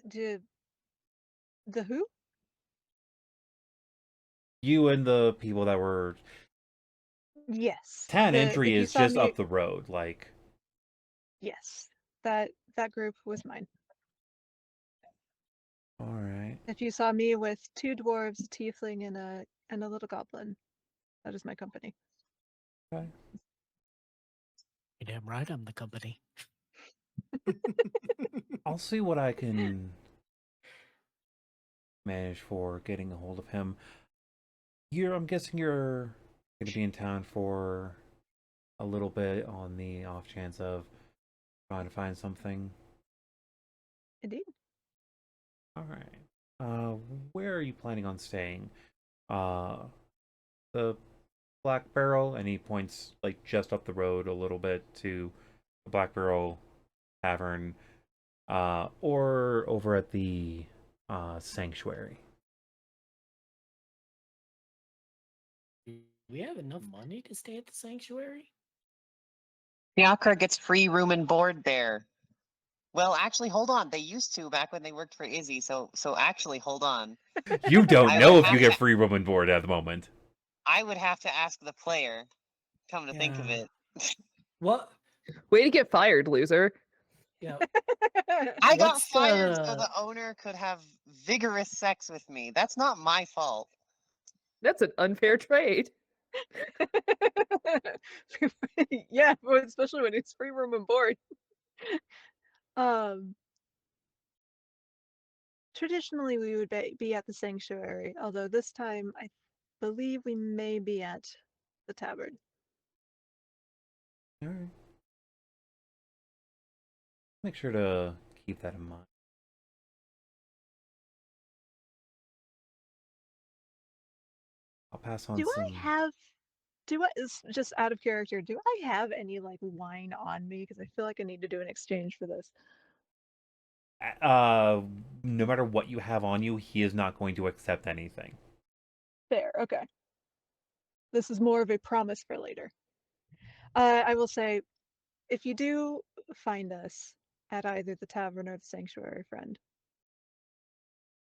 The who? You and the people that were Yes. town entry If you is saw just me, up the road. Like, yes, that group was mine. all right. If you saw me with 2 dwarves, a tiefling, and a little goblin, that is my company. Okay. You're damn right, I'm the company. I'll see what I can manage for getting a hold of him. I'm guessing you're going to be in town for a little bit on the off chance of trying to find something. Indeed. All right. Where are you planning on staying? The Black Barrel, and he points like just up the road a little bit to the Black Barrel Tavern, or over at the Sanctuary. Do we have enough money to stay at the sanctuary? Fiacre gets free room and board there. Well, actually, hold on. They used to back when they worked for Izzy. So actually, hold on. You don't I know would if you have get to. free room and board at the moment. I would have to ask the player. Come to think of Yeah. it, What? Way to get fired, loser. Yeah. I got What's fired so the? the owner could have vigorous sex with me. That's not my fault. That's an unfair trade. Yeah, well, especially when it's free room and board. Um, Traditionally, we would be at the sanctuary, although this time I believe we may be at the tavern. All right. Make sure to keep that in mind. I'll pass on Do some. just out of character, do I have any like wine on me? Because I feel like I need to do an exchange for this. No matter what you have on you, he is not going to accept anything. Fair, okay. This is more of a promise for later. I will say, if you do find us at either the tavern or the sanctuary, friend,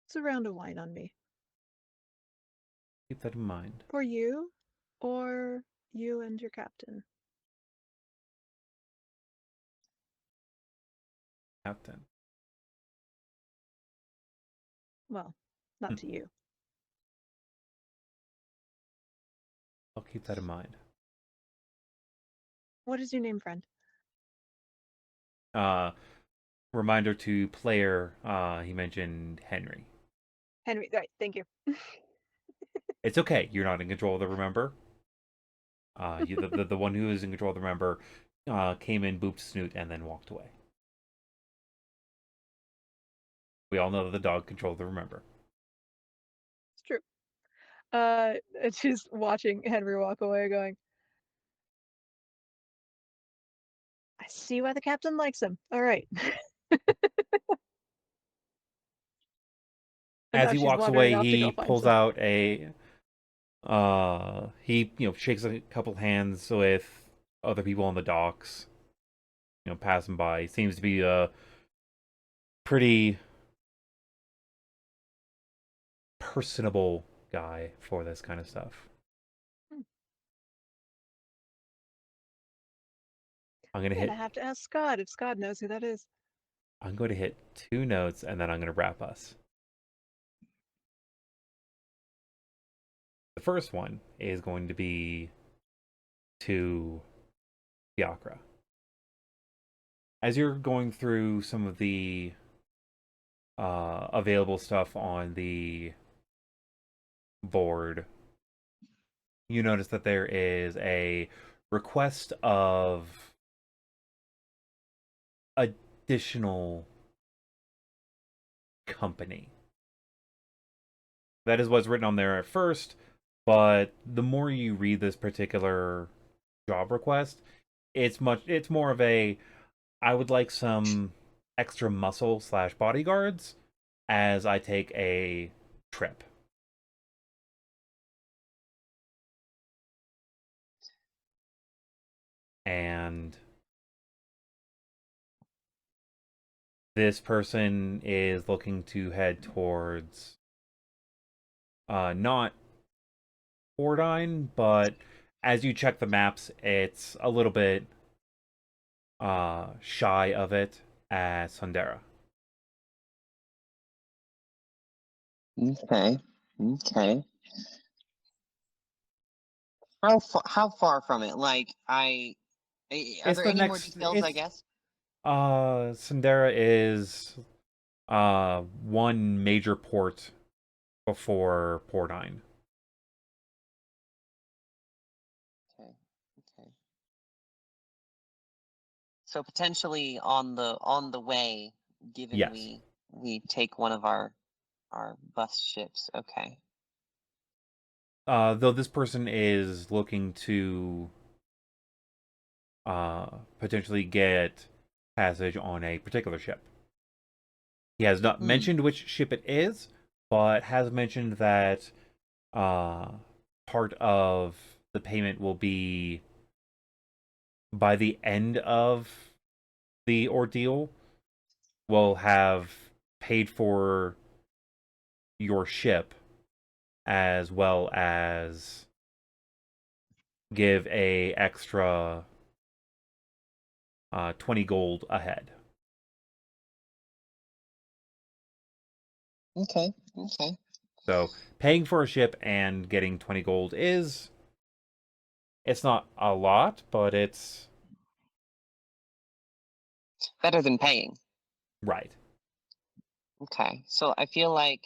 it's a round of wine on me. Keep that in mind, For you, or you and your captain. Captain. Well, not to you. I'll keep that in mind. What is your name, friend? Reminder to player, he mentioned Henry. Henry, right, thank you. It's okay, you're not in control of the remember. The one who is in control of the remember came in, booped Snoot, and then walked away. We all know that the dog controlled the remember. It's true. And she's watching Henry walk away going, I see why the captain likes him. All right. And As now he she's walks wandering away, off to go he find pulls some. out a he shakes a couple hands with other people on the docks, passing by. He seems to be a pretty personable guy for this kind of stuff. Hmm. I'm gonna I'm hit gonna have to ask Skad if Skad knows who that is. I'm going to hit 2 notes and then I'm going to wrap us. The first one is going to be to Fiacre. As you're going through some of the available stuff on the board, you notice that there is a request of additional company. That is what's written on there at first, but the more you read this particular job request, it's more of a I would like some extra muscle / bodyguards as I take a trip. And this person is looking to head towards not Ordine, but as you check the maps, it's a little bit shy of it at Sundera. Okay. Okay. How far from it? Like are It's there the any more next details? I it's guess. Sundera is one major port before Pordine. Okay. Okay. So potentially on the way, given Yes. we take one of our bus ships. Okay. Though this person is looking to potentially get passage on a particular ship. He has not Hmm. mentioned which ship it is, but has mentioned that part of the payment will be by the end of the ordeal. will have paid for your ship as well as give a extra 20 gold ahead. Okay. Okay. So paying for a ship and getting 20 gold is, it's not a lot, but it's Better than paying. right. Okay. So I feel like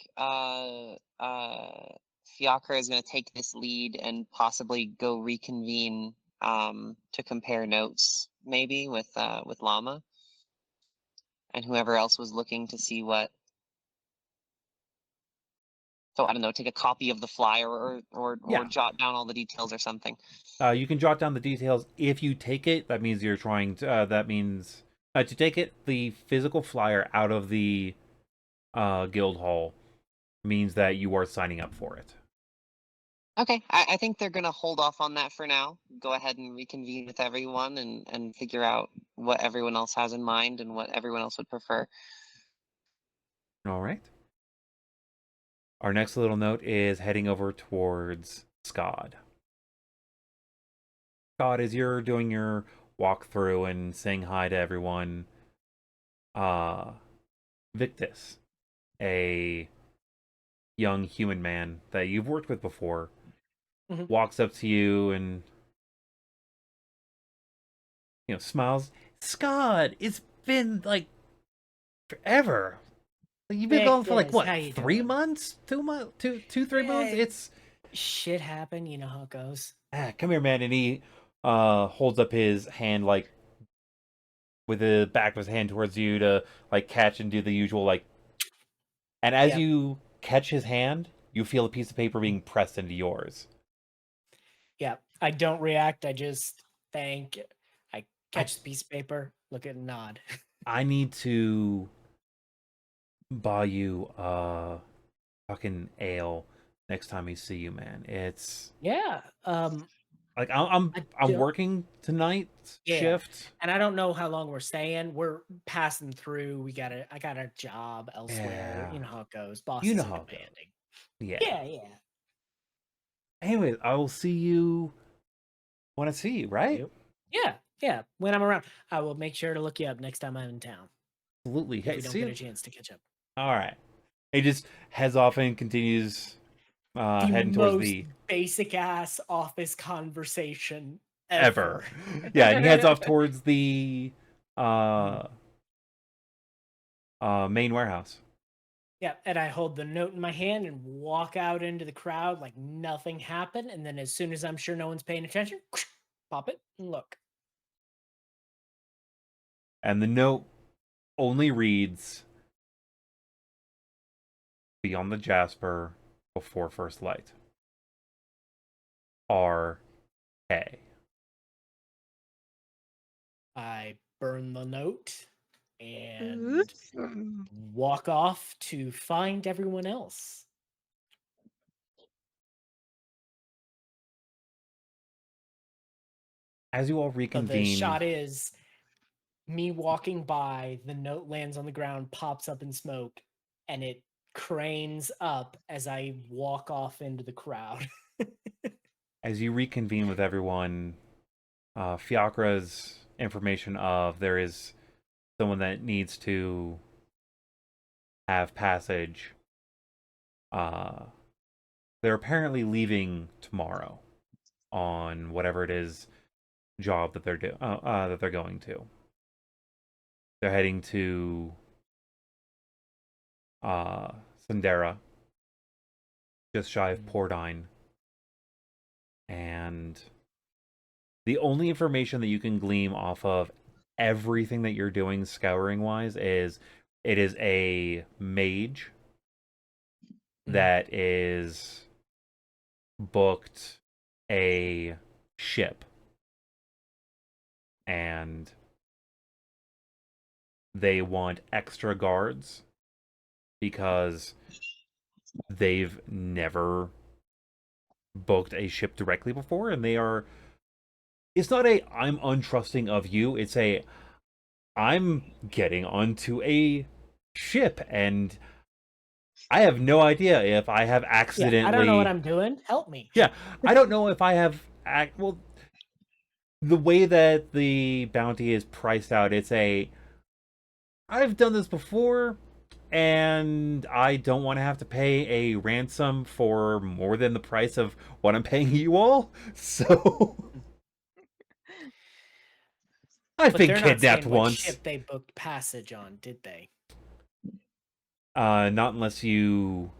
Fiacre is going to take this lead and possibly go reconvene to compare notes maybe with Llama and whoever else was looking to see what. So I don't know, take a copy of the flyer or Yeah. jot down all the details or something. You can jot down the details. If you take it, that means you're trying to. That means to take it, the physical flyer out of the guild hall means that you are signing up for it. Okay, I think they're gonna hold off on that for now. Go ahead and reconvene with everyone and figure out what everyone else has in mind and what everyone else would prefer. All right. Our next little note is heading over towards Skad. Skad, as you're doing your walkthrough and saying hi to everyone, Victus, a young human man that you've worked with before, walks up to you and smiles. Skad, it's been like forever. You've been gone for like Victus, how what, you 3 doing? months? 3 months? Yeah. It's Shit happened, you know how it goes. come here, man. And he holds up his hand like with the back of his hand towards you to like catch and do the usual like. And as Yep. you catch his hand, you feel a piece of paper being pressed into yours. Yeah, I don't react. I just thank. I catch the piece of paper, look at it, and nod. I need to buy you fucking ale next time we see you, man. It's Yeah. like I'm don't- working tonight's Yeah. shift. And I don't know how long we're staying. We're passing through. I got a job elsewhere. Yeah. You know how it goes. Bosses You know are how it goes. demanding. Yeah. Yeah. Anyways, I will see you when I see you, right? Yeah. When I'm around, I will make sure to look you up next time I'm in town. Absolutely. If Hey, we don't see get you. a chance to catch up. All right. He just heads off and continues The heading towards most the basic ass office conversation ever. ever. Yeah, and he heads off towards the main warehouse. Yeah, and I hold the note in my hand and walk out into the crowd like nothing happened. And then as soon as I'm sure no one's paying attention, pop it and look. And the note only reads, "Beyond the Jasper, before first light. R.K." I burn the note and Oops. walk off to find everyone else. As you all So the reconvene, shot is me walking by, the note lands on the ground, pops up in smoke, and it cranes up as I walk off into the crowd. as you reconvene with everyone, Fiacre's information of there is someone that needs to have passage. They're apparently leaving tomorrow on whatever it is job that they're going to. They're heading to Sandera, just shy of Pordine. And the only information that you can glean off of everything that you're doing scouring wise is it is a mage that is booked a ship, and they want extra guards because they've never booked a ship directly before, and it's not a I'm untrusting of you, it's a I'm getting onto a ship, and I have no idea if I have accidentally. Yeah, I don't know what I'm doing. Help me. Yeah, I don't know if I have. Well, the way that the bounty is priced out, it's a. I've done this before, and I don't want to have to pay a ransom for more than the price of what I'm paying you all. So I've But been they're not kidnapped saying what once. ship they booked passage on, did they? Not unless you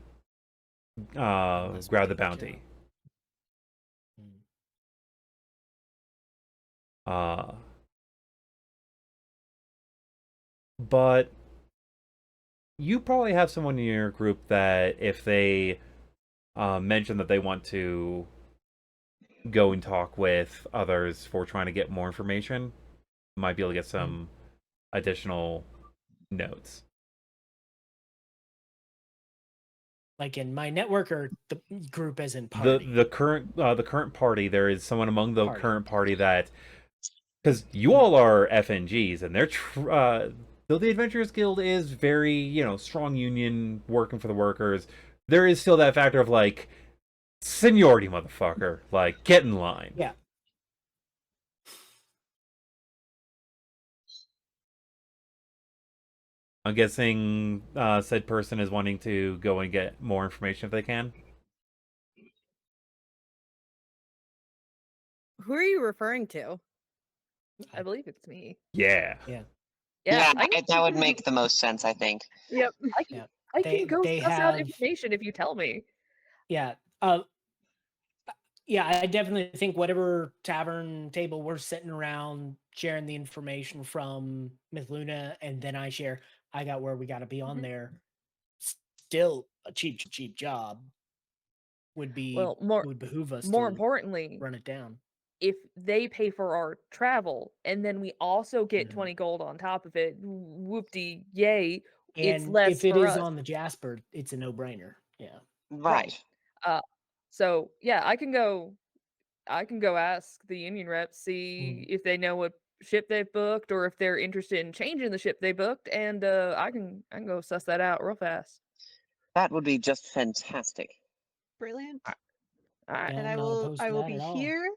Unless we grab the do the bounty. job. Hmm. But you probably have someone in your group that if they mention that they want to go and talk with others for trying to get more information, might be able to get some additional notes. Like in my network or the group as in party? The current party, there is someone among the Party. current party that, because you all are FNGs and they're though the Adventurers Guild is very strong union working for the workers, there is still that factor of like seniority, motherfucker, like get in line. Yeah. I'm guessing said person is wanting to go and get more information if they can. Who are you referring to? I believe it's me. Yeah. Yeah. Yeah, I can, that would make the most sense, I think. Yep. I can, Yeah. I can go they suss out have- information if you tell me. Yeah. Yeah, I definitely think whatever tavern table we're sitting around sharing the information from Mithluna, and then I share, I got where we got to be on there. Still a cheap job would be Well, would behoove us more to importantly, run it down. if they pay for our travel and then we also get Mhm. 20 gold on top of it, whoopty yay, it's And less if it for is us. on the Jasper, it's a no-brainer. Yeah. Right. So yeah, I can go ask the union reps, see if they know what ship they've booked or if they're interested in changing the ship they booked, and I can go suss that out real fast. That would be just fantastic. Brilliant. All right. Yeah, And I'm not opposed to I will that be at all. here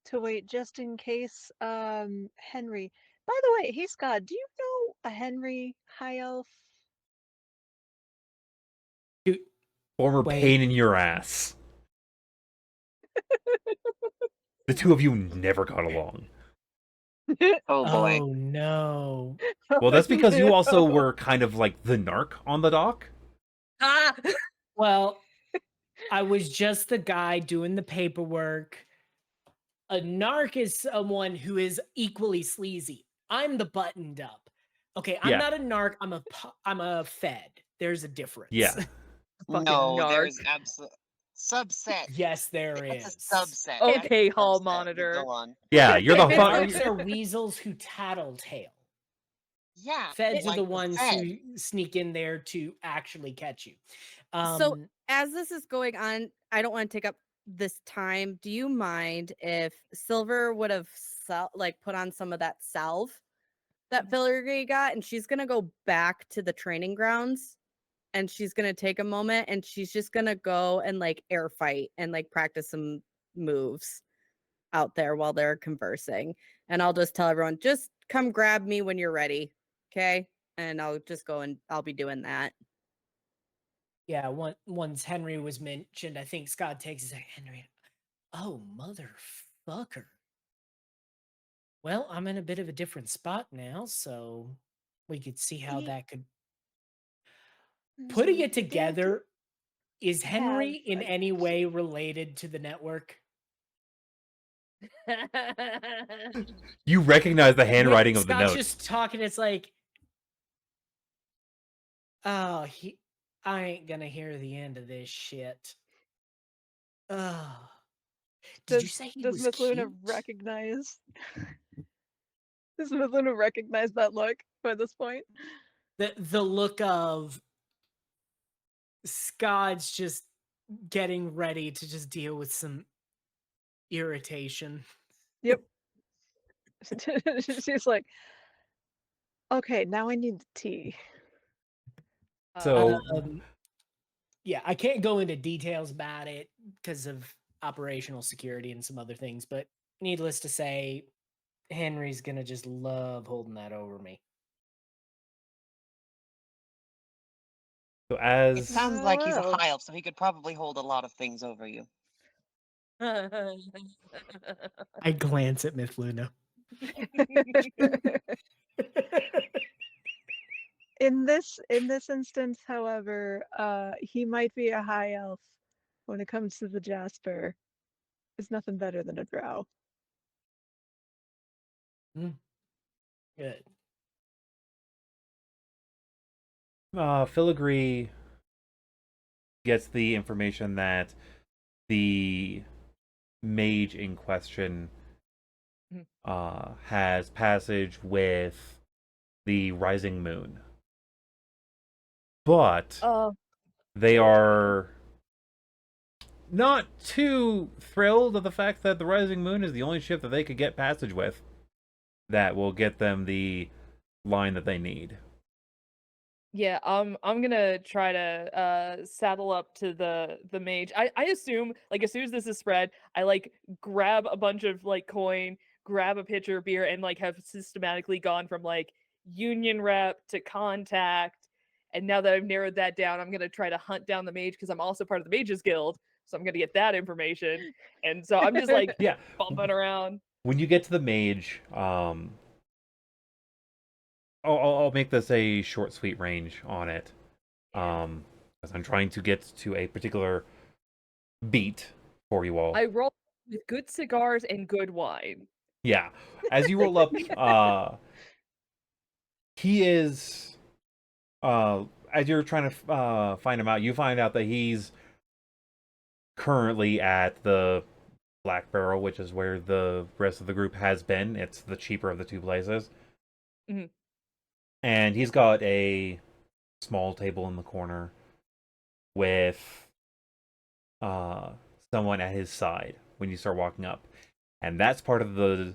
to wait just in case Henry. By the way, hey Scott, do you know a Henry High Elf? Dude, Former Wait. pain in your ass. The two of you never got along. Oh boy. oh no. Well, that's because you also were kind of like the narc on the dock. Ah! Well, I was just the guy doing the paperwork. A narc is someone who is equally sleazy. I'm the buttoned up. Okay, I'm Yeah. not a narc. I'm a fed. There's a difference. Yeah. Fucking No, narc. there's absolute subset. Yes, there It's is. a subset. Okay, It's a hall subset. monitor. Go on. Yeah, you're the Narcs fun. are weasels who tattletale. Yeah. Feds like are the the ones Fed. who sneak in there to actually catch you. So as this is going on, I don't want to take up this time. Do you mind if Silver would have put on some of that salve that Filigree got, and she's gonna go back to the training grounds, and she's gonna take a moment, and she's just gonna go and like air fight and like practice some moves out there while they're conversing. And I'll just tell everyone, just come grab me when you're ready, okay? And I'll just go and I'll be doing that. Yeah, once Henry was mentioned, I think Scott takes a second. Henry, oh motherfucker. Well, I'm in a bit of a different spot now, so we could see how that could. Putting it together, is Henry in any way related to the network? You recognize the handwriting of the Scott's note. just talking. It's like, oh, I ain't gonna hear the end of this shit. Oh, did you say he does was Mithluna cute? recognize? Does Mithluna recognize that look by this point? The look of Scott's just getting ready to just deal with some irritation. Yep. She's like, Okay, now I need the tea. So- Yeah, I can't go into details about it because of operational security and some other things, but needless to say, Henry's gonna just love holding that over me. So It as sounds like he's a Wow. high elf, so he could probably hold a lot of things over you. I glance at Mithluna. In this instance, however, he might be a high elf. When it comes to the Jasper, is nothing better than a drow. Good. Filigree gets the information that the mage in question has passage with the rising moon, but they are not too thrilled of the fact that the rising moon is the only ship that they could get passage with that will get them the line that they need. Yeah, I'm gonna try to saddle up to the mage. I assume like as soon as this is spread, I like grab a bunch of like coin, grab a pitcher of beer, and like have systematically gone from like union rep to contact. And now that I've narrowed that down, I'm gonna try to hunt down the mage because I'm also part of the mages guild. So I'm gonna get that information. And so I'm just like Yeah, bumping around. when you get to the mage, I'll make this a short, sweet range on it. As I'm trying to get to a particular beat for you all. I roll with good cigars and good wine. Yeah. As you roll up, he is as you're trying to find him out, you find out that he's currently at the Black Barrel, which is where the rest of the group has been. It's the cheaper of the two places. Mhm. And he's got a small table in the corner with someone at his side when you start walking up. And that's part of the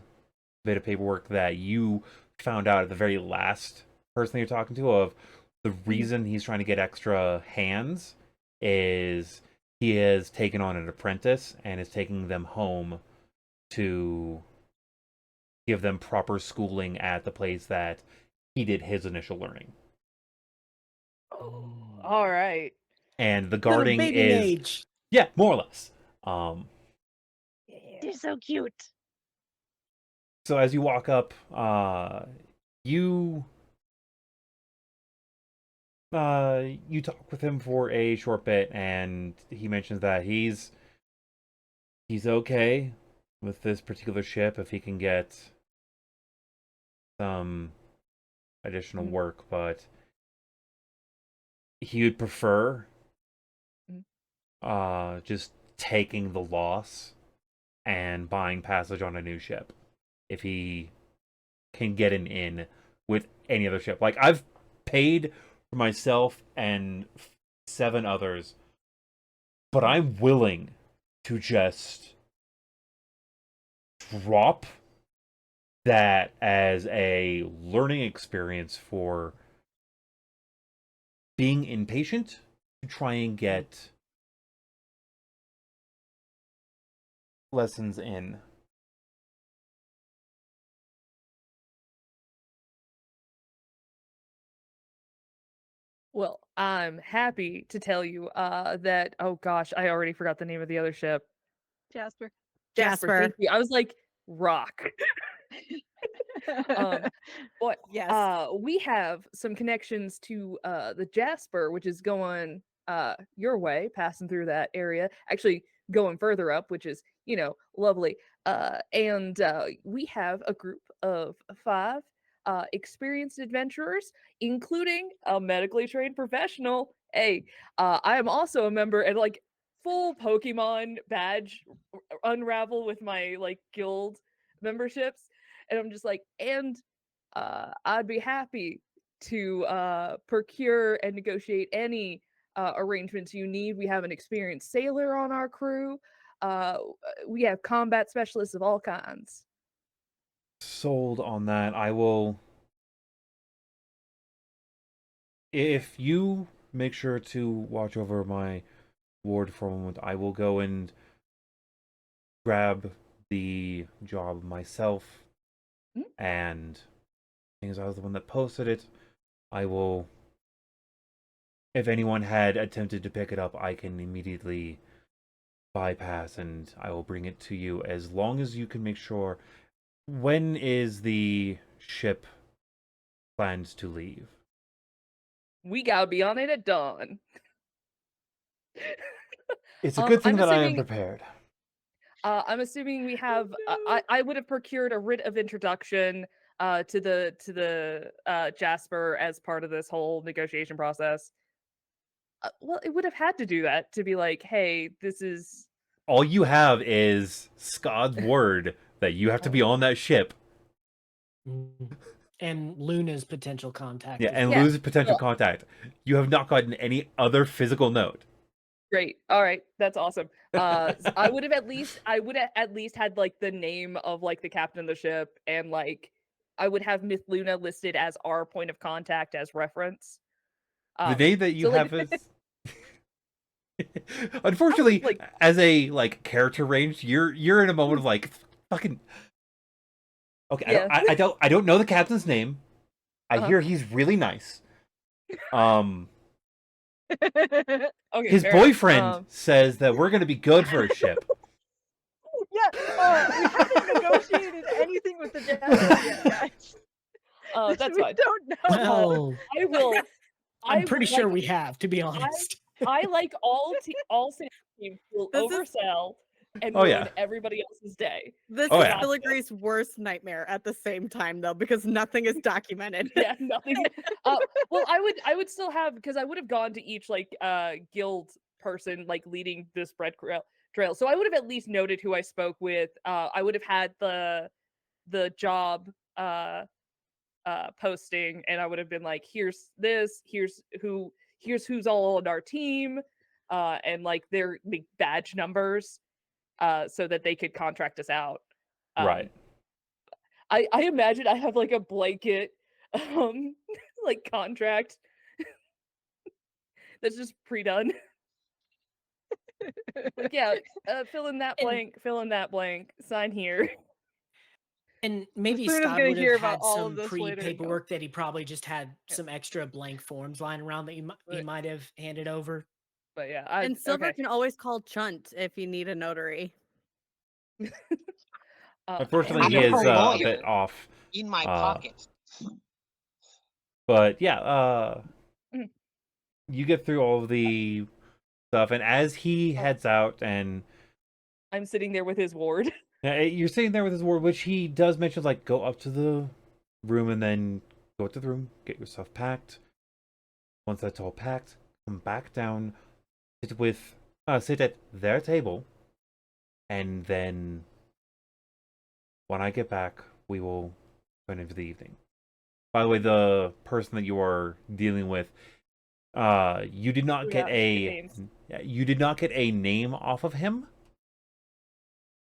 bit of paperwork that you found out at the very last person you're talking to of the reason he's trying to get extra hands is he has taken on an apprentice and is taking them home to give them proper schooling at the place that he did his initial learning. Oh, all right. And the Little guarding baby is mage. yeah, more or less. They're so cute. So as you walk up, you you talk with him for a short bit, and he mentions that he's okay with this particular ship if he can get some additional work, but he would prefer just taking the loss and buying passage on a new ship if he can get an in with any other ship. Like I've paid for myself and 7 others, but I'm willing to just drop that as a learning experience for being impatient to try and get lessons in. Well, I'm happy to tell you that oh gosh, I already forgot the name of the other ship. Jasper. Jasper. Thank you. I was like rock. But Yes. we have some connections to the Jasper, which is going your way, passing through that area. Actually, going further up, which is lovely. And we have a group of 5 experienced adventurers, including a medically trained professional. Hey, I am also a member and like full Pokemon badge unravel with my like guild memberships. And I'm just like, and I'd be happy to procure and negotiate any arrangements you need. We have an experienced sailor on our crew. We have combat specialists of all kinds. Sold on that. I will If you make sure to watch over my ward for a moment, I will go and grab the job myself. Mm. And things, I was the one that posted it. I will. If anyone had attempted to pick it up, I can immediately bypass and I will bring it to you as long as you can make sure. When is the ship planned to leave? We gotta be on it at dawn. It's a good thing I'm that I am assuming prepared. I'm assuming we have. no. I would have procured a writ of introduction to the Jasper as part of this whole negotiation process. Well, it would have had to do that to be like, hey, this is. All you have is Skad's word that you have to be on that ship. And Luna's potential contact. Yeah, as and well. lose potential Well- contact. You have not gotten any other physical note. Great. All right, that's awesome. I would have at least had like the name of like the captain of the ship, and like I would have Mithluna listed as our point of contact as reference. The name that you so, like- have is. Unfortunately, like- as a like character range, you're in a moment of like fucking. Okay, Yeah. I don't know the captain's name. I Uh-huh. hear he's really nice. Okay, His fair enough. boyfriend says that we're gonna be good for a ship. Yeah, we haven't negotiated anything with the Jasper yet, guys. That's we fine. don't know. Well, I will. I'm I pretty would sure like- we have, to be honest. I like all sales teams will This is- oversell and Oh, ruin yeah. everybody else's day. This Oh, is yeah. Filigree's worst nightmare at the same time, though, because nothing is documented. Yeah, nothing. Well, I would still have, because I would have gone to each like guild person like leading this bread trail. So I would have at least noted who I spoke with. I would have had the job posting, and I would have been like, here's this, here's who's all on our team, and like their like, badge numbers, so that they could contract us out. Right. I imagine I have like a blanket like contract that's just pre-done. Like, yeah, fill in that blank, fill in that blank, sign here. And maybe Mithuna's Scott gonna would hear have about had all of some this later, no. pre-paperwork that he probably just had some extra blank forms lying around that he Right. might have handed over. But yeah, And Silver okay. can always call Chunt if you need a notary. Unfortunately, I'm he a is a lawyer. bit off. In my Uh, pocket. But yeah, Mhm. you get through all of the stuff, and as he heads out, and I'm sitting there with his ward. you're sitting there with his ward, which he does mention, like, go up to the room and then go up to the room, get your stuff packed. Once that's all packed, come back down, sit at their table, and then when I get back, we will turn into the evening. By the way, the person that you are dealing with, you did not get you did not get a name off of him.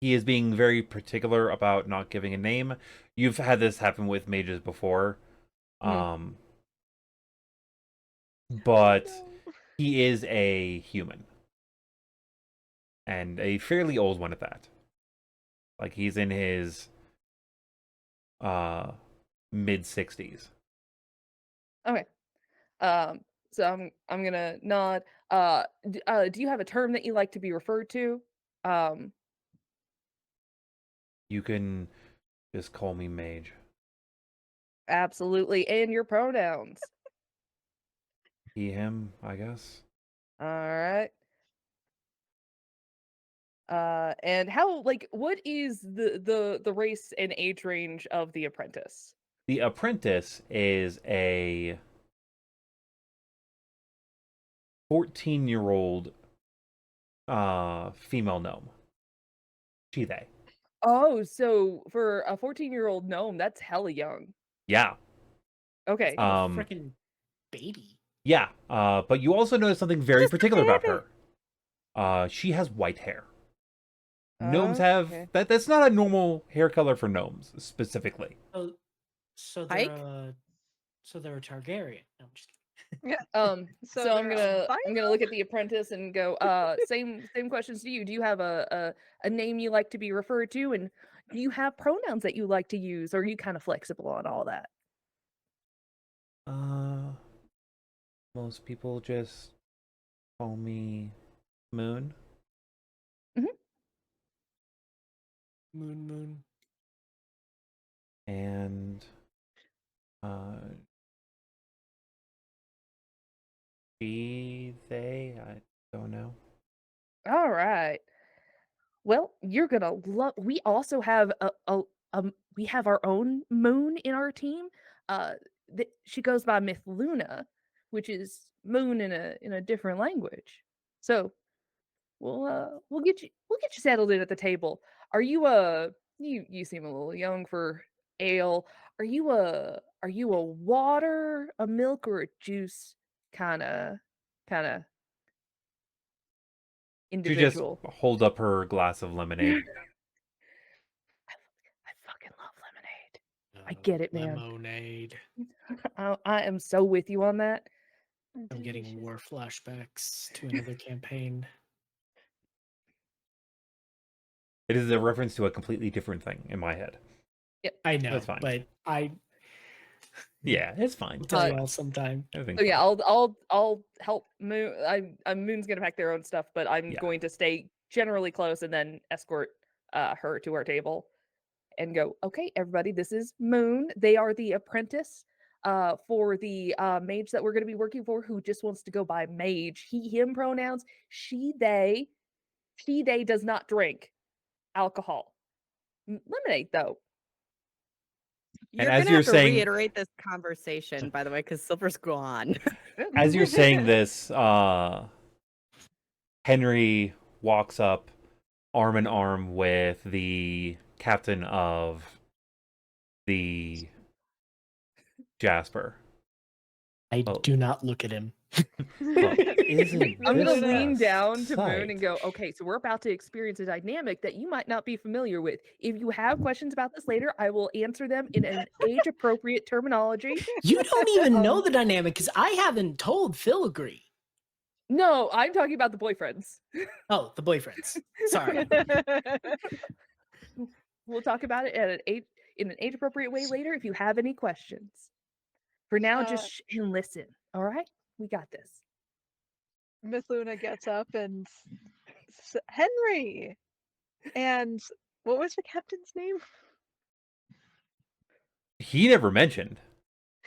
He is being very particular about not giving a name. You've had this happen with mages before. But he is a human. And a fairly old one at that. Like, he's in his mid-60s. Okay. So I'm gonna nod. Do you have a term that you like to be referred to? You can just call me Mage. Absolutely, and your pronouns. He, him, I guess. All right. And how, like, what is the race and age range of the apprentice? The apprentice is a 14-year-old female gnome. She, they. Oh, so for a 14-year-old gnome, that's hella young. Yeah. Okay. Freaking baby. Yeah. But you also notice something very Just a particular about baby. her. She has white hair. Gnomes have Okay. that's not a normal hair color for gnomes specifically. So Pike? they're so they're a Targaryen. No, I'm just kidding. So I'm they're gonna look at the apprentice and go, same questions to you. Do you have a name you like to be referred to, and do you have pronouns that you like to use, or are you kind of flexible on all that? Most people just call me Moon. Moon. And they, I don't know. All right. Well, you're gonna love. We also have we have our own moon in our team. She goes by Mithluna, which is moon in a different language. So we'll get you settled in at the table. Are you you seem a little young for ale. Are you a water, a milk, or a juice kind of She just individual? hold up her glass of lemonade. I fucking love lemonade. I get it, man. Lemonade. I am so with you on that. I'm getting war flashbacks to another campaign. It is a reference to a completely different thing in my head. I know, That's fine. but Yeah, it's fine. I'll tell It's you all fine. sometime. So yeah, I'll help Moon. Moon's gonna pack their own stuff, but I'm going to stay generally close and then escort her to our table and go, okay, everybody, this is Moon. They are the apprentice for the mage that we're going to be working for, who just wants to go by mage. He, him pronouns. She, they does not drink alcohol. Lemonade, though. You're as gonna you're have to saying- reiterate this conversation, by the way, because Silver's gone. As you're saying this, Henry walks up arm in arm with the captain of the Jasper. I Oh. do not look at him. Well, isn't I'm gonna this lean a down to Moon sight? and go, okay, so we're about to experience a dynamic that you might not be familiar with. If you have questions about this later, I will answer them in an age-appropriate terminology. You don't even know the dynamic because I haven't told Filigree. No, I'm talking about the boyfriends. Oh, the boyfriends. Sorry. We'll talk about it at in an age-appropriate way later if you have any questions. For now, just and listen. All right, we got this. Mithluna gets up and Henry, and what was the captain's name? He never mentioned.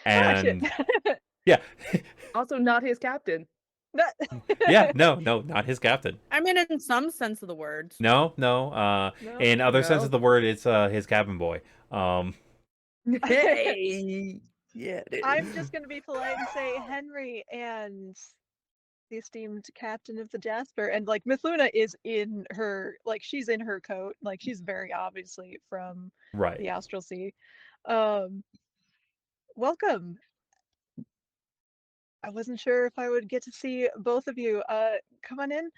Ah, shit. And yeah. Also, not his captain. Yeah, no, not his captain. I mean, in some sense of the words. No. No? In other sense No. of the word, it's his cabin boy. Hey, yeah. It I'm is. just gonna be polite and say Henry and the esteemed captain of the Jasper, and like Mithluna is in her, like she's in her coat, like she's very obviously from Right. the Astral Sea. Welcome. I wasn't sure if I would get to see both of you. Come on in.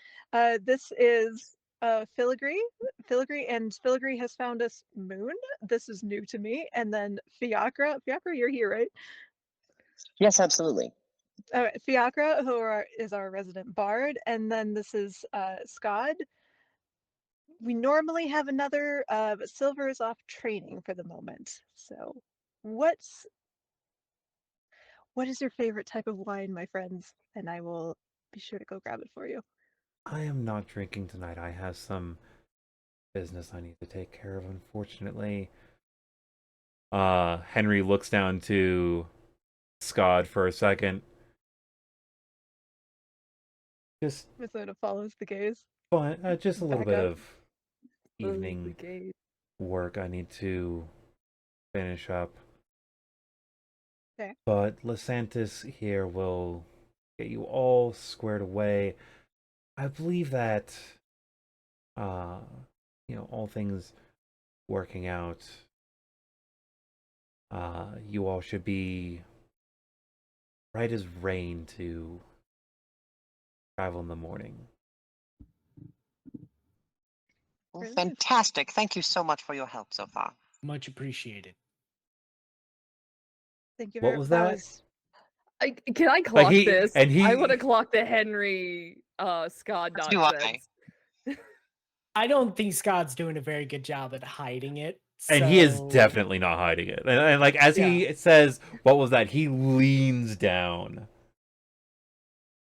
This is Filigree. And Filigree has found us Moon. This is new to me. And then Fiacre. Fiacre, you're here, right? Yes, absolutely. Fiacre, is our resident bard. And then this is Skad. We normally have another, but Silver is off training for the moment. So what is your favorite type of wine, my friends? And I will be sure to go grab it for you. I am not drinking tonight. I have some business I need to take care of, unfortunately. Henry looks down to Skad for a second. Just Mithluna follows the gaze. fun, just a little Back bit up. of evening work I need to finish up. Okay. But Lysantis here will get you all squared away. I believe that, all things working out, you all should be right as rain to travel in the morning. Well, Brilliant. fantastic. Thank you so much for your help so far. Much appreciated. Thank you What very was much. that? Can I clock he- this? and he- I want to clock the Henry Scott As do I. nonsense. I don't think Scott's doing a very good job at hiding it. And he is so- definitely not hiding it. And like as he says, what was that? He leans down.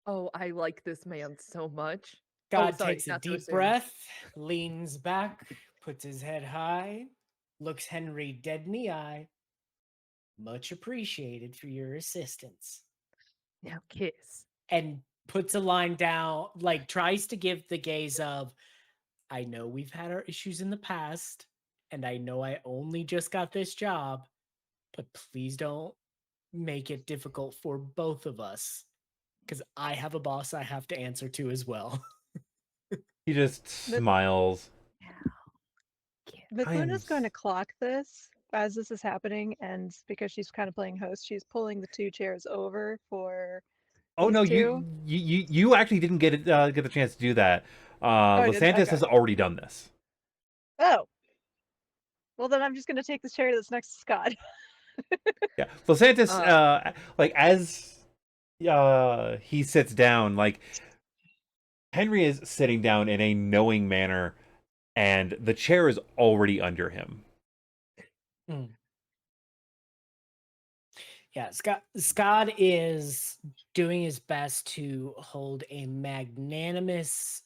Oh, I like this man so much. God sorry, takes a not so deep soon. breath, leans back, puts his head high, looks Henry dead in the eye. Much appreciated for your assistance. Now kiss. And puts a line down, like tries to give the gaze of, I know we've had our issues in the past, and I know I only just got this job, but please don't make it difficult for both of us. Because I have a boss I have to answer to as well. He just smiles. Mithluna's going to clock this as this is happening, and because she's kind of playing host, she's pulling the 2 chairs over for. Oh these no, two. you actually didn't get the chance to do that. I didn't? Losantis Okay. has already done this. Oh. Well, then I'm just going to take this chair that's next to Scott. Yeah, Losantis, like as he sits down, like Henry is sitting down in a knowing manner, and the chair is already under him. Yeah, Skad is doing his best to hold a magnanimous.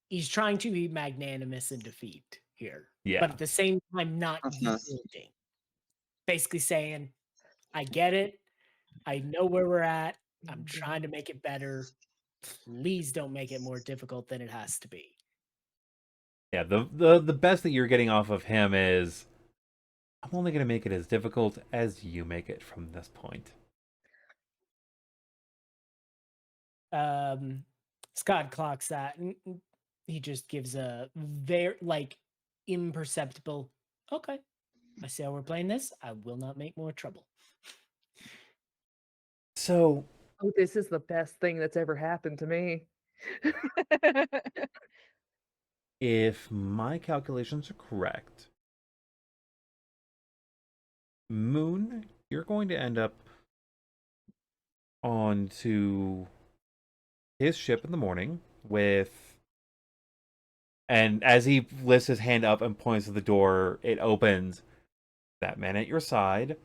He's trying to be magnanimous in defeat here, Yeah. but at the same time, not yielding. Basically saying, "I get it. I know where we're at. I'm trying to make it better. Please don't make it more difficult than it has to be." Yeah, the best that you're getting off of him is, I'm only going to make it as difficult as you make it from this point. Scott clocks that, and he just gives a very imperceptible, okay, I see how we're playing this. I will not make more trouble. So, oh, this is the best thing that's ever happened to me. if my calculations are correct, Moon, you're going to end up onto his ship in the morning with, and as he lifts his hand up and points to the door, it opens. That man at your side,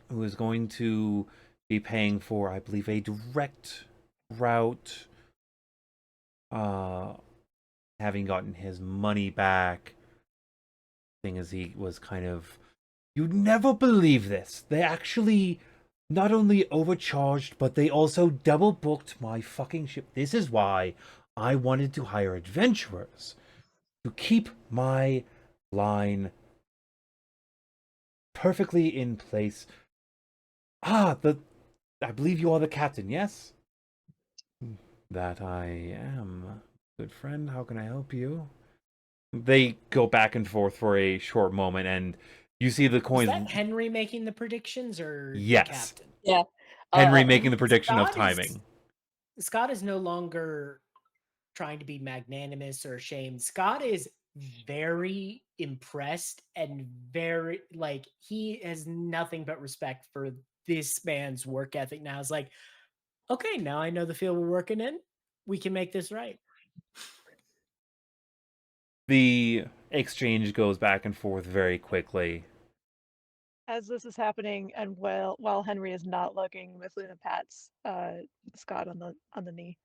who is going to be paying for, I believe, a direct route, having gotten his money back, thing as he was kind of, you'd never believe this. They actually not only overcharged, but they also double booked my fucking ship. This is why I wanted to hire adventurers to keep my line perfectly in place. I believe you are the captain, yes? That I am. Good friend, how can I help you? They go back and forth for a short moment, and you see the Is coins. that Henry making the predictions or Yes. the captain? Yeah. Henry making the prediction of Scott timing. Scott is no longer trying to be magnanimous or ashamed. Scott is very impressed and very he has nothing but respect for this man's work ethic now. It's like, okay, now I know the field we're working in. We can make this right. The exchange goes back and forth very quickly. As this is happening, and while Henry is not looking, Mithluna pats Scott on the knee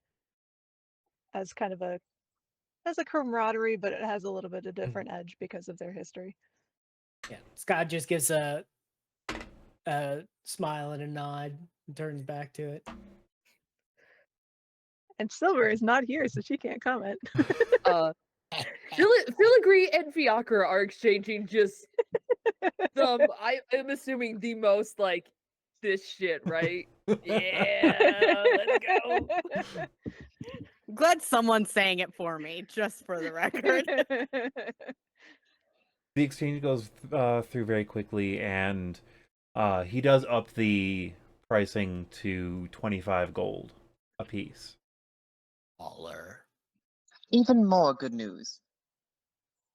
as kind of a camaraderie, but it has a little bit of different edge because of their history. Yeah, Scott just gives a smile and a nod and turns back to it. And Silver is not here, so she can't comment. Filigree and Fiacre are exchanging just I am assuming the most this shit, right? Yeah, let's go. Glad someone's saying it for me, just for the record. The exchange goes through very quickly, and he does up the pricing to 25 gold a piece. Baller. Even more good news.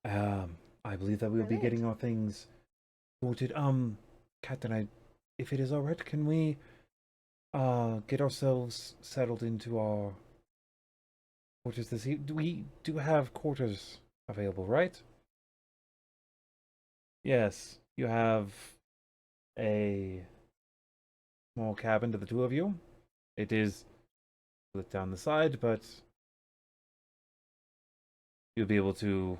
I believe that we'll be Alright. getting our things sorted. Captain, I if it is all right, can we get ourselves settled into our quarters this evening? We do have quarters available, right? Yes, you have a small cabin to the two of you. It is split down the side, but you'll be able to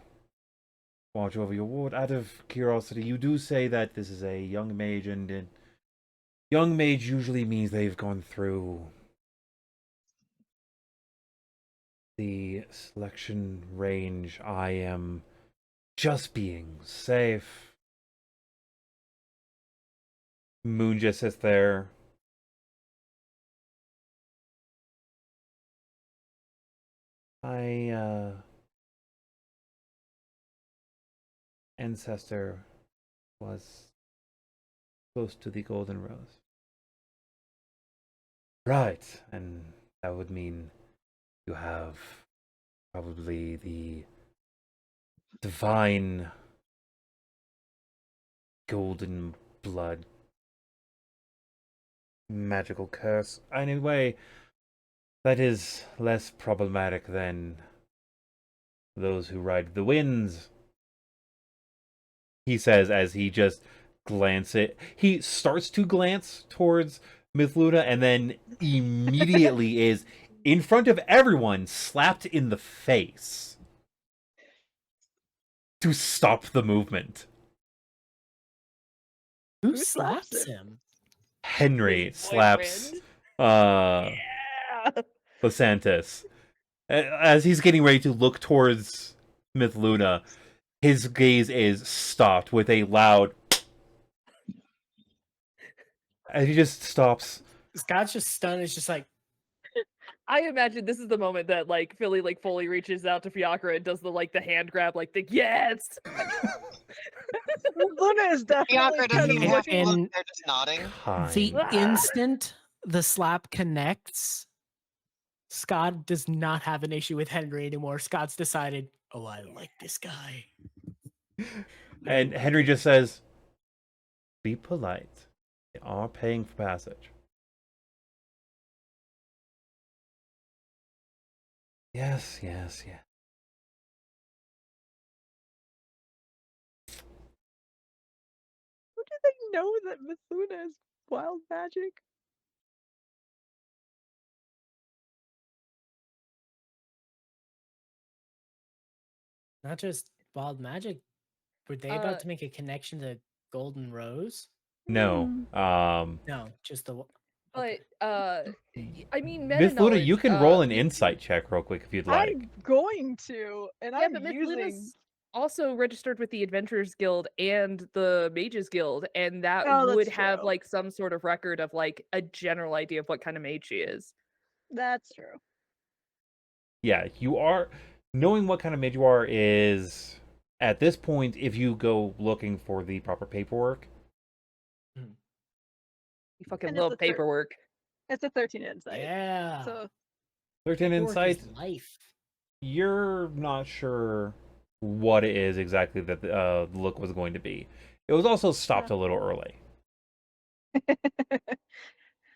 watch over your ward. Out of curiosity, you do say that this is a young mage, and young mage usually means they've gone through the selection range. I am just being safe. Moon just sits there. My ancestor was close to the Golden Rose. Right, and that would mean you have probably the divine golden blood magical curse. Anyway, that is less problematic than those who ride the winds, he says as he just he starts to glance towards Mithluna and then immediately is in front of everyone slapped in the face to stop the movement. Who slaps slaps him? him? Henry His slaps Yeah. Lasantis. As he's getting ready to look towards Mithluna, his gaze is stopped with a loud and he just stops. Scott's just stunned. It's just like, I imagine this is the moment that like Philly like fully reaches out to Fiacre and does the hand grab like the yes. Luna is definitely Fiacre, does kind he of And- have looking. to look and- there just nodding? the Kind. instant the slap connects, Scott does not have an issue with Henry anymore. Scott's decided, oh, I like this guy. And Henry just says, be polite. They are paying for passage. Yes. How do they know that Mithluna is wild magic? Not just wild magic. Were they about to make a connection to Golden Rose? No. No, just the. But Okay. I mean, meta Mithluna, knowledge, you can roll an insight check real quick if you'd like. I'm going to, and Yeah, I'm but using. Mitzluna's also registered with the Adventurers Guild and the Mages Guild, and that Oh, that's would have true. like some sort of record of like a general idea of what kind of mage she is. That's true. Yeah, you are. Knowing what kind of mage you are is, at this point, if you go looking for the proper paperwork, You fucking And it's love a paperwork. It's a 13 insight. Yeah. So 13 Paperwork is insight, life. you're not sure what it is exactly that the look was going to be. It was also stopped a little early.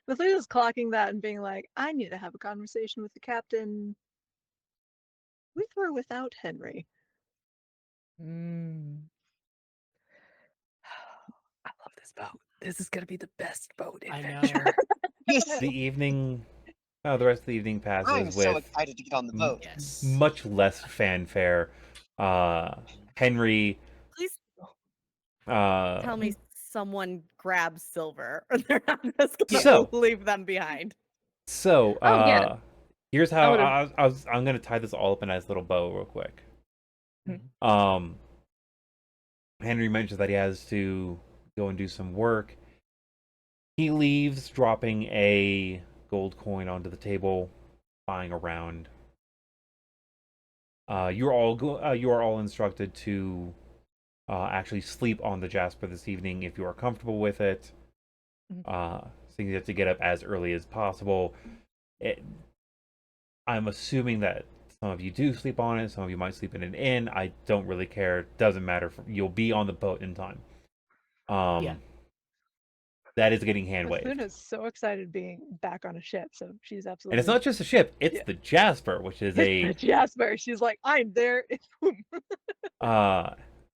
Mithluna's clocking that and being like, I need to have a conversation with the captain with or without Henry. Mm. I love this boat. This is gonna be the best boat I adventure. know. The evening, the rest of the evening passes I'm with so excited to get on the boat. Yes. much less fanfare. Henry, Please uh, tell me someone grabs Silver, or they're not just gonna So- leave them behind. So, Oh, yeah. here's how would've- I'm gonna tie this all up in a nice little bow real quick. Mhm. Henry mentions that he has to go and do some work. He leaves, dropping a gold coin onto the table, flying around. You are all instructed to actually sleep on the Jasper this evening if you are comfortable with it. So you have to get up as early as possible. I'm assuming that some of you do sleep on it. Some of you might sleep in an inn. I don't really care. Doesn't matter. You'll be on the boat in time. Yeah. that is getting hand waved. Mithluna is so excited being back on a ship, so she's absolutely. And it's not just a ship; it's Yeah. the Jasper, which is a It's the Jasper. She's like, I'm there.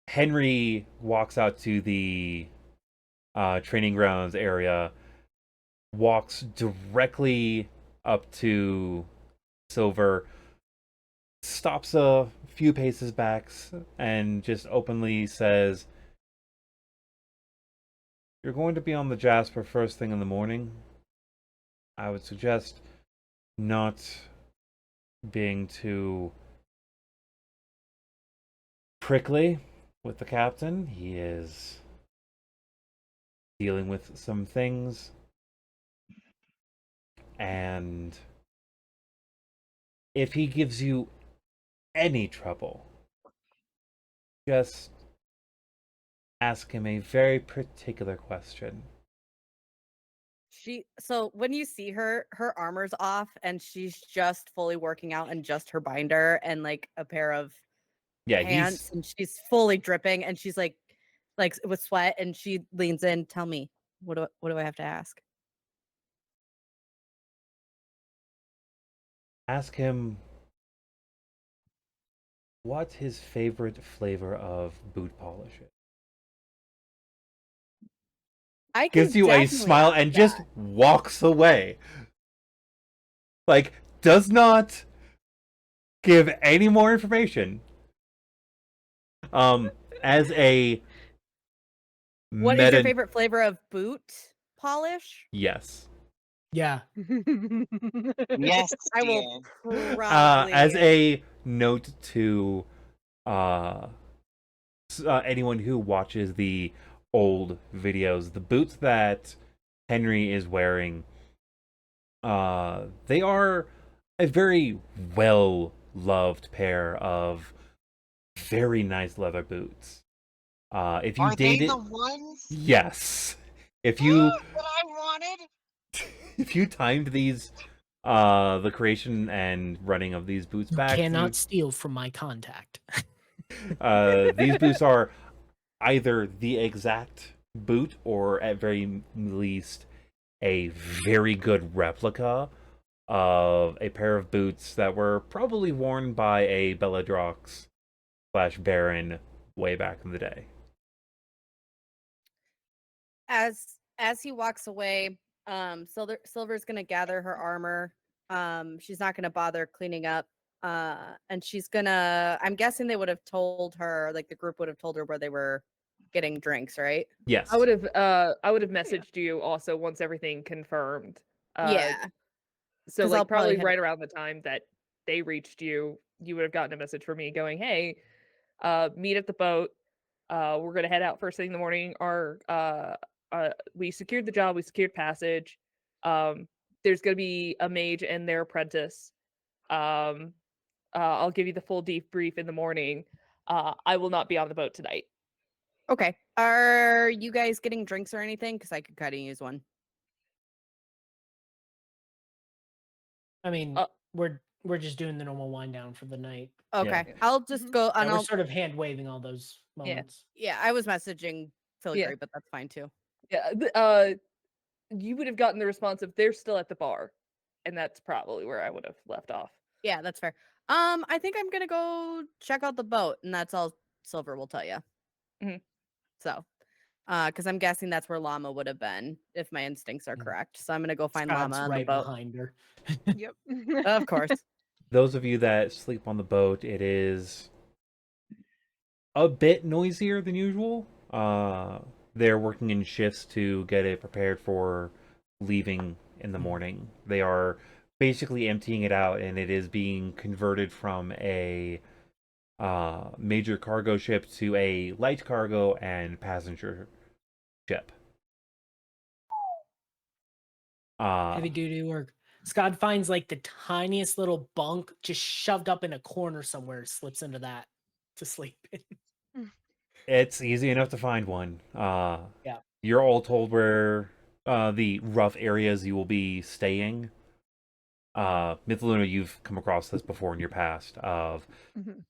Henry walks out to the training grounds area, walks directly up to Silver, stops a few paces back, and just openly says, "You're going to be on the Jasper first thing in the morning. I would suggest not being too prickly with the captain. He is dealing with some things, and if he gives you any trouble, just ask him a very particular question." So when you see her, her armor's off and she's just fully working out in just her binder and like a pair of Yeah, pants, and she's fully dripping and she's like with sweat, and she leans in. Tell me, what do I have to ask? ask him what his favorite flavor of boot polish is. I can Gives you a definitely smile ask and just that. walks away. Like, does not give any more information. As a What is your favorite flavor of boot polish? Yes. Yeah. Yes, I will dear. probably. As a note to anyone who watches the old videos, the boots that Henry is wearing, they are a very well-loved pair of very nice leather boots. If you Are they dated, the ones yes. If you that I wanted? if you timed these, the creation and running of these boots You back, cannot steal from my contact. these boots are either the exact boot or at very least a very good replica of a pair of boots that were probably worn by a Belladrox / Baron way back in the day. As he walks away, Silver's gonna gather her armor. She's not gonna bother cleaning up. And she's gonna. I'm guessing they would have told her, like the group would have told her where they were getting drinks, right? Yes. I would have messaged you also once everything confirmed. Yeah. So 'Cause I'll like probably probably hit right around the time that they reached you, you would have gotten a message from me going, "Hey, meet at the boat. We're gonna head out first thing in the morning. We secured the job, we secured passage. There's gonna be a mage and their apprentice. Um, I'll give you the full debrief in the morning. I will not be on the boat tonight." Okay. Are you guys getting drinks or anything? Because I could kind of use one. I mean, Uh, we're just doing the normal wind down for the night. Okay. Yeah. I'll just go Yeah, and we're I'll. sort of hand waving all those moments. Yeah, I was messaging Filigree, Yeah. but that's fine too. Yeah. You would have gotten the response of they're still at the bar, and that's probably where I would have left off. Yeah, that's fair. I think I'm gonna go check out the boat, and that's all Silver will tell you. Mhm. So, because I'm guessing that's where Llama would have been if my instincts are Mhm. correct. So I'm gonna go find Scott's Llama on right the boat. behind her. Yep. Of course. Those of you that sleep on the boat, it is a bit noisier than usual. They're working in shifts to get it prepared for leaving in the morning. They are basically emptying it out, and it is being converted from a major cargo ship to a light cargo and passenger ship. Heavy duty work. Scott finds like the tiniest little bunk just shoved up in a corner somewhere, slips into that to sleep in. It's easy enough to find one. Yeah. You're all told where the rough areas you will be staying. Mithluna, you've come across this before in your past. Mhm.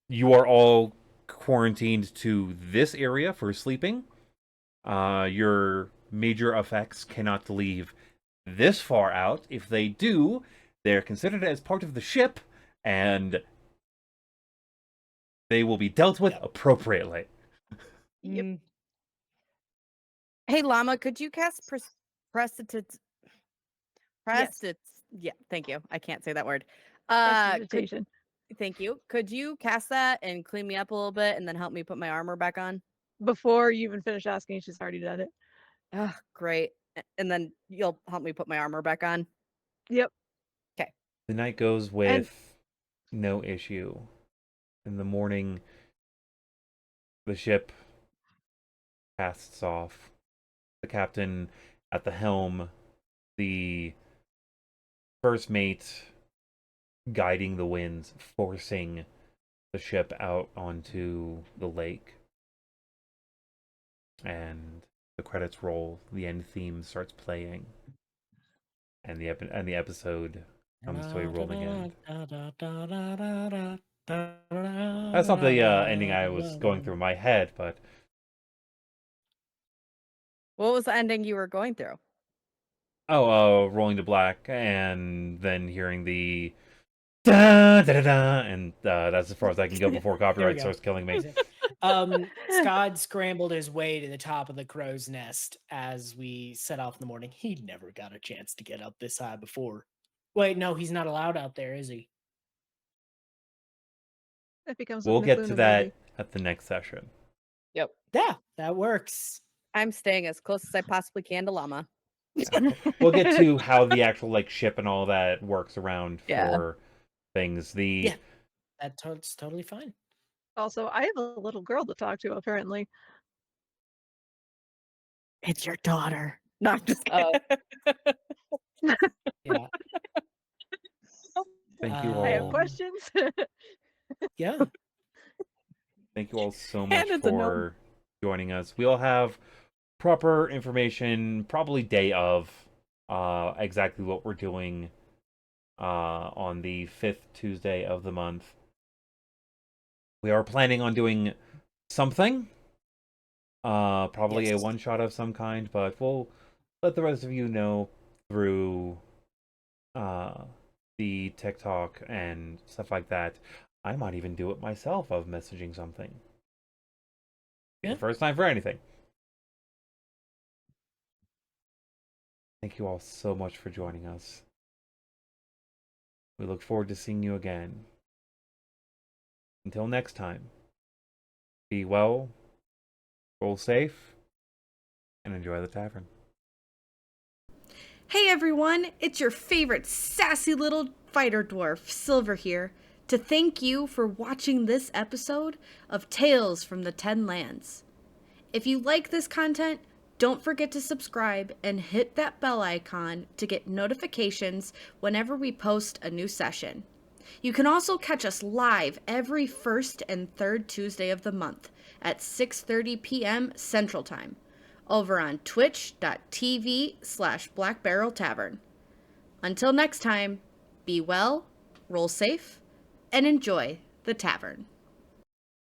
You are all quarantined to this area for sleeping. Your major effects cannot leave this far out. If they do, they're considered as part of the ship, and they will be dealt with appropriately. Yep. Mm, Hey, Llama, could you cast Prestidigitation? Yes. Yeah, thank you. I can't say that word. Prestidigitation. Thank you. Could you cast that and clean me up a little bit and then help me put my armor back on? Before you even finish asking, she's already done it. Oh, great. And then you'll help me put my armor back on? Yep. The night goes And with no issue. In the morning, the ship casts off. The captain at the helm, the first mate guiding the winds, forcing the ship out onto the lake. And the credits roll, the end theme starts playing, and the episode comes to a rolling end. That's not the ending I was going through in my head, but What was the ending you were going through? rolling to black, and then hearing the da da da da, and that's as far as I can go before copyright go. starts killing me. Skad scrambled his way to the top of the crow's nest as we set off in the morning. He never got a chance to get up this high before. Wait, no, he's not allowed out there, is he? that becomes We'll what get Mithluna to will that be. at the next session. yep. Yeah, that works. I'm staying as close as I possibly can to Llama. We'll get to how the actual like ship and all that works around Yeah. for things. Yeah. That's totally fine. Also, I have a little girl to talk to, apparently. It's your daughter. No, I'm just Uh, kidding. Yeah. Thank you I have all. questions. Yeah. Thank you all so much Hannah's a gnome. for joining us. We'll have proper information, probably day of, exactly what we're doing on the 5th Tuesday of the month. We are planning on doing something. Probably a Yes. one-shot of some kind, but we'll let the rest of you know through the TikTok and stuff like that. I might even do it myself of messaging something. Yeah. The first time for anything. Thank you all so much for joining us. We look forward to seeing you again. Until next time, be well, roll safe, and enjoy the tavern. Hey everyone, it's your favorite sassy little fighter dwarf, Silver here, to thank you for watching this episode of Tales from the Ten Lands. If you like this content, don't forget to subscribe and hit that bell icon to get notifications whenever we post a new session. You can also catch us live every first and third Tuesday of the month at 6:30 p.m. Central Time over on twitch.tv/BlackBarrelTavern. Until next time, be well, roll safe, and enjoy the tavern.